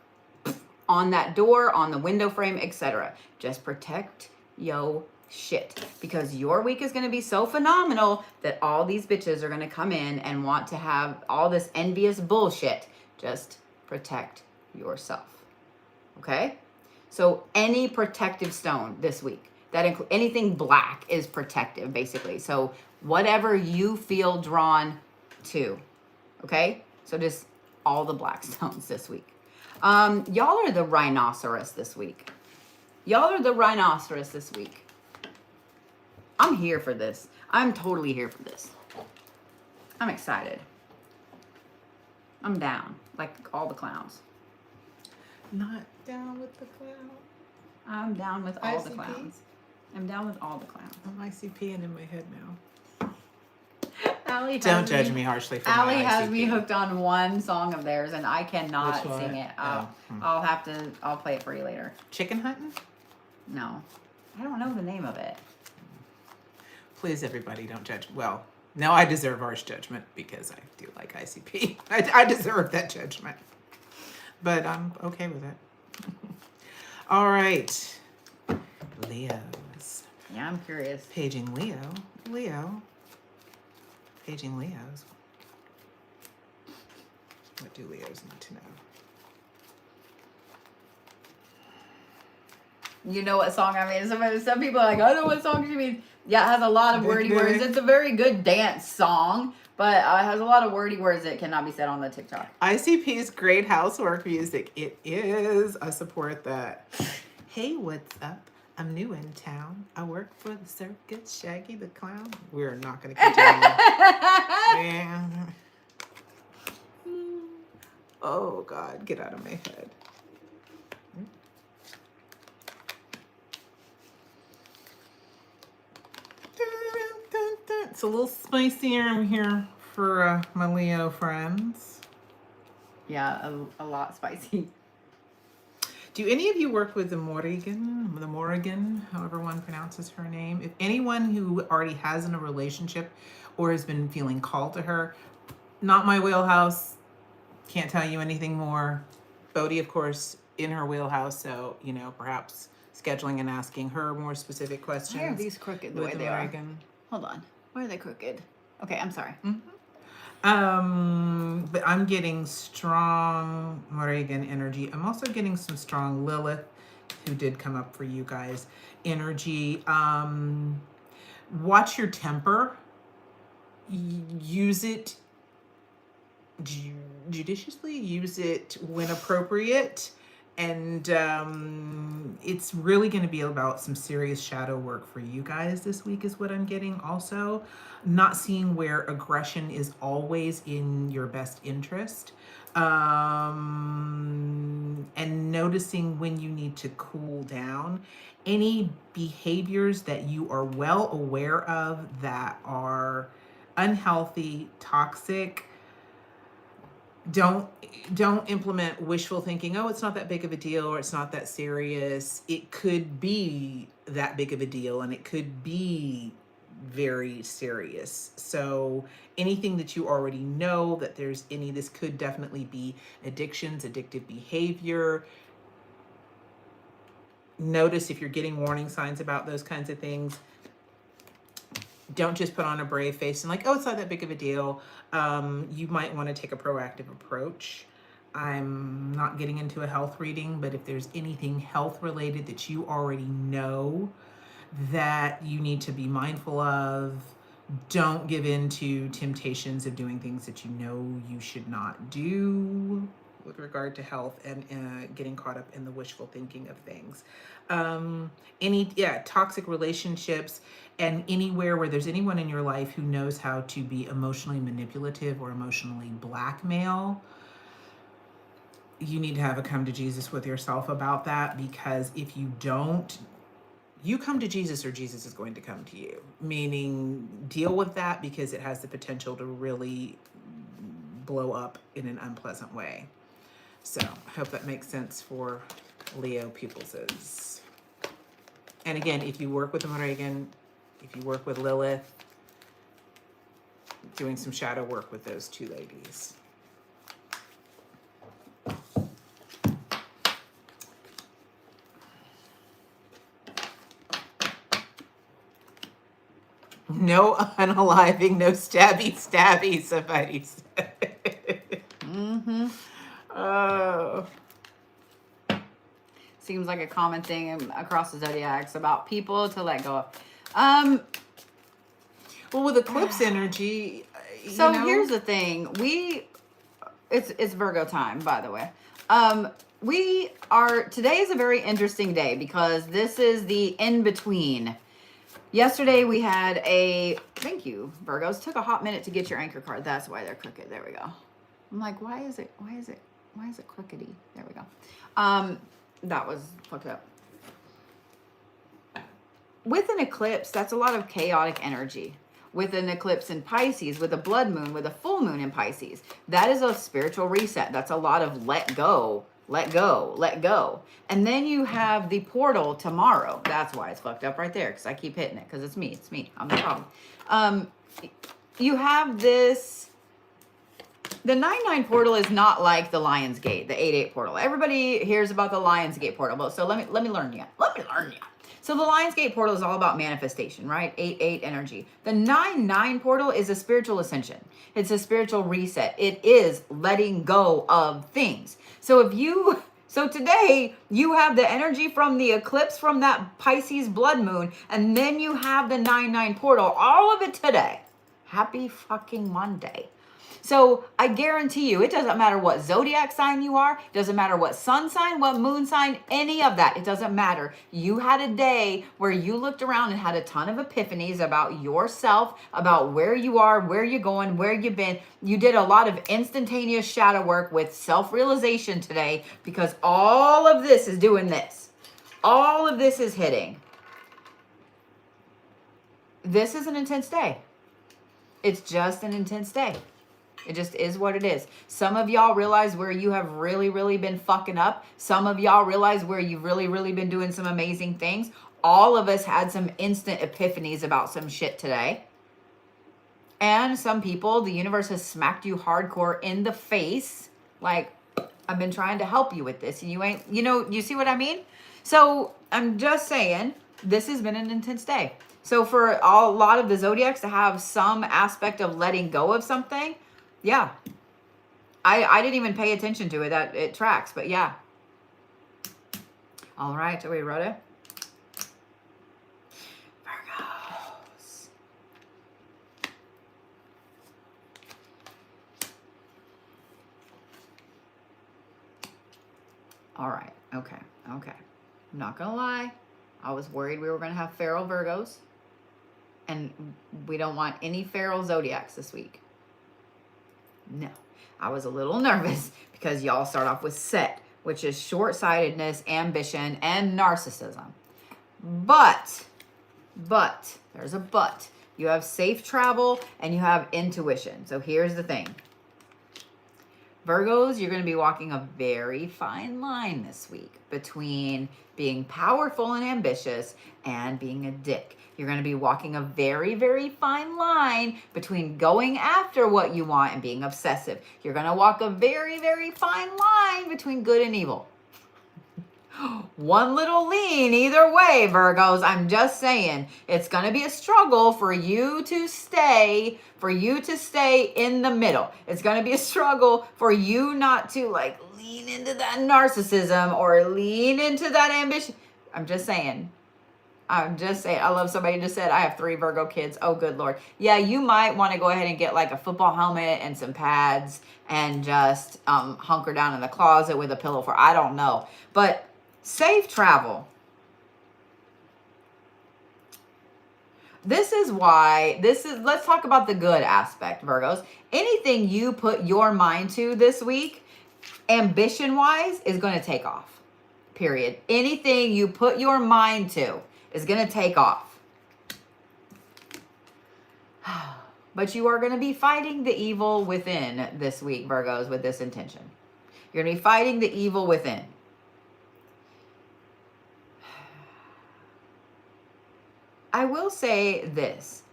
on that door, on the window frame, etc. Just protect yo shit, because your week is going to be so phenomenal that all these bitches are going to come in and want to have all this envious bullshit. Just protect yourself. Okay? So any protective stone this week, that anything black is protective basically. So whatever you feel drawn to. Okay? So just all the black stones this week. Y'all are the rhinoceros this week. Y'all are the rhinoceros this week. I'm here for this. I'm totally here for this. I'm excited. I'm down, like all the clowns. Not down with the clown. I'm down with all the ICP? clowns. I'm down with all the clowns. I'm ICP and in my head now. Allie Don't judge me harshly for Allie my has ICP. me hooked on one song of theirs, and I cannot Which one? sing it. Oh. I'll play it for you later. Chicken hunting? No, I don't know the name of it. Please, everybody, don't judge. Well, no, I deserve harsh judgment because I do like ICP. I deserve that judgment. But I'm okay with it. All right. Leos. Yeah, I'm curious. Paging Leo. Paging Leos. What do Leos need to know? You know what song I mean? Some people are like, I don't know what song you mean. Yeah, it has a lot of wordy words. It's a very good dance song, but it has a lot of wordy words that cannot be said on the TikTok. ICP's great housework music. It is. I support that. Hey, what's up? I'm new in town. I work for the circus, Shaggy the Clown. We're not going to continue. And... oh, God. Get out of my head. It's a little spicier here for my Leo friends. Yeah, a lot spicy. Do any of you work with the Morrigan, however one pronounces her name? If anyone who already has in a relationship or has been feeling called to her, not my wheelhouse, can't tell you anything more. Bodhi, of course, in her wheelhouse, so, perhaps scheduling and asking her more specific questions. Why are these crooked the way with they are? Morrigan. Hold on. Why are they crooked? Okay, I'm sorry. But I'm getting strong Morrigan energy. I'm also getting some strong Lilith, who did come up for you guys, energy. Watch your temper. Use it judiciously. Use it when appropriate. And it's really going to be about some serious shadow work for you guys this week is what I'm getting. Also, not seeing where aggression is always in your best interest. And noticing when you need to cool down. Any behaviors that you are well aware of that are unhealthy, toxic, don't implement wishful thinking. Oh, it's not that big of a deal, or it's not that serious. It could be that big of a deal, and it could be very serious. So anything that you already know that there's any, this could definitely be addictions, addictive behavior. Notice if you're getting warning signs about those kinds of things. Don't just put on a brave face and like, oh, it's not that big of a deal. You might want to take a proactive approach. I'm not getting into a health reading, but if there's anything health related that you already know that you need to be mindful of, don't give in to temptations of doing things that you know you should not do with regard to health and getting caught up in the wishful thinking of things. Toxic relationships, and anywhere where there's anyone in your life who knows how to be emotionally manipulative or emotionally blackmail, you need to have a come to Jesus with yourself about that, because if you don't, you come to Jesus or Jesus is going to come to you. Meaning, deal with that, because it has the potential to really blow up in an unpleasant way. So I hope that makes sense for Leo pupils. And again, if you work with the Morrigan, if you work with Lilith, doing some shadow work with those two ladies. No unaliving, no stabby, somebody said. Oh. Seems like a common thing across the zodiacs about people to let go of. Well, with eclipse energy, So here's the thing. It's Virgo time, by the way. Today is a very interesting day because this is the in-between. Yesterday we had thank you, Virgos. Took a hot minute to get your anchor card. That's why they're crooked. There we go. I'm like, why is it crookedy? There we go. That was fucked up. With an eclipse, that's a lot of chaotic energy. With an eclipse in Pisces, with a blood moon, with a full moon in Pisces, that is a spiritual reset. That's a lot of let go, let go, let go. And then you have the portal tomorrow. That's why it's fucked up right there, because I keep hitting it, because it's me. I'm the problem. You have this. The 9-9 portal is not like the Lion's Gate, the 8-8 portal. Everybody hears about the Lion's Gate portal, but so let me learn you. So the Lion's Gate portal is all about manifestation, right? 8-8 energy. The 9-9 portal is a spiritual ascension. It's a spiritual reset. It is letting go of things. So today you have the energy from the eclipse from that Pisces blood moon, and then you have the 9-9 portal. All of it today. Happy fucking Monday. So I guarantee you, it doesn't matter what zodiac sign you are, it doesn't matter what sun sign, what moon sign, any of that. It doesn't matter. You had a day where you looked around and had a ton of epiphanies about yourself, about where you are, where you're going, where you've been. You did a lot of instantaneous shadow work with self-realization today, because all of this is doing this. All of this is hitting. This is an intense day. It's just an intense day. It just is what it is. Some of y'all realize where you have really, really been fucking up. Some of y'all realize where you've really, really been doing some amazing things. All of us had some instant epiphanies about some shit today. And some people, the universe has smacked you hardcore in the face. Like, I've been trying to help you with this, and you ain't, you see what I mean? So I'm just saying, this has been an intense day. So for a lot of the zodiacs to have some aspect of letting go of something, yeah. I didn't even pay attention to it. That it tracks, but yeah. All right, are we ready? Virgos. All right, okay. I'm not gonna lie. I was worried we were gonna have feral Virgos, and we don't want any feral zodiacs this week. No, I was a little nervous because y'all start off with Set, which is short-sightedness, ambition, and narcissism. But, there's a but. You have safe travel and you have intuition. So here's the thing. Virgos, you're going to be walking a very fine line this week between being powerful and ambitious and being a dick. You're going to be walking a very, very fine line between going after what you want and being obsessive. You're going to walk a very, very fine line between good and evil. One little lean either way, Virgos. I'm just saying, it's going to be a struggle for you to stay in the middle. It's going to be a struggle for you not to like lean into that narcissism or lean into that ambition. I'm just saying. I love somebody just said, I have 3 Virgo kids. Oh, good Lord. Yeah, you might want to go ahead and get like a football helmet and some pads and just hunker down in the closet with a pillow for, I don't know. But safe travel. Let's talk about the good aspect, Virgos. Anything you put your mind to this week, ambition-wise, is going to take off. Period. Anything you put your mind to is going to take off. But you are going to be fighting the evil within this week, Virgos, with this intention. You're going to be fighting the evil within. I will say this.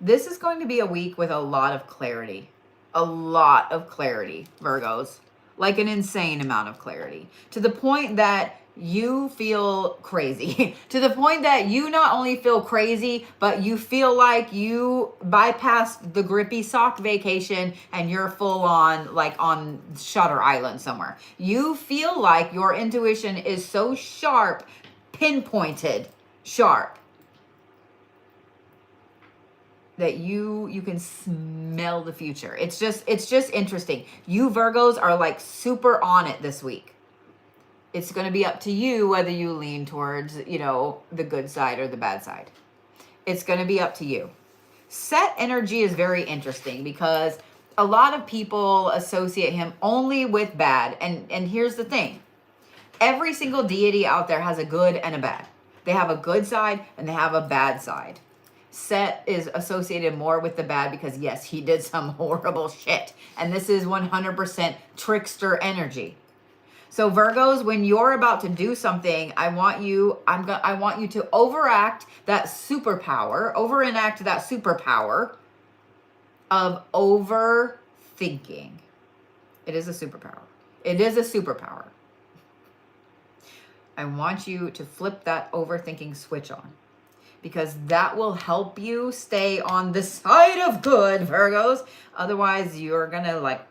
This is going to be a week with a lot of clarity. A lot of clarity, Virgos. Like an insane amount of clarity. To the point that you feel crazy. To the point that you not only feel crazy, but you feel like you bypassed the grippy sock vacation and you're full on like on Shutter Island somewhere. You feel like your intuition is so sharp, pinpointed, sharp, that you can smell the future. It's just interesting. You Virgos are like super on it this week. It's going to be up to you whether you lean towards, the good side or the bad side. It's going to be up to you. Set energy is very interesting because a lot of people associate him only with bad. And here's the thing. Every single deity out there has a good and a bad. They have a good side and they have a bad side. Set is associated more with the bad because, yes, he did some horrible shit. And this is 100% trickster energy. So Virgos, when you're about to do something, I want you to overact that superpower of overthinking. It is a superpower. I want you to flip that overthinking switch on, because that will help you stay on the side of good, Virgos. Otherwise, you're gonna like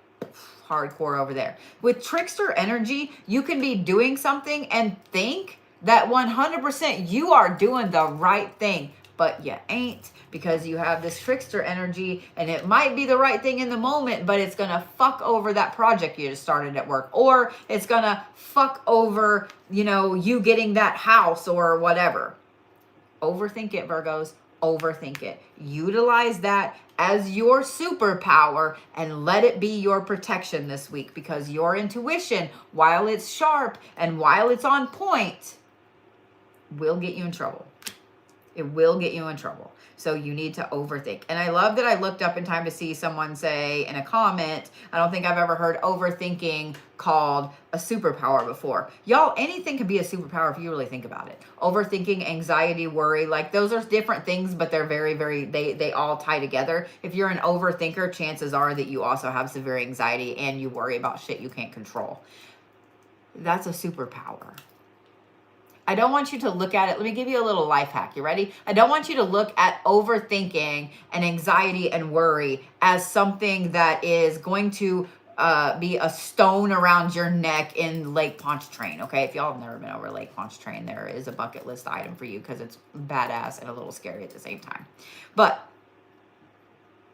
hardcore over there. With trickster energy, you can be doing something and think that 100% you are doing the right thing, but you ain't, because you have this trickster energy and it might be the right thing in the moment, but it's gonna fuck over that project you just started at work, or it's gonna fuck over, you getting that house or whatever. Overthink it, Virgos. Overthink it. Utilize that as your superpower and let it be your protection this week, because your intuition, while it's sharp and while it's on point, will get you in trouble. It will get you in trouble. So you need to overthink. And I love that I looked up in time to see someone say in a comment, I don't think I've ever heard overthinking called a superpower before. Y'all, anything can be a superpower if you really think about it. Overthinking, anxiety, worry, like those are different things, but they're very, very, they all tie together. If you're an overthinker, chances are that you also have severe anxiety and you worry about shit you can't control. that's a superpower. I don't want you to look at it. Let me give you a little life hack. You ready? I don't want you to look at overthinking and anxiety and worry as something that is going to be a stone around your neck in Lake Pontchartrain. Okay, if y'all have never been over Lake Pontchartrain, there is a bucket list item for you because it's badass and a little scary at the same time. But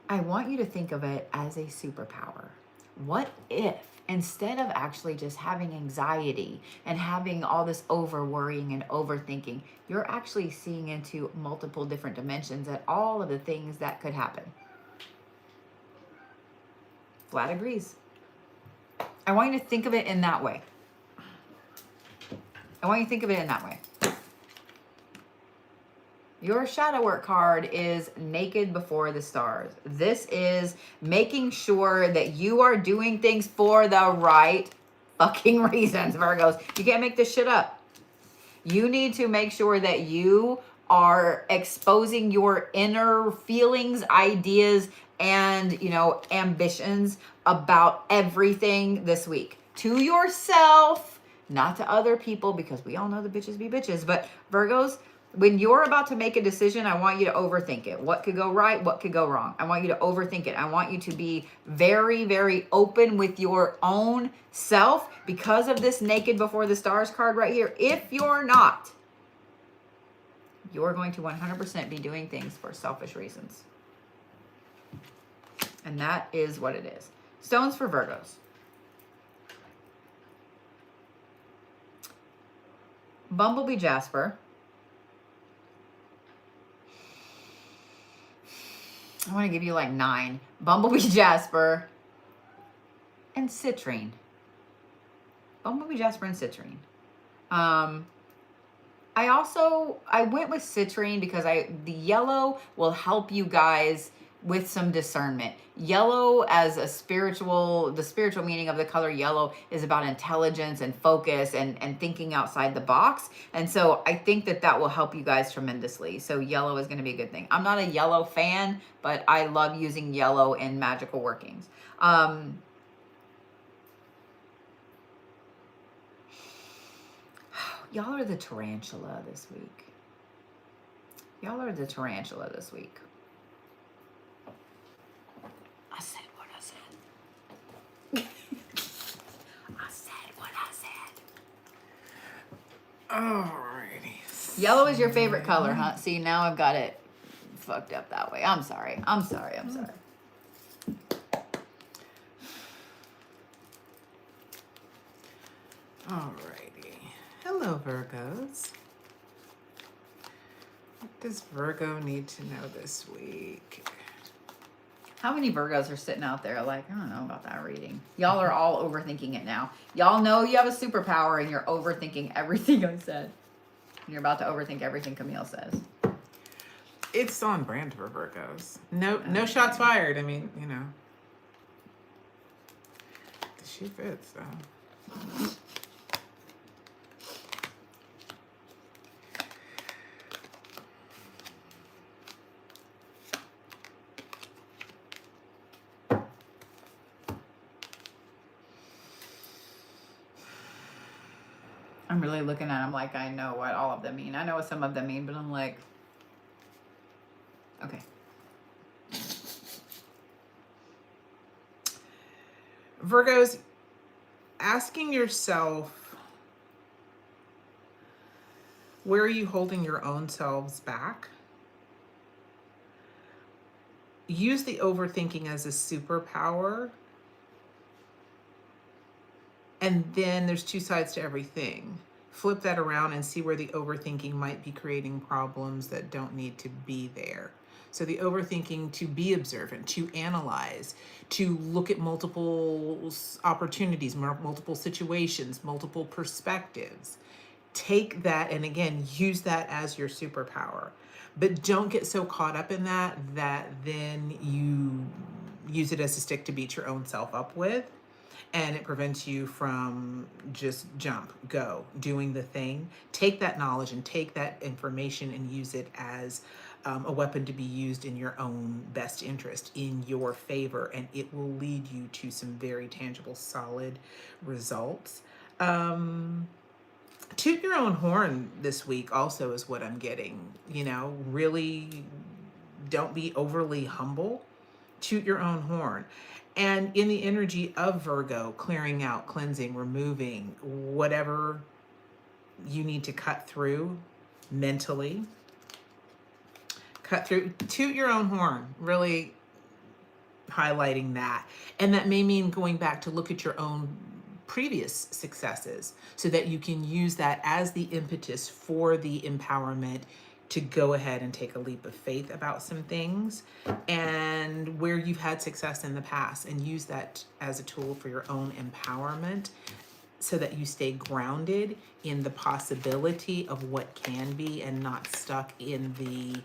I want you to think of it as a superpower. What if, instead of actually just having anxiety and having all this over worrying and overthinking, you're actually seeing into multiple different dimensions at all of the things that could happen? Vlad agrees. I want you to think of it in that way. I want you to think of it in that way. Your shadow work card is Naked Before the Stars. This is making sure that you are doing things for the right fucking reasons, Virgos. You can't make this shit up. You need to make sure that you are exposing your inner feelings, ideas, and, you know, ambitions about everything this week. To yourself, not to other people, because we all know the bitches be bitches. But Virgos, when you're about to make a decision, I want you to overthink it. What could go right? What could go wrong? I want you to overthink it. I want you to be very, very open with your own self because of this Naked Before the Stars card right here. If you're not, you're going to 100% be doing things for selfish reasons. And that is what it is. Stones for Virgos. Bumblebee Jasper. I want to give you like 9. Bumblebee Jasper and Citrine. Bumblebee Jasper and Citrine. I went with Citrine because the yellow will help you guys with some discernment. Yellow as the spiritual meaning of the color yellow is about intelligence and focus and thinking outside the box. And so I think that will help you guys tremendously. So yellow is going to be a good thing. I'm not a yellow fan, but I love using yellow in magical workings. Y'all are the tarantula this week. Y'all are the tarantula this week. I said what I said. I said what I said. Alrighty. Yellow is your favorite color, huh? See, now I've got it fucked up that way. I'm sorry. I'm sorry. I'm sorry. Alrighty. Hello, Virgos. What does Virgo need to know this week? How many Virgos are sitting out there like, I don't know about that reading? Y'all are all overthinking it now. Y'all know you have a superpower and you're overthinking everything I said. You're about to overthink everything Camille says. It's on brand for Virgos. No shots fired. I mean, you know. The shoe fits, though. I'm really looking at them like I know what all of them mean. I know what some of them mean, but I'm like, okay. Virgos, asking yourself, where are you holding your own selves back? Use the overthinking as a superpower. And then there's 2 sides to everything. Flip that around and see where the overthinking might be creating problems that don't need to be there. So the overthinking, to be observant, to analyze, to look at multiple opportunities, multiple situations, multiple perspectives. Take that and again, use that as your superpower. But don't get so caught up in that then you use it as a stick to beat your own self up with. And it prevents you from just doing the thing. Take that knowledge and take that information and use it as a weapon to be used in your own best interest, in your favor, and it will lead you to some very tangible, solid results. Toot your own horn this week also is what I'm getting. You know, really don't be overly humble. Toot your own horn. And in the energy of Virgo, clearing out, cleansing, removing, whatever you need to cut through mentally, cut through, toot your own horn, really highlighting that. And that may mean going back to look at your own previous successes so that you can use that as the impetus for the empowerment to go ahead and take a leap of faith about some things and where you've had success in the past, and use that as a tool for your own empowerment so that you stay grounded in the possibility of what can be and not stuck in the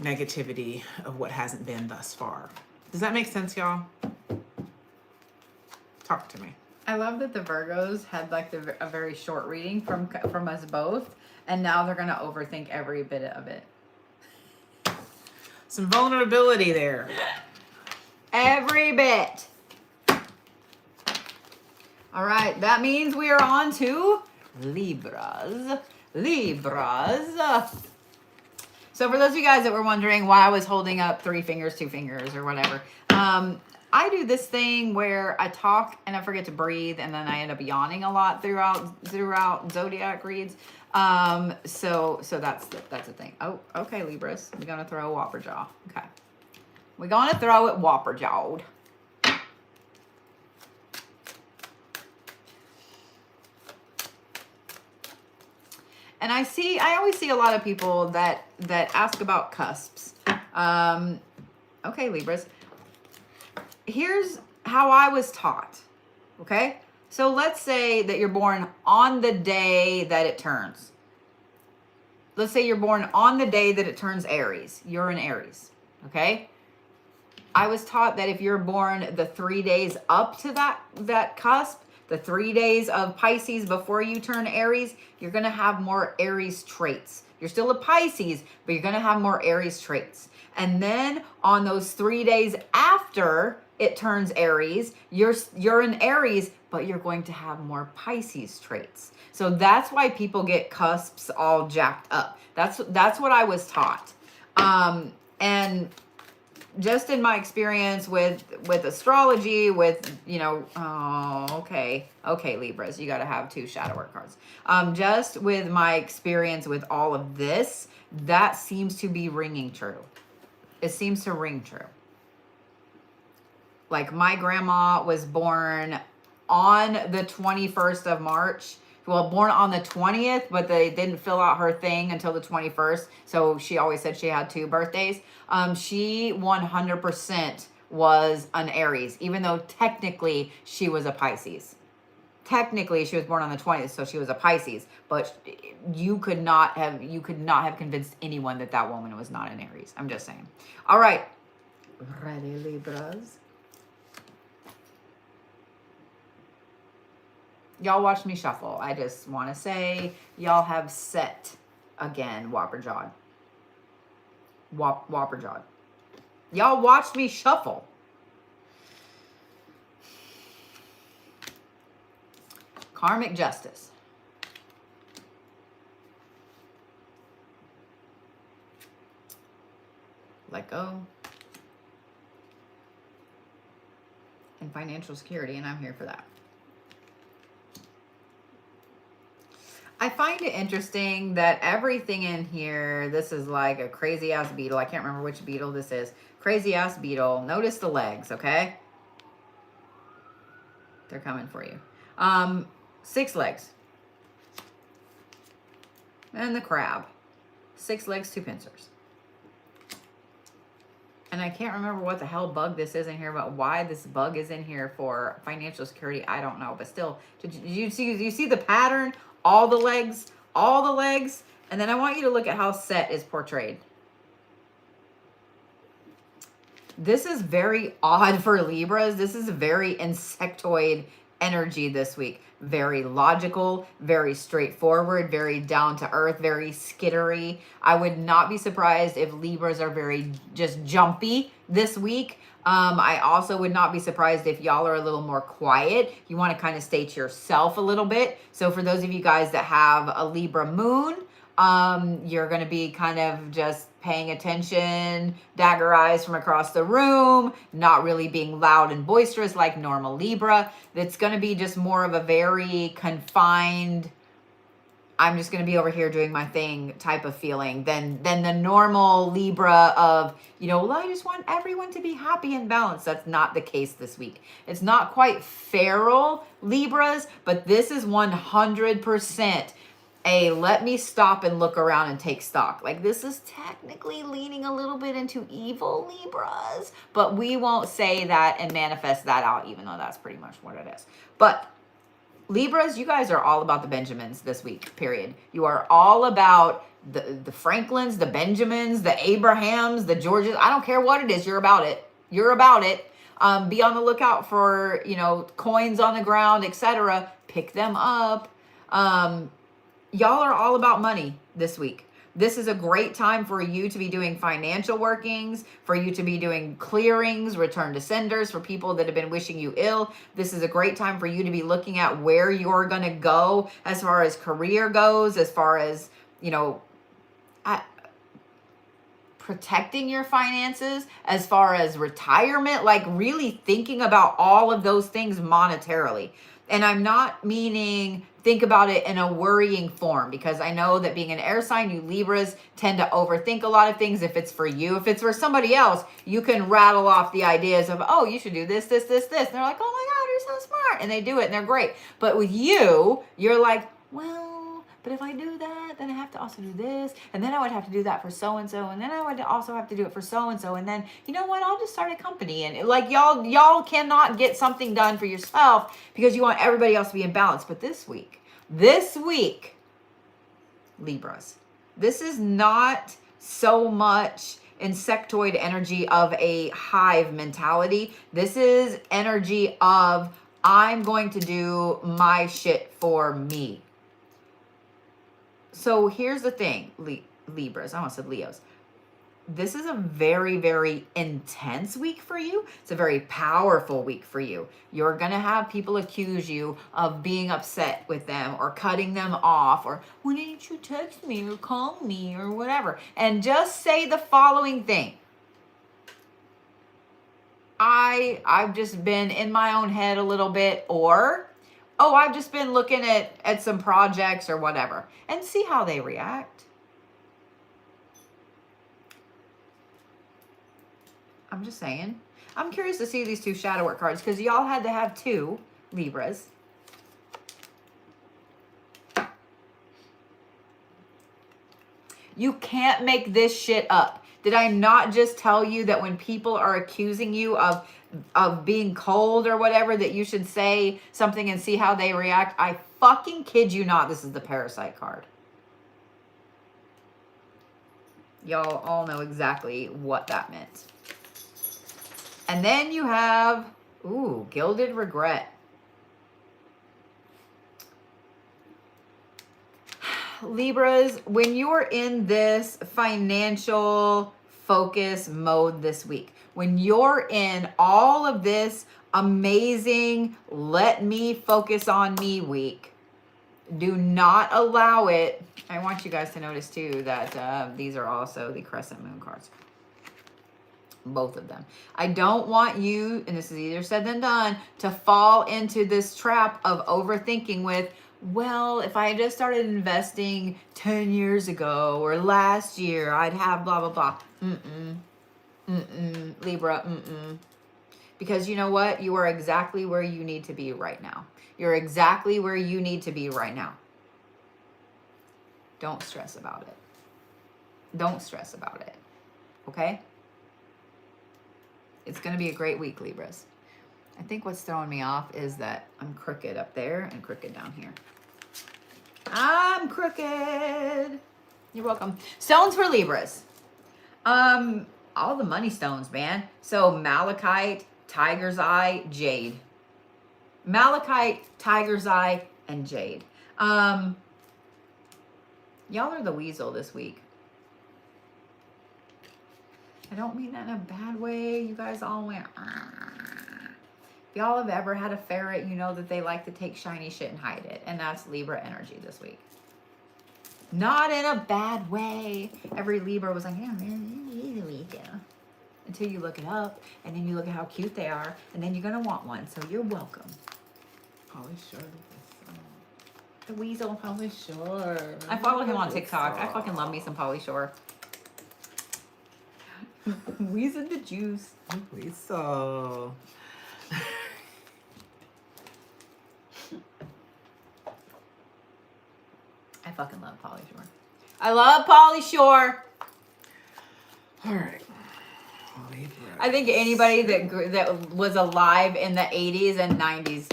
negativity of what hasn't been thus far. Does that make sense, y'all? Talk to me. I love that the Virgos had like a very short reading from us both, and now they're gonna overthink every bit of it. Some vulnerability there. Every bit. All right, that means we are on to Libras. So for those of you guys that were wondering why I was holding up 3 fingers, 2 fingers, or whatever, I do this thing where I talk and I forget to breathe, and then I end up yawning a lot throughout Zodiac reads. So that's the thing. Oh, okay, Libras, we're gonna throw a whopper jaw. Okay, we're gonna throw it whopper jawed. And I always see a lot of people that ask about cusps. Okay, Libras. Here's how I was taught, okay? So let's say that you're born on the day that it turns. Let's say you're born on the day that it turns Aries. You're an Aries, okay? I was taught that if you're born the 3 days up to that cusp, the 3 days of Pisces before you turn Aries, you're going to have more Aries traits. You're still a Pisces, but you're going to have more Aries traits. And then on those 3 days after it turns Aries, you're an Aries, but you're going to have more Pisces traits. So that's why people get cusps all jacked up. That's what I was taught. And just in my experience with astrology, with, you know, okay, Libras, you got to have 2 shadow work cards. Just with my experience with all of this, that seems to be ringing true. It seems to ring true. Like my grandma was born on the 21st of March. Well, born on the 20th, but they didn't fill out her thing until the 21st. So she always said she had 2 birthdays. She 100% was an Aries, even though technically she was a Pisces. Technically, she was born on the 20th, so she was a Pisces. But you could not have convinced anyone that woman was not an Aries. I'm just saying. All right. Ready, Libras? Y'all watch me shuffle. I just want to say y'all have set again, whopper jawed. Whopper jawed. Y'all watched me shuffle. Karmic justice. Let go. And financial security, and I'm here for that. I find it interesting that everything in here, this is like a crazy ass beetle. I can't remember which beetle this is. Crazy ass beetle. Notice the legs, okay? They're coming for you. 6 legs. And the crab. 6 legs, 2 pincers. And I can't remember what the hell bug this is in here, but why this bug is in here for financial security, I don't know. But still, you see the pattern? All the legs, and then I want you to look at how set is portrayed. This is very odd for Libras. This is a very insectoid energy this week. Very logical, very straightforward, very down to earth, very skittery. I would not be surprised if Libras are very just jumpy this week. I also would not be surprised if y'all are a little more quiet. You want to kind of stay to yourself a little bit. So for those of you guys that have a Libra moon, you're going to be kind of just paying attention, dagger eyes from across the room, not really being loud and boisterous like normal Libra. That's going to be just more of a very confined, I'm just going to be over here doing my thing type of feeling than the normal Libra of, you know, well, I just want everyone to be happy and balanced. That's not the case this week. It's not quite feral Libras, but this is 100% a let me stop and look around and take stock. Like, this is technically leaning a little bit into evil Libras, but we won't say that and manifest that out, even though that's pretty much what it is. But Libras, you guys are all about the Benjamins this week, period. You are all about the Franklins, the Benjamins, the Abrahams, the Georges. I don't care what it is. You're about it. You're about it. Be on the lookout for, you know, coins on the ground, etc. Pick them up. Y'all are all about money this week. This is a great time for you to be doing financial workings, for you to be doing clearings, return to senders for people that have been wishing you ill. This is a great time for you to be looking at where you're going to go as far as career goes, as far as, you know, protecting your finances, as far as retirement, like really thinking about all of those things monetarily. And I'm not meaning think about it in a worrying form, because I know that being an air sign, you Libras tend to overthink a lot of things. If it's for you, if it's for somebody else, you can rattle off the ideas of, oh, you should do this, this, this, this. And they're like, oh my God, you're so smart. And they do it and they're great. But with you, you're like, well, but if I do that, then I have to also do this. And then I would have to do that for so-and-so. And then I would also have to do it for so-and-so. And then, you know what? I'll just start a company. And like y'all cannot get something done for yourself because you want everybody else to be in balance. But this week, Libras, this is not so much insectoid energy of a hive mentality. This is energy of, I'm going to do my shit for me. So here's the thing, Libras, I almost said Leos. This is a very, very intense week for you. It's a very powerful week for you. You're going to have people accuse you of being upset with them or cutting them off or, why didn't you text me or call me or whatever? And just say the following thing. I've just been in my own head a little bit, or, oh, I've just been looking at some projects or whatever, and see how they react. I'm just saying. I'm curious to see these two shadow work cards because y'all had to have two Libras. You can't make this shit up. Did I not just tell you that when people are accusing you of being cold or whatever, that you should say something and see how they react? I fucking kid you not. This is the Parasite card. Y'all all know exactly what that meant. And then you have, ooh, Gilded Regret. Libras, when you're in this financial focus mode this week, when you're in all of this amazing, let me focus on me week, do not allow it. I want you guys to notice too that these are also the Crescent Moon cards. Both of them. I don't want you, and this is easier said than done, to fall into this trap of overthinking with, well, if I just started investing 10 years ago or last year, I'd have blah, blah, blah. Libra, Because you know what? You are exactly where you need to be right now. You're exactly where you need to be right now. Don't stress about it. Don't stress about it. Okay? It's going to be a great week, Libras. I think what's throwing me off is that I'm crooked up there and crooked down here. I'm crooked. You're welcome. Stones for Libras. All the money stones, man. So Malachite, Tiger's Eye, Jade. Malachite, Tiger's Eye, and Jade. Y'all are the weasel this week. I don't mean that in a bad way. You guys all went, if y'all have ever had a ferret, you know that they like to take shiny shit and hide it. And that's Libra energy this week. Not in a bad way. Every Libra was like, yeah, man, until you look it up, and then you look at how cute they are, and then you're gonna want one. So you're welcome. Polly Shore. The weasel. Polly Shore. I follow him on TikTok. I fucking love me some Polly Shore. Weasel the juice. Weasel. I fucking love Polly Shore. I love Polly Shore. All right. I think anybody that was alive in the 80s and 90s,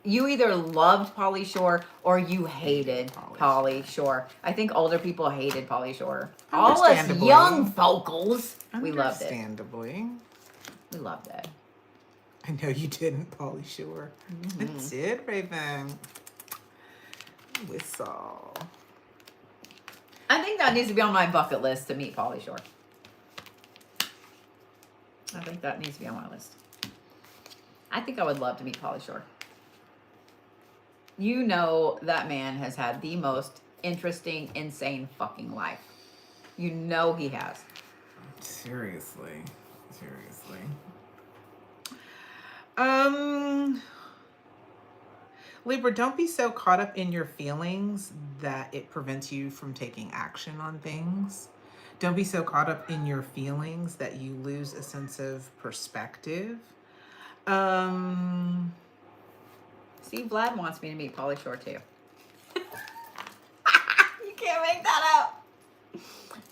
you either loved Polly Shore or you hated Polly Shore. I think older people hated Polly Shore. All us young vocals, we loved it. Understandably. We loved it. I know you didn't, Polly Shore. I did, Raven. Whistle. I think that needs to be on my bucket list to meet Polly Shore. I think that needs to be on my list. I think I would love to meet Polly Shore. You know that man has had the most interesting, insane fucking life. You know he has. Seriously. Seriously. Libra, don't be so caught up in your feelings that it prevents you from taking action on things. Don't be so caught up in your feelings that you lose a sense of perspective. See, Vlad wants me to meet Polly Shore too. You can't make that up.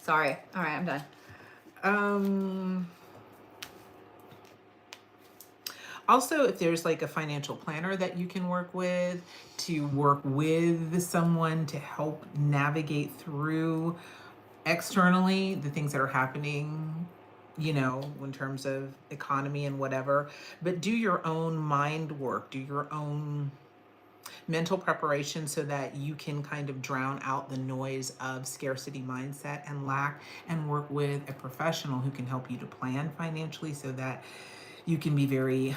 Sorry. All right, I'm done. Also, if there's like a financial planner that you can work with, to work with someone to help navigate through externally the things that are happening, you know, in terms of economy and whatever, but do your own mind work, do your own mental preparation so that you can kind of drown out the noise of scarcity mindset and lack, and work with a professional who can help you to plan financially so that you can be very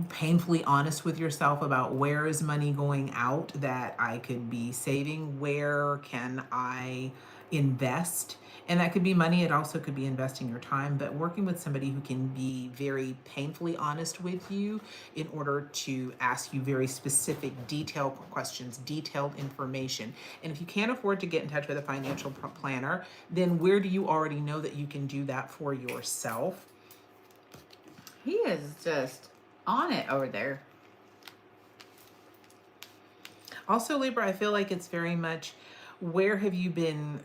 painfully honest with yourself about where is money going out that I could be saving, where can I invest. And that could be money, it also could be investing your time, but working with somebody who can be very painfully honest with you in order to ask you very specific, detailed questions, detailed information. And if you can't afford to get in touch with a financial planner, then where do you already know that you can do that for yourself? He is just on it over there. Also, Libra, I feel like it's very much, where have you been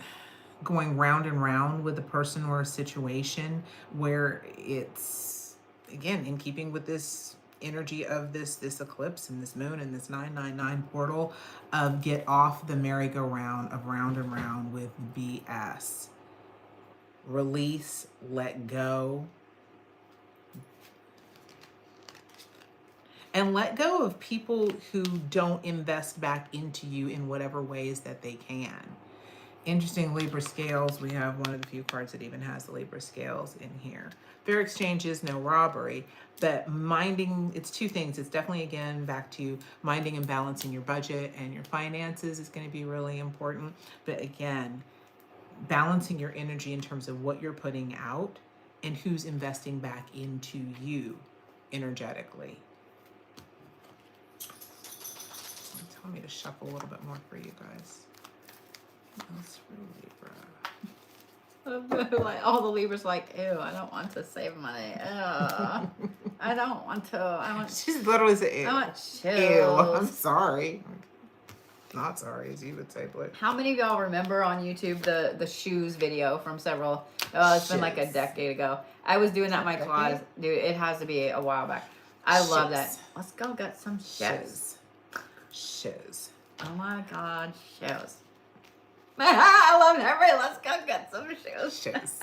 going round and round with a person or a situation where it's, again, in keeping with this energy of this eclipse and this moon and this 999 portal of get off the merry-go-round of round and round with BS. Release, let go. And let go of people who don't invest back into you in whatever ways that they can. Interesting, Libra scales. We have one of the few cards that even has the Libra scales in here. Fair exchange is no robbery, but minding, it's two things. It's definitely, again, back to minding and balancing your budget and your finances is going to be really important. But again, balancing your energy in terms of what you're putting out and who's investing back into you energetically. Tell me to shuffle a little bit more for you guys. That's for Libra. Like all the Libras, like, ew, I don't want to save money. Ew. I don't want to. I want. She's literally saying, ew. I want chills. Ew, I'm sorry. Not sorry, as you would say, but. How many of y'all remember on YouTube the shoes video from several? Oh, it's been like a decade ago. I was doing that in my closet, dude. It has to be a while back. I love that. Let's go get some shoes. Shoes. Oh my God, shoes. I love everybody. Let's go get some shoes. Shoes.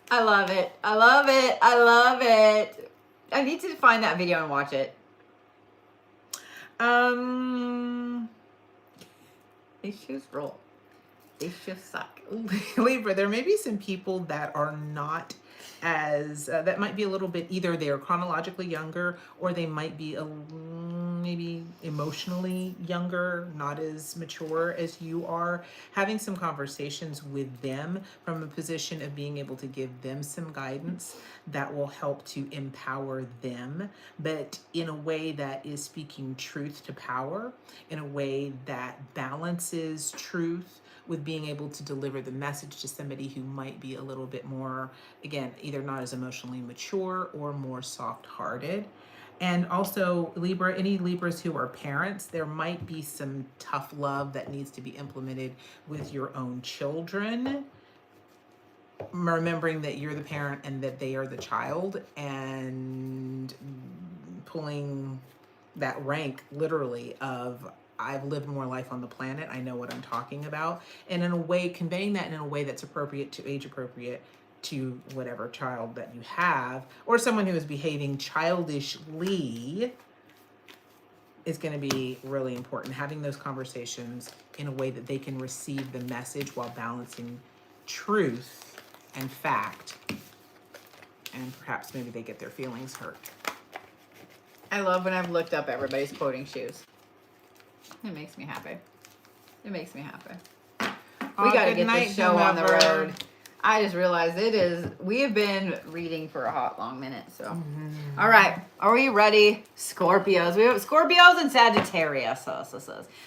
I love it. I love it. I love it. I need to find that video and watch it. These shoes roll. They just suck. Libra, there may be some people that are not as that might be a little bit, either they're chronologically younger or they might be maybe emotionally younger, not as mature as you are. Having some conversations with them from a position of being able to give them some guidance that will help to empower them, but in a way that is speaking truth to power, in a way that balances truth with being able to deliver the message to somebody who might be a little bit more, again, either not as emotionally mature or more soft-hearted. And also, Libra, any Libras who are parents, there might be some tough love that needs to be implemented with your own children, remembering that you're the parent and that they are the child, and pulling that rank literally of, I've lived more life on the planet, I know what I'm talking about, and in a way, conveying that in a way that's appropriate to age appropriate to whatever child that you have, or someone who is behaving childishly is going to be really important. Having those conversations in a way that they can receive the message while balancing truth and fact, and perhaps maybe they get their feelings hurt. I love when I've looked up everybody's quoting shoes. It makes me happy. It makes me happy. We got to get this show on the road. I just realized we have been reading for a hot long minute. So, All right. Are we ready? Scorpios. We have Scorpios and Sagittarius.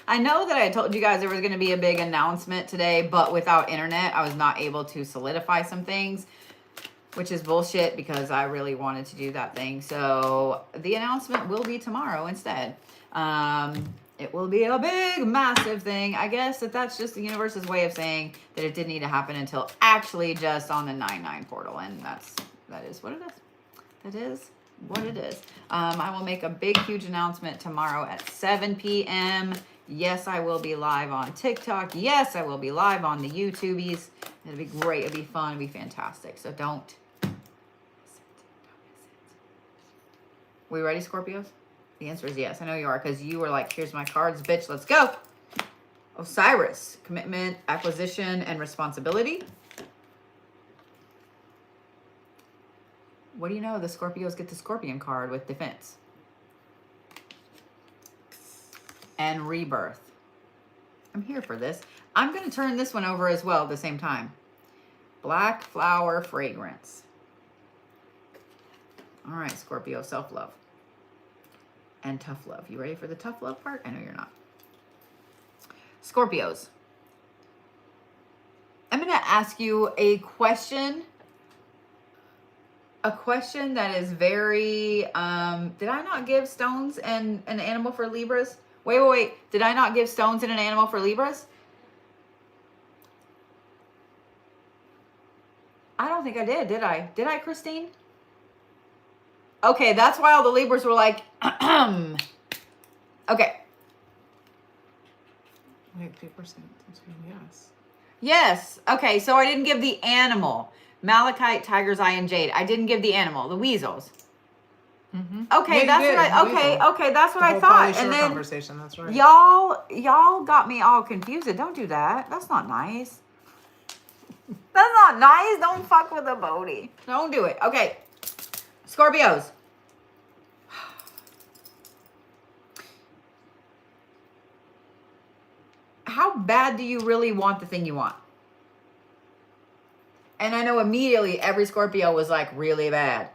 I know that I told you guys there was going to be a big announcement today, but without internet, I was not able to solidify some things, which is bullshit because I really wanted to do that thing. So the announcement will be tomorrow instead. It will be a big, massive thing. I guess that's just the universe's way of saying that it didn't need to happen until actually just on the 9/9 portal. And that is what it is. That is what it is. I will make a big, huge announcement tomorrow at 7 p.m. Yes, I will be live on TikTok. Yes, I will be live on the YouTubies. It'll be great. It'll be fun. It'll be fantastic. So don't miss it. We ready, Scorpios? The answer is yes. I know you are, because you were like, here's my cards, bitch. Let's go. Osiris, commitment, acquisition, and responsibility. What do you know? The Scorpios get the Scorpion card with defense. And rebirth. I'm here for this. I'm going to turn this one over as well at the same time. Black flower fragrance. All right, Scorpio, self-love. And tough love. You ready for the tough love part? I know you're not. Scorpios. I'm going to ask you a question. A question that is very, did I not give stones and an animal for Libras? Wait. Did I not give stones and an animal for Libras? I don't think I did. Did I? Did I, Christine? Okay, that's why all the Libras were like, okay. Wait, 2%. Yes. Yes. Okay, so I didn't give the animal. Malachite, tiger's eye, and jade. I didn't give the animal, the weasels. Mm-hmm. Okay, yeah, that's what I. Okay, that's what I thought. And then conversation. That's right. Y'all got me all confused. Don't do that. That's not nice. That's not nice. Don't fuck with a Bodhi. Don't do it. Okay, Scorpios. How bad do you really want the thing you want? And I know immediately every Scorpio was like, really bad.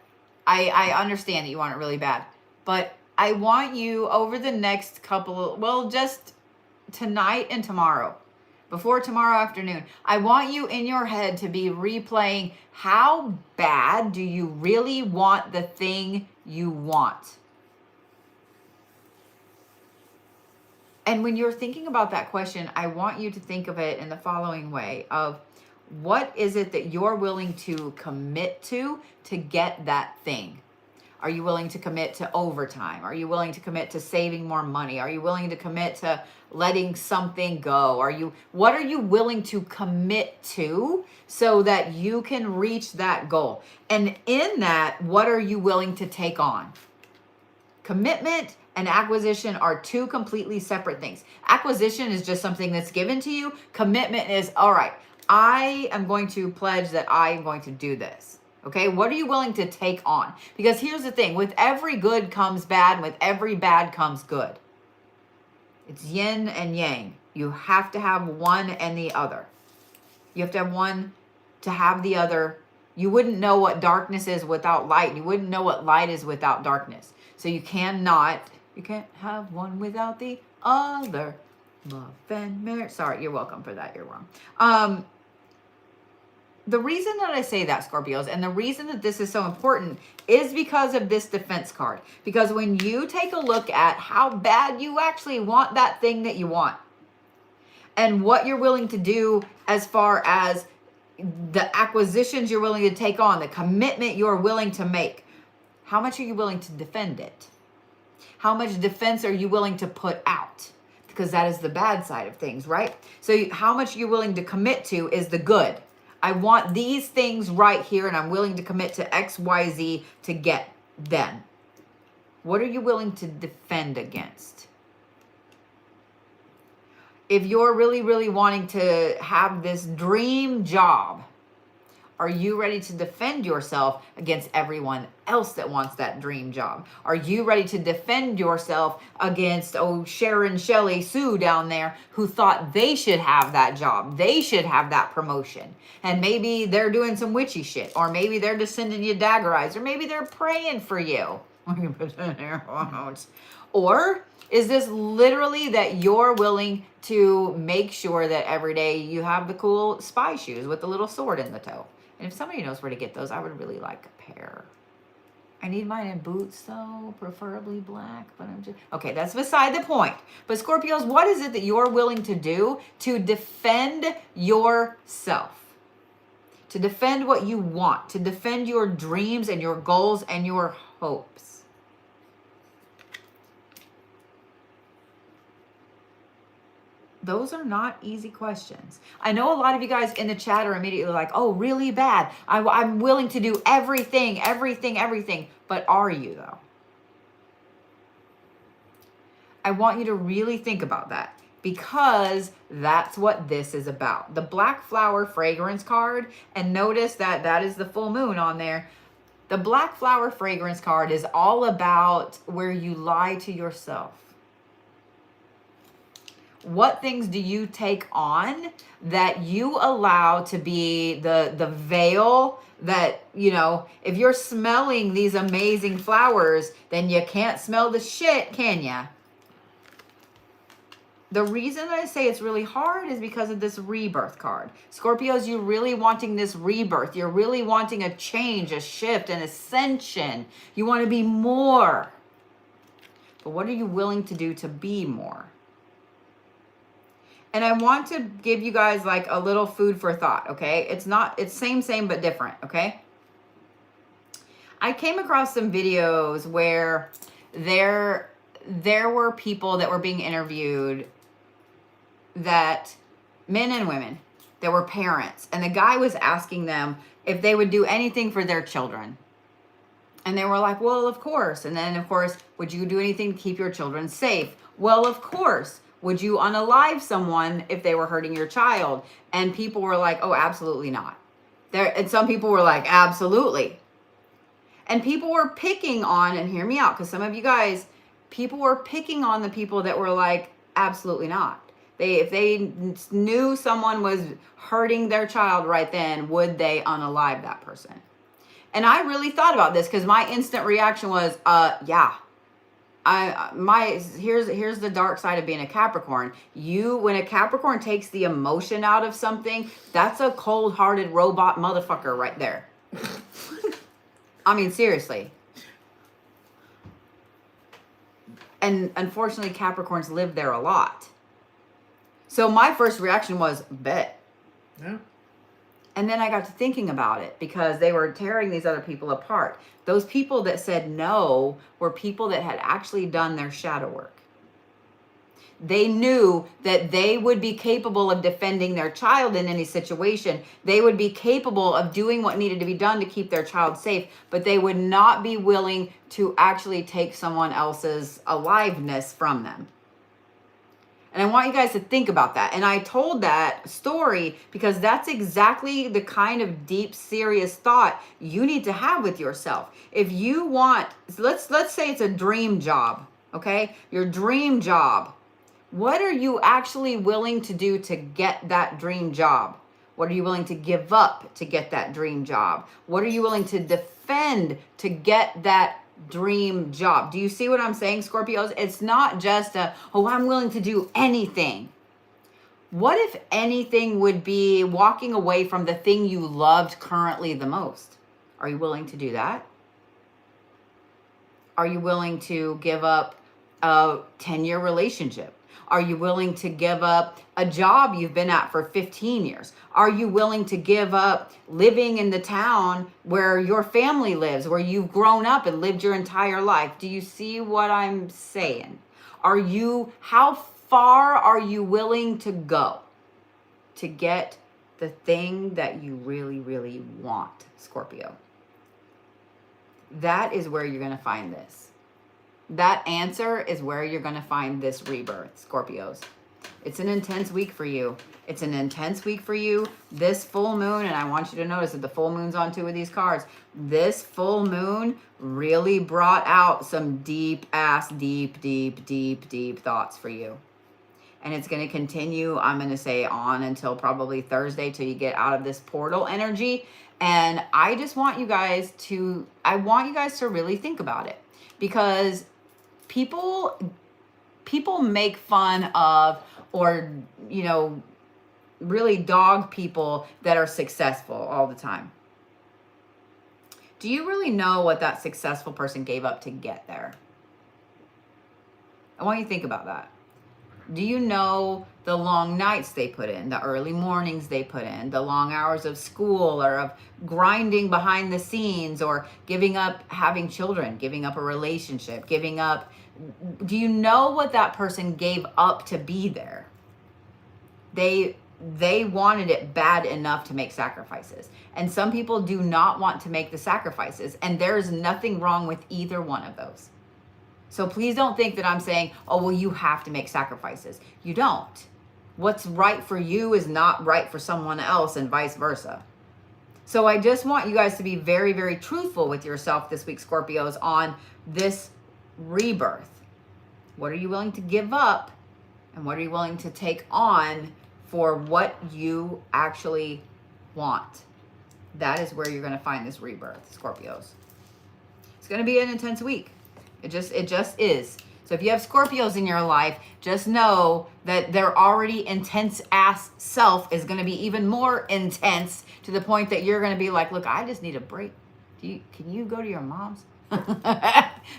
I understand that you want it really bad. But I want you over the next just tonight and tomorrow, before tomorrow afternoon, I want you in your head to be replaying, how bad do you really want the thing you want? And when you're thinking about that question, I want you to think of it in the following way of, what is it that you're willing to commit to get that thing? Are you willing to commit to overtime? Are you willing to commit to saving more money? Are you willing to commit to letting something go? What are you willing to commit to so that you can reach that goal? And in that, what are you willing to take on? Commitment and acquisition are two completely separate things. Acquisition is just something that's given to you. Commitment is, all right, I am going to pledge that I am going to do this. Okay, what are you willing to take on? Because here's the thing, with every good comes bad, and with every bad comes good. It's yin and yang. You have to have one and the other. You have to have one to have the other. You wouldn't know what darkness is without light. You wouldn't know what light is without darkness. So you can't have one without the other. Love and marriage. Sorry, you're welcome for that. You're wrong. The reason that I say that, Scorpios, and the reason that this is so important is because of this defense card. Because when you take a look at how bad you actually want that thing that you want, and what you're willing to do as far as the acquisitions you're willing to take on, the commitment you're willing to make, how much are you willing to defend it? How much defense are you willing to put out? Because that is the bad side of things, right? So how much you're willing to commit to is the good. I want these things right here, and I'm willing to commit to X, Y, Z to get them. What are you willing to defend against? If you're really, really wanting to have this dream job, are you ready to defend yourself against everyone else that wants that dream job? Are you ready to defend yourself against, Sharon, Shelley, Sue down there who thought they should have that job? They should have that promotion. And maybe they're doing some witchy shit. Or maybe they're just sending you dagger eyes. Or maybe they're praying for you. Or is this literally that you're willing to make sure that every day you have the cool spy shoes with the little sword in the toe? And if somebody knows where to get those, I would really like a pair. I need mine in boots, though, preferably black, but I'm just... Okay, that's beside the point. But Scorpios, what is it that you're willing to do to defend yourself? To defend what you want, to defend your dreams and your goals and your hopes? Those are not easy questions. I know a lot of you guys in the chat are immediately like, oh, really bad. I'm willing to do everything. But are you, though? I want you to really think about that, because that's what this is about. The Black Flower Fragrance card, and notice that that is the full moon on there. The Black Flower Fragrance card is all about where you lie to yourself. What things do you take on that you allow to be the veil that, if you're smelling these amazing flowers, then you can't smell the shit, can ya? The reason I say it's really hard is because of this rebirth card. Scorpios, you're really wanting this rebirth. You're really wanting a change, a shift, an ascension. You want to be more. But what are you willing to do to be more? And I want to give you guys like a little food for thought, okay? It's same, but different, okay? I came across some videos where there were people that were being interviewed, that men and women that were parents, and the guy was asking them if they would do anything for their children. And they were like, well, of course. And then, of course, would you do anything to keep your children safe? Well, of course. Would you unalive someone if they were hurting your child? And people were like, oh, absolutely not. And some people were like, absolutely. And people were picking on, and hear me out, because some of you guys, people were picking on the people that were like, absolutely not. If they knew someone was hurting their child right then, would they unalive that person? And I really thought about this, because my instant reaction was, yeah. Here's the dark side of being a Capricorn. When a Capricorn takes the emotion out of something, that's a cold-hearted robot motherfucker right there. I mean, seriously. And unfortunately, Capricorns live there a lot. So my first reaction was, bet. Yeah. And then I got to thinking about it, because they were tearing these other people apart. Those people that said no were people that had actually done their shadow work. They knew that they would be capable of defending their child in any situation. They would be capable of doing what needed to be done to keep their child safe, but they would not be willing to actually take someone else's aliveness from them. And I want you guys to think about that. And I told that story because that's exactly the kind of deep, serious thought you need to have with yourself. If you want, let's say it's a dream job, okay? Your dream job. What are you actually willing to do to get that dream job? What are you willing to give up to get that dream job? What are you willing to defend to get that dream job? Do you see what I'm saying, Scorpios? It's not just I'm willing to do anything. What if anything would be walking away from the thing you loved currently the most? Are you willing to do that? Are you willing to give up a 10-year relationship? Are you willing to give up a job you've been at for 15 years? Are you willing to give up living in the town where your family lives, where you've grown up and lived your entire life? Do you see what I'm saying? How far are you willing to go to get the thing that you really, really want, Scorpio? That is where you're going to find this. That answer is where you're going to find this rebirth, Scorpios. It's an intense week for you. It's an intense week for you. This full moon, and I want you to notice that the full moon's on 2 of these cards. This full moon really brought out some deep thoughts for you. And it's going to continue, I'm going to say, on until probably Thursday till you get out of this portal energy. And I just want you guys to, really think about it. Because people make fun of, or, really dog people that are successful all the time. Do you really know what that successful person gave up to get there? I want you to think about that. Do you know the long nights they put in, the early mornings they put in, the long hours of school or of grinding behind the scenes, or giving up having children, giving up a relationship, giving up? Do you know what that person gave up to be there? They wanted it bad enough to make sacrifices. And some people do not want to make the sacrifices. And there's nothing wrong with either one of those. So please don't think that I'm saying, oh, well, you have to make sacrifices. You don't. What's right for you is not right for someone else, and vice versa. So I just want you guys to be very, very truthful with yourself this week, Scorpios, on this rebirth. What are you willing to give up? And what are you willing to take on for what you actually want? That is where you're going to find this rebirth, Scorpios. It's going to be an intense week. It just is. So if you have Scorpios in your life, just know that their already intense ass self is going to be even more intense, to the point that you're going to be like, look, I just need a break. Can you go to your mom's?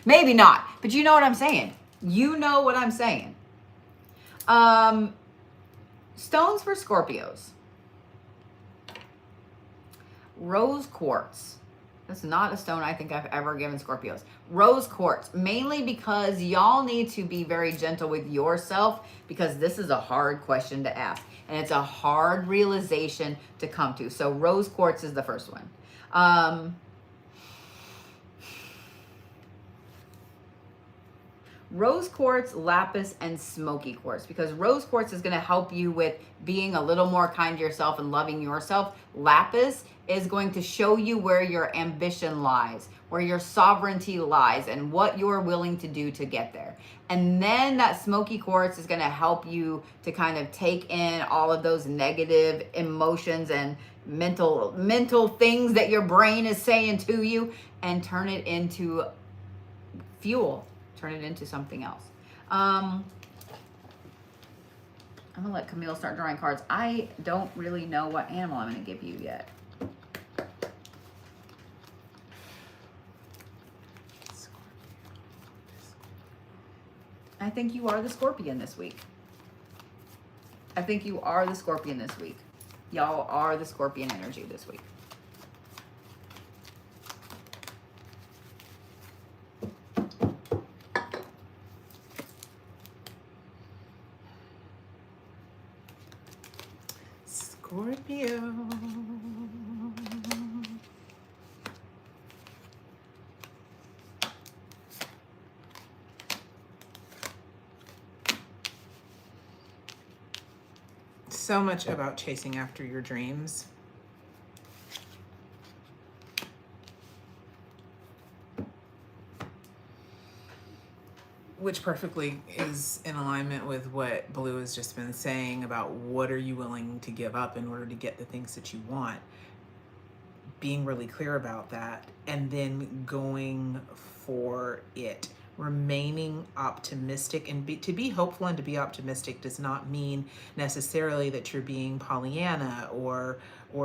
Maybe not, but you know what I'm saying. You know what I'm saying. Stones for Scorpios. Rose quartz. That's not a stone I think I've ever given Scorpios. Rose quartz, mainly because y'all need to be very gentle with yourself, because this is a hard question to ask. And it's a hard realization to come to. So rose quartz is the first one. Rose quartz, lapis, and smoky quartz, because rose quartz is going to help you with being a little more kind to yourself and loving yourself. Lapis is going to show you where your ambition lies, where your sovereignty lies, and what you're willing to do to get there. And then that smoky quartz is going to help you to kind of take in all of those negative emotions and mental things that your brain is saying to you, and turn it into fuel. Turn it into something else. I'm gonna let Camille start drawing cards. I don't really know what animal I'm gonna give you yet. I think you are the Scorpion this week. I think you are the Scorpion this week. Y'all are the Scorpion energy this week. Scorpio. So much about chasing after your dreams. Which perfectly is in alignment with what Blue has just been saying about what are you willing to give up in order to get the things that you want. Being really clear about that and then going for it. Remaining optimistic and to be hopeful and to be optimistic does not mean necessarily that you're being Pollyanna or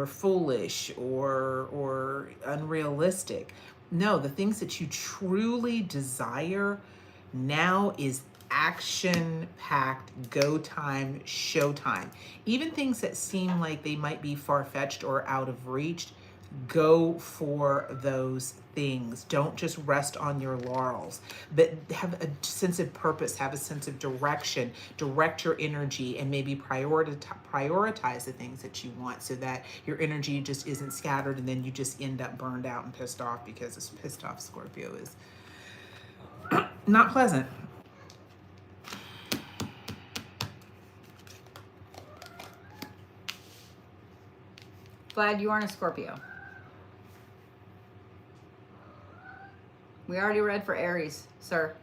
foolish or unrealistic. No, the things that you truly desire now is action-packed, go time, show time. Even things that seem like they might be far-fetched or out of reach, go for those things. Don't just rest on your laurels, but have a sense of purpose, have a sense of direction, direct your energy, and maybe prioritize the things that you want so that your energy just isn't scattered and then you just end up burned out and pissed off, because this pissed off Scorpio is not pleasant. Glad you aren't a Scorpio. We already read for Aries, sir.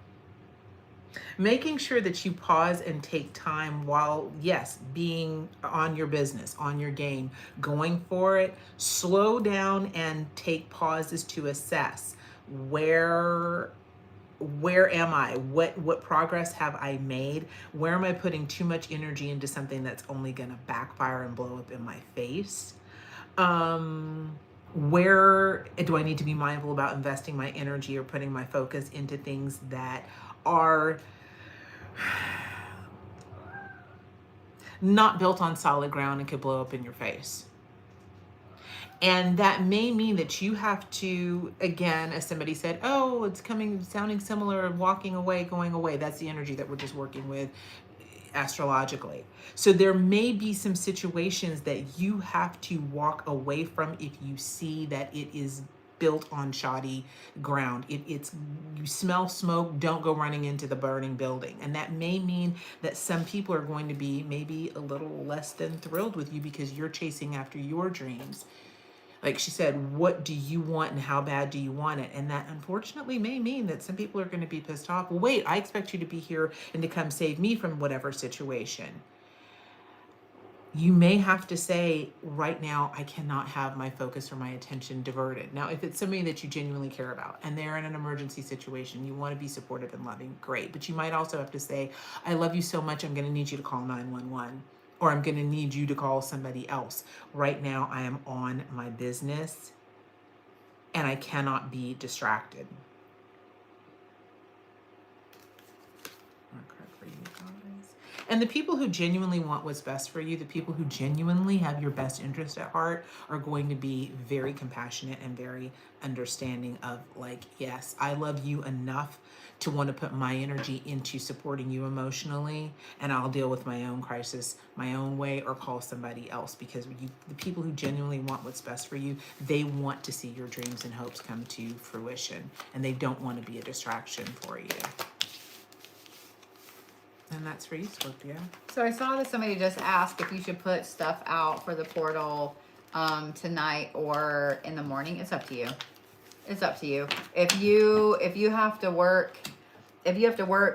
Making sure that you pause and take time while, yes, being on your business, on your game, going for it. Slow down and take pauses to assess where am I? What progress have I made? Where am I putting too much energy into something that's only going to backfire and blow up in my face? Where do I need to be mindful about investing my energy or putting my focus into things that are not built on solid ground and could blow up in your face? And that may mean that you have to, again, as somebody said, oh, it's sounding similar, walking away, going away. That's the energy that we're just working with astrologically. So there may be some situations that you have to walk away from if you see that it is built on shoddy ground. You smell smoke, don't go running into the burning building. And that may mean that some people are going to be maybe a little less than thrilled with you because you're chasing after your dreams. Like she said, what do you want and how bad do you want it? And that unfortunately may mean that some people are going to be pissed off. Well, wait, I expect you to be here and to come save me from whatever situation. You may have to say, right now, I cannot have my focus or my attention diverted. Now, if it's somebody that you genuinely care about and they're in an emergency situation, you want to be supportive and loving, great. But you might also have to say, I love you so much, I'm going to need you to call 911. Or I'm going to need you to call somebody else. Right now, I am on my business and I cannot be distracted. And the people who genuinely want what's best for you, the people who genuinely have your best interest at heart, are going to be very compassionate and very understanding of, like, yes, I love you enough to want to put my energy into supporting you emotionally, and I'll deal with my own crisis my own way or call somebody else, because the people who genuinely want what's best for you, they want to see your dreams and hopes come to fruition, and they don't want to be a distraction for you. And that's for you, Scorpio. So I saw that somebody just asked if you should put stuff out for the portal tonight or in the morning. It's up to you. It's up to you. If you have to work,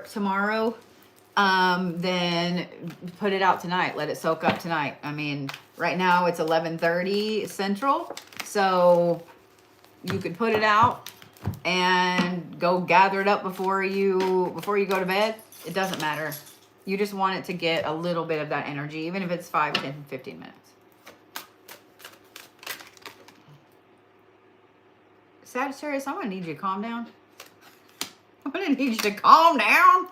tomorrow, then put it out tonight. Let it soak up tonight. I mean, right now it's 11:30 Central, so you could put it out and go gather it up before you go to bed. It doesn't matter. You just want it to get a little bit of that energy, even if it's 5, 10, 15 minutes. Sagittarius, I'm going to need you to calm down. I'm going to need you to calm down.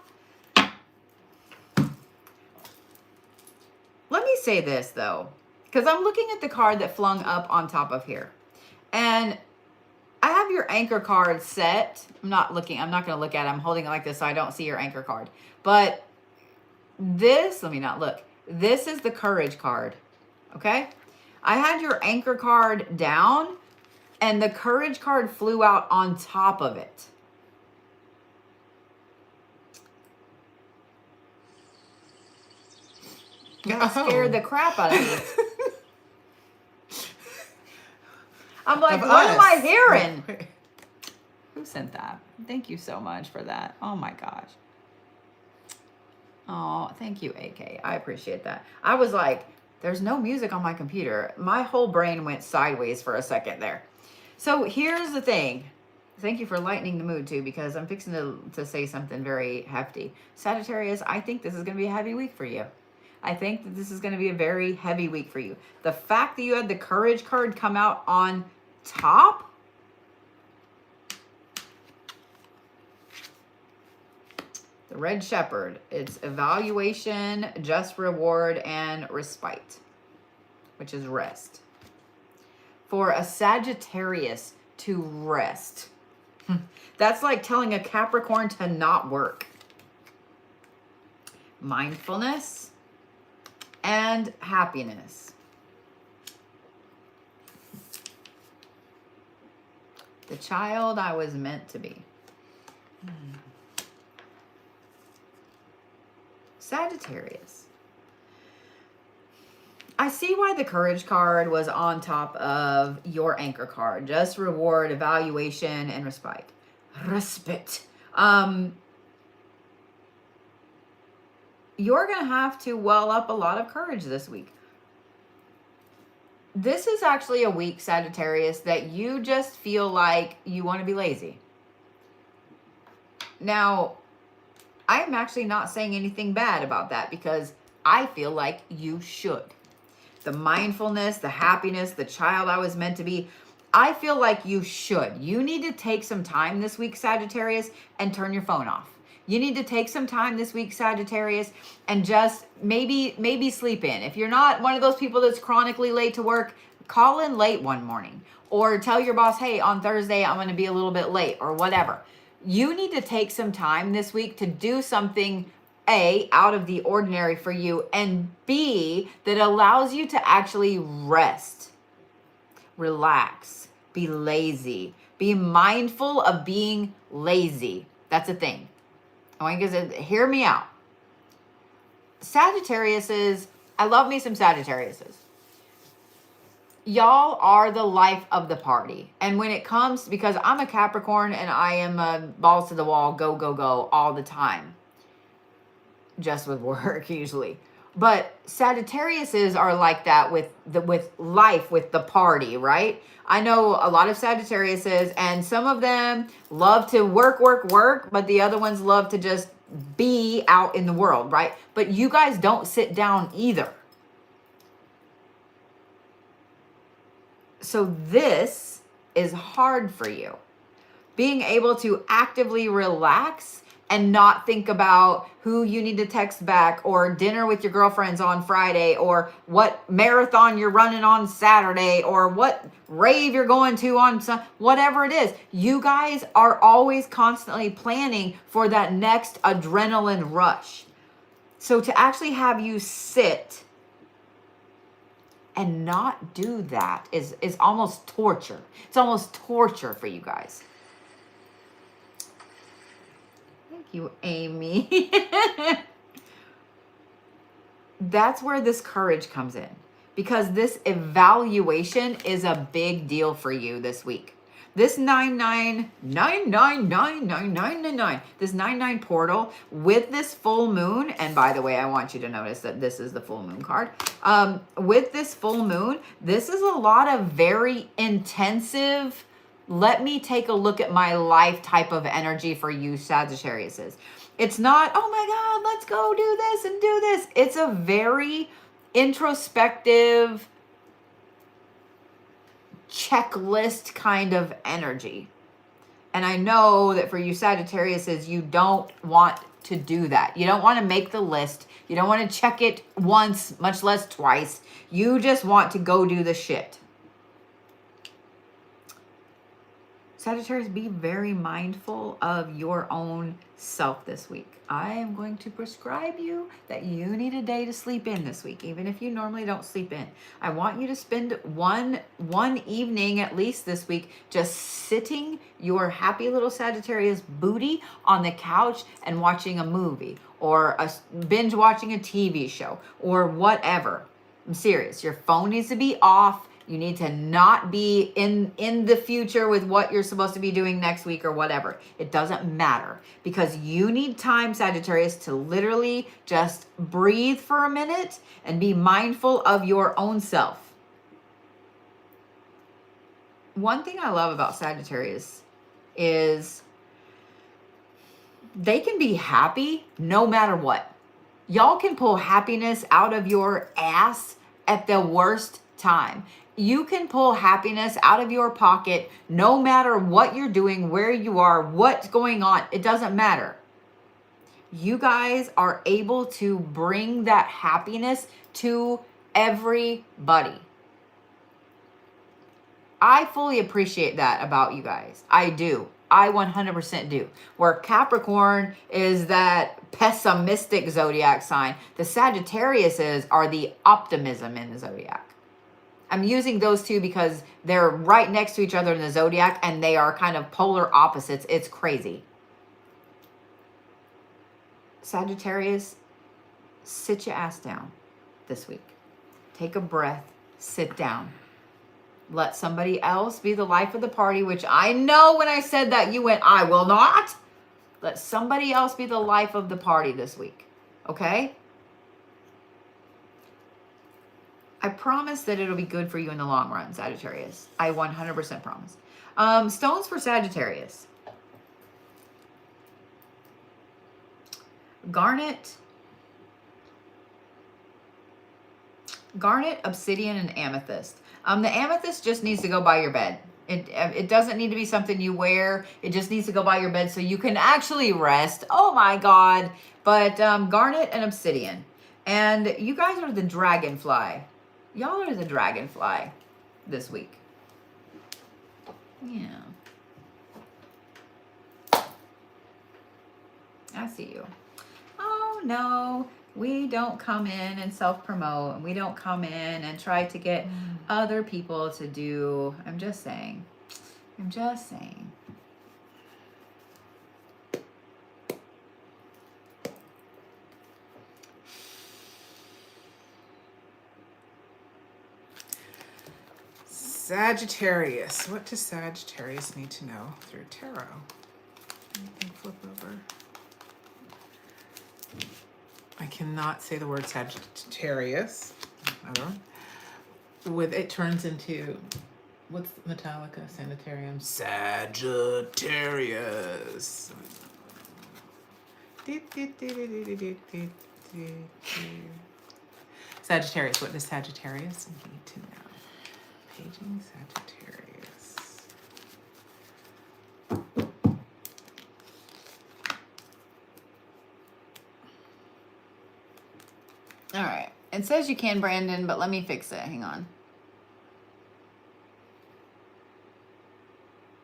Let me say this, though, because I'm looking at the card that flung up on top of here. And I have your anchor card set. I'm not going to look at it. I'm holding it like this so I don't see your anchor card. But this, let me not look. This is the courage card, okay? I had your anchor card down and the courage card flew out on top of it. That scared the crap out of me. I'm like, what am I hearing? Who sent that? Thank you so much for that. Oh my gosh. Oh, thank you, AK. I appreciate that. I was like, there's no music on my computer. My whole brain went sideways for a second there. So here's the thing. Thank you for lightening the mood too, because I'm fixing to say something very hefty. Sagittarius, I think this is going to be a heavy week for you. I think that this is going to be a very heavy week for you. The fact that you had the courage card come out on top, the red shepherd, it's evaluation, just reward, and respite, which is rest. For a Sagittarius to rest, that's like telling a Capricorn to not work. Mindfulness and happiness. The child I was meant to be. Sagittarius. I see why the courage card was on top of your anchor card. Just reward, evaluation, and respite. Respite. You're going to have to well up a lot of courage this week. This is actually a week, Sagittarius, that you just feel like you want to be lazy. Now, I'm actually not saying anything bad about that because I feel like you should. The mindfulness, the happiness, the child I was meant to be, I feel like you should. You need to take some time this week, Sagittarius, and turn your phone off. You need to take some time this week, Sagittarius, and just maybe sleep in. If you're not one of those people that's chronically late to work, call in late one morning or tell your boss, hey, on Thursday, I'm going to be a little bit late or whatever. You need to take some time this week to do something, A, out of the ordinary for you, and B, that allows you to actually rest, relax, be lazy, be mindful of being lazy. That's a thing. I want you guys to hear me out. Sagittariuses, I love me some Sagittariuses. Y'all are the life of the party. And when it comes, because I'm a Capricorn and I am a balls to the wall, go, go, go all the time. Just with work usually. But Sagittariuses are like that with life, with the party, right? I know a lot of Sagittariuses, and some of them love to work, but the other ones love to just be out in the world, right? But you guys don't sit down either. So this is hard for you. Being able to actively relax and not think about who you need to text back or dinner with your girlfriends on Friday or what marathon you're running on Saturday or what rave you're going to on Sunday, whatever it is. You guys are always constantly planning for that next adrenaline rush. So to actually have you sit and not do that is almost torture. It's almost torture for you guys. Thank you, Amy. That's where this courage comes in, because this evaluation is a big deal for you this week. This 99999999, this 99 portal with this full moon, and by the way, I want you to notice that this is the full moon card. With this full moon, this is a lot of very intensive, let me take a look at my life type of energy for you Sagittariuses. It's not, oh my God, let's go do this and do this. It's a very introspective, checklist kind of energy. And I know that for you Sagittariuses, you don't want to do that. You don't want to make the list. You don't want to check it once, much less twice. You just want to go do the shit. Sagittarius, be very mindful of your own self this week. I am going to prescribe you that you need a day to sleep in this week, even if you normally don't sleep in. I want you to spend one evening at least this week just sitting your happy little Sagittarius booty on the couch and watching a movie or binge watching a TV show or whatever. I'm serious. Your phone needs to be off. You need to not be in the future with what you're supposed to be doing next week or whatever. It doesn't matter because you need time, Sagittarius, to literally just breathe for a minute and be mindful of your own self. One thing I love about Sagittarius is they can be happy no matter what. Y'all can pull happiness out of your ass at the worst time. You can pull happiness out of your pocket no matter what you're doing, where you are, what's going on. It doesn't matter. You guys are able to bring that happiness to everybody. I fully appreciate that about you guys. I do. I 100% do. Where Capricorn is that pessimistic zodiac sign, the Sagittariuses are the optimism in the zodiac. I'm using those two because they're right next to each other in the zodiac and they are kind of polar opposites. It's crazy. Sagittarius, sit your ass down this week. Take a breath, sit down. Let somebody else be the life of the party, which I know when I said that you went, I will not. Let somebody else be the life of the party this week. Okay? I promise that it'll be good for you in the long run, Sagittarius. I 100% promise. Stones for Sagittarius. Garnet, obsidian, and amethyst. The amethyst just needs to go by your bed. It doesn't need to be something you wear. It just needs to go by your bed so you can actually rest. Oh my God. But garnet and obsidian. And you guys are the dragonfly. Y'all are the dragonfly this week. Yeah. I see you. Oh no, we don't come in and self-promote. And we don't come in and try to get other people to do. I'm just saying. I'm just saying. Sagittarius. What does Sagittarius need to know through tarot? You can flip over. I cannot say the word Sagittarius. With it turns into what's Metallica Sanitarium? Sagittarius. Sagittarius. What does Sagittarius need to know? Paging Sagittarius. All right. It says you can, Brandon, but let me fix it. Hang on.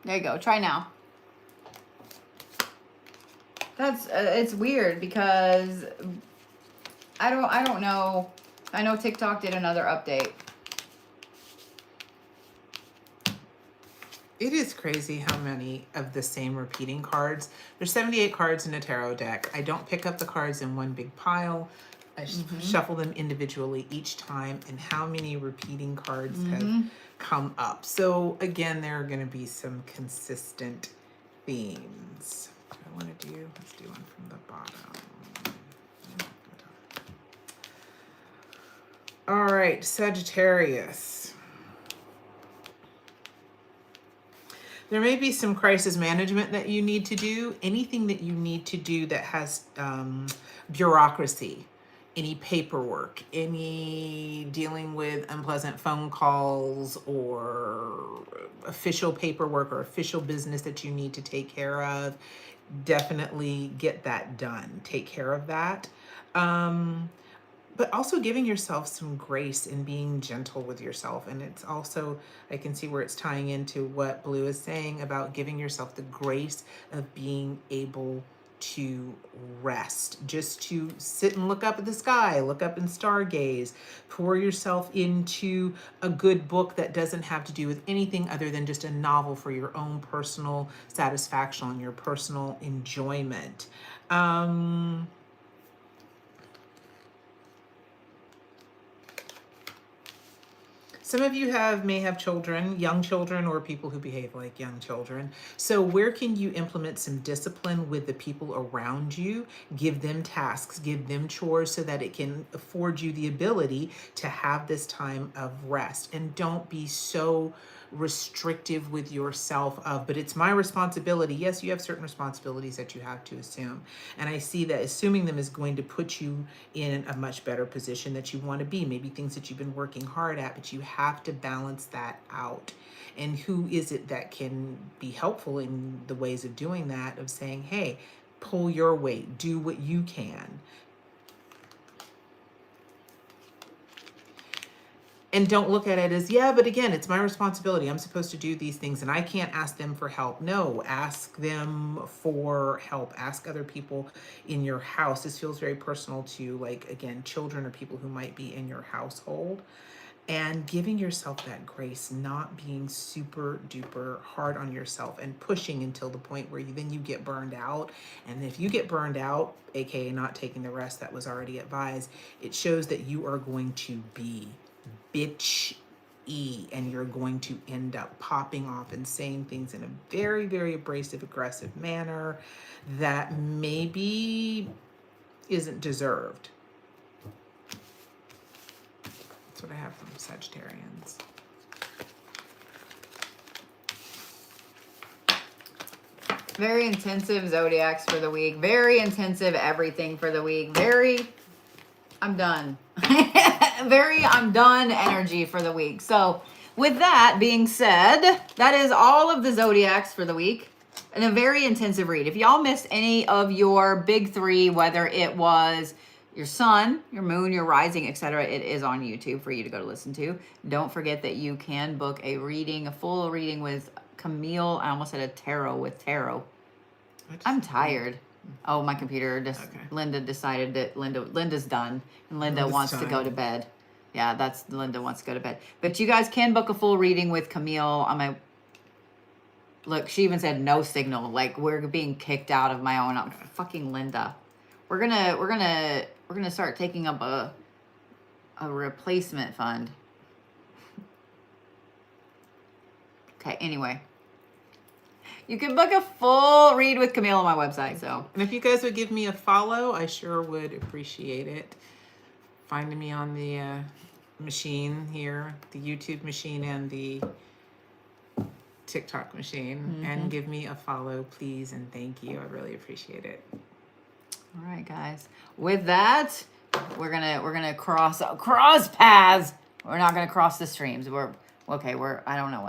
There you go. Try now. That's it's weird because I don't know. I know TikTok did another update. It is crazy how many of the same repeating cards. There's 78 cards in a tarot deck. I don't pick up the cards in one big pile. I shuffle them individually each time, and how many repeating cards have come up. So again, there are going to be some consistent themes. What I want to do, let's do one from the bottom. All right, Sagittarius. There may be some crisis management that you need to do. Anything that you need to do that has bureaucracy, any paperwork, any dealing with unpleasant phone calls or official paperwork or official business that you need to take care of, definitely get that done. Take care of that. But but also giving yourself some grace and being gentle with yourself. And it's also, I can see where it's tying into what Blue is saying about giving yourself the grace of being able to rest, just to sit and look up at the sky, look up and stargaze, pour yourself into a good book that doesn't have to do with anything other than just a novel for your own personal satisfaction and your personal enjoyment. Some of you may have children, young children, or people who behave like young children. So where can you implement some discipline with the people around you? Give them tasks, give them chores so that it can afford you the ability to have this time of rest. And don't be so restrictive with yourself but it's my responsibility. Yes, you have certain responsibilities that you have to assume. And I see that assuming them is going to put you in a much better position that you want to be. Maybe things that you've been working hard at, but you have to balance that out. And who is it that can be helpful in the ways of doing that, of saying, hey, pull your weight, do what you can. And don't look at it as, yeah, but again, it's my responsibility. I'm supposed to do these things and I can't ask them for help. No, ask them for help. Ask other people in your house. This feels very personal to, like, again, children or people who might be in your household. And giving yourself that grace, not being super duper hard on yourself and pushing until the point where then you get burned out. And if you get burned out, aka not taking the rest that was already advised, it shows that you are going to be bitchy and you're going to end up popping off and saying things in a very, very abrasive, aggressive manner that maybe isn't deserved. That's what I have from Sagittarians. Very intensive zodiacs for the week. Very intensive everything for the week. I'm done. I'm done energy for the week. So with that being said, that is all of the zodiacs for the week and a very intensive read. If y'all missed any of your big three, whether it was your sun, your moon, your rising, etc., it is on YouTube for you to go to listen to. Don't forget that you can book a reading, a full reading with Camille. I almost said a tarot with tarot. I'm tired. Oh, my computer just, okay. Linda decided that Linda's done and Linda wants to go to bed. Yeah, Linda wants to go to bed. But you guys can book a full reading with Camille on my, look, she even said no signal. Like, we're being kicked out of my own, fucking Linda. We're gonna start taking up a replacement fund. Okay, anyway. You can book a full read with Camille on my website. So, and if you guys would give me a follow, I sure would appreciate it. Finding me on the machine here, the YouTube machine and the TikTok machine, and give me a follow, please, and thank you. I really appreciate it. All right, guys. With that, we're gonna cross paths. We're not gonna cross the streams. I don't know what's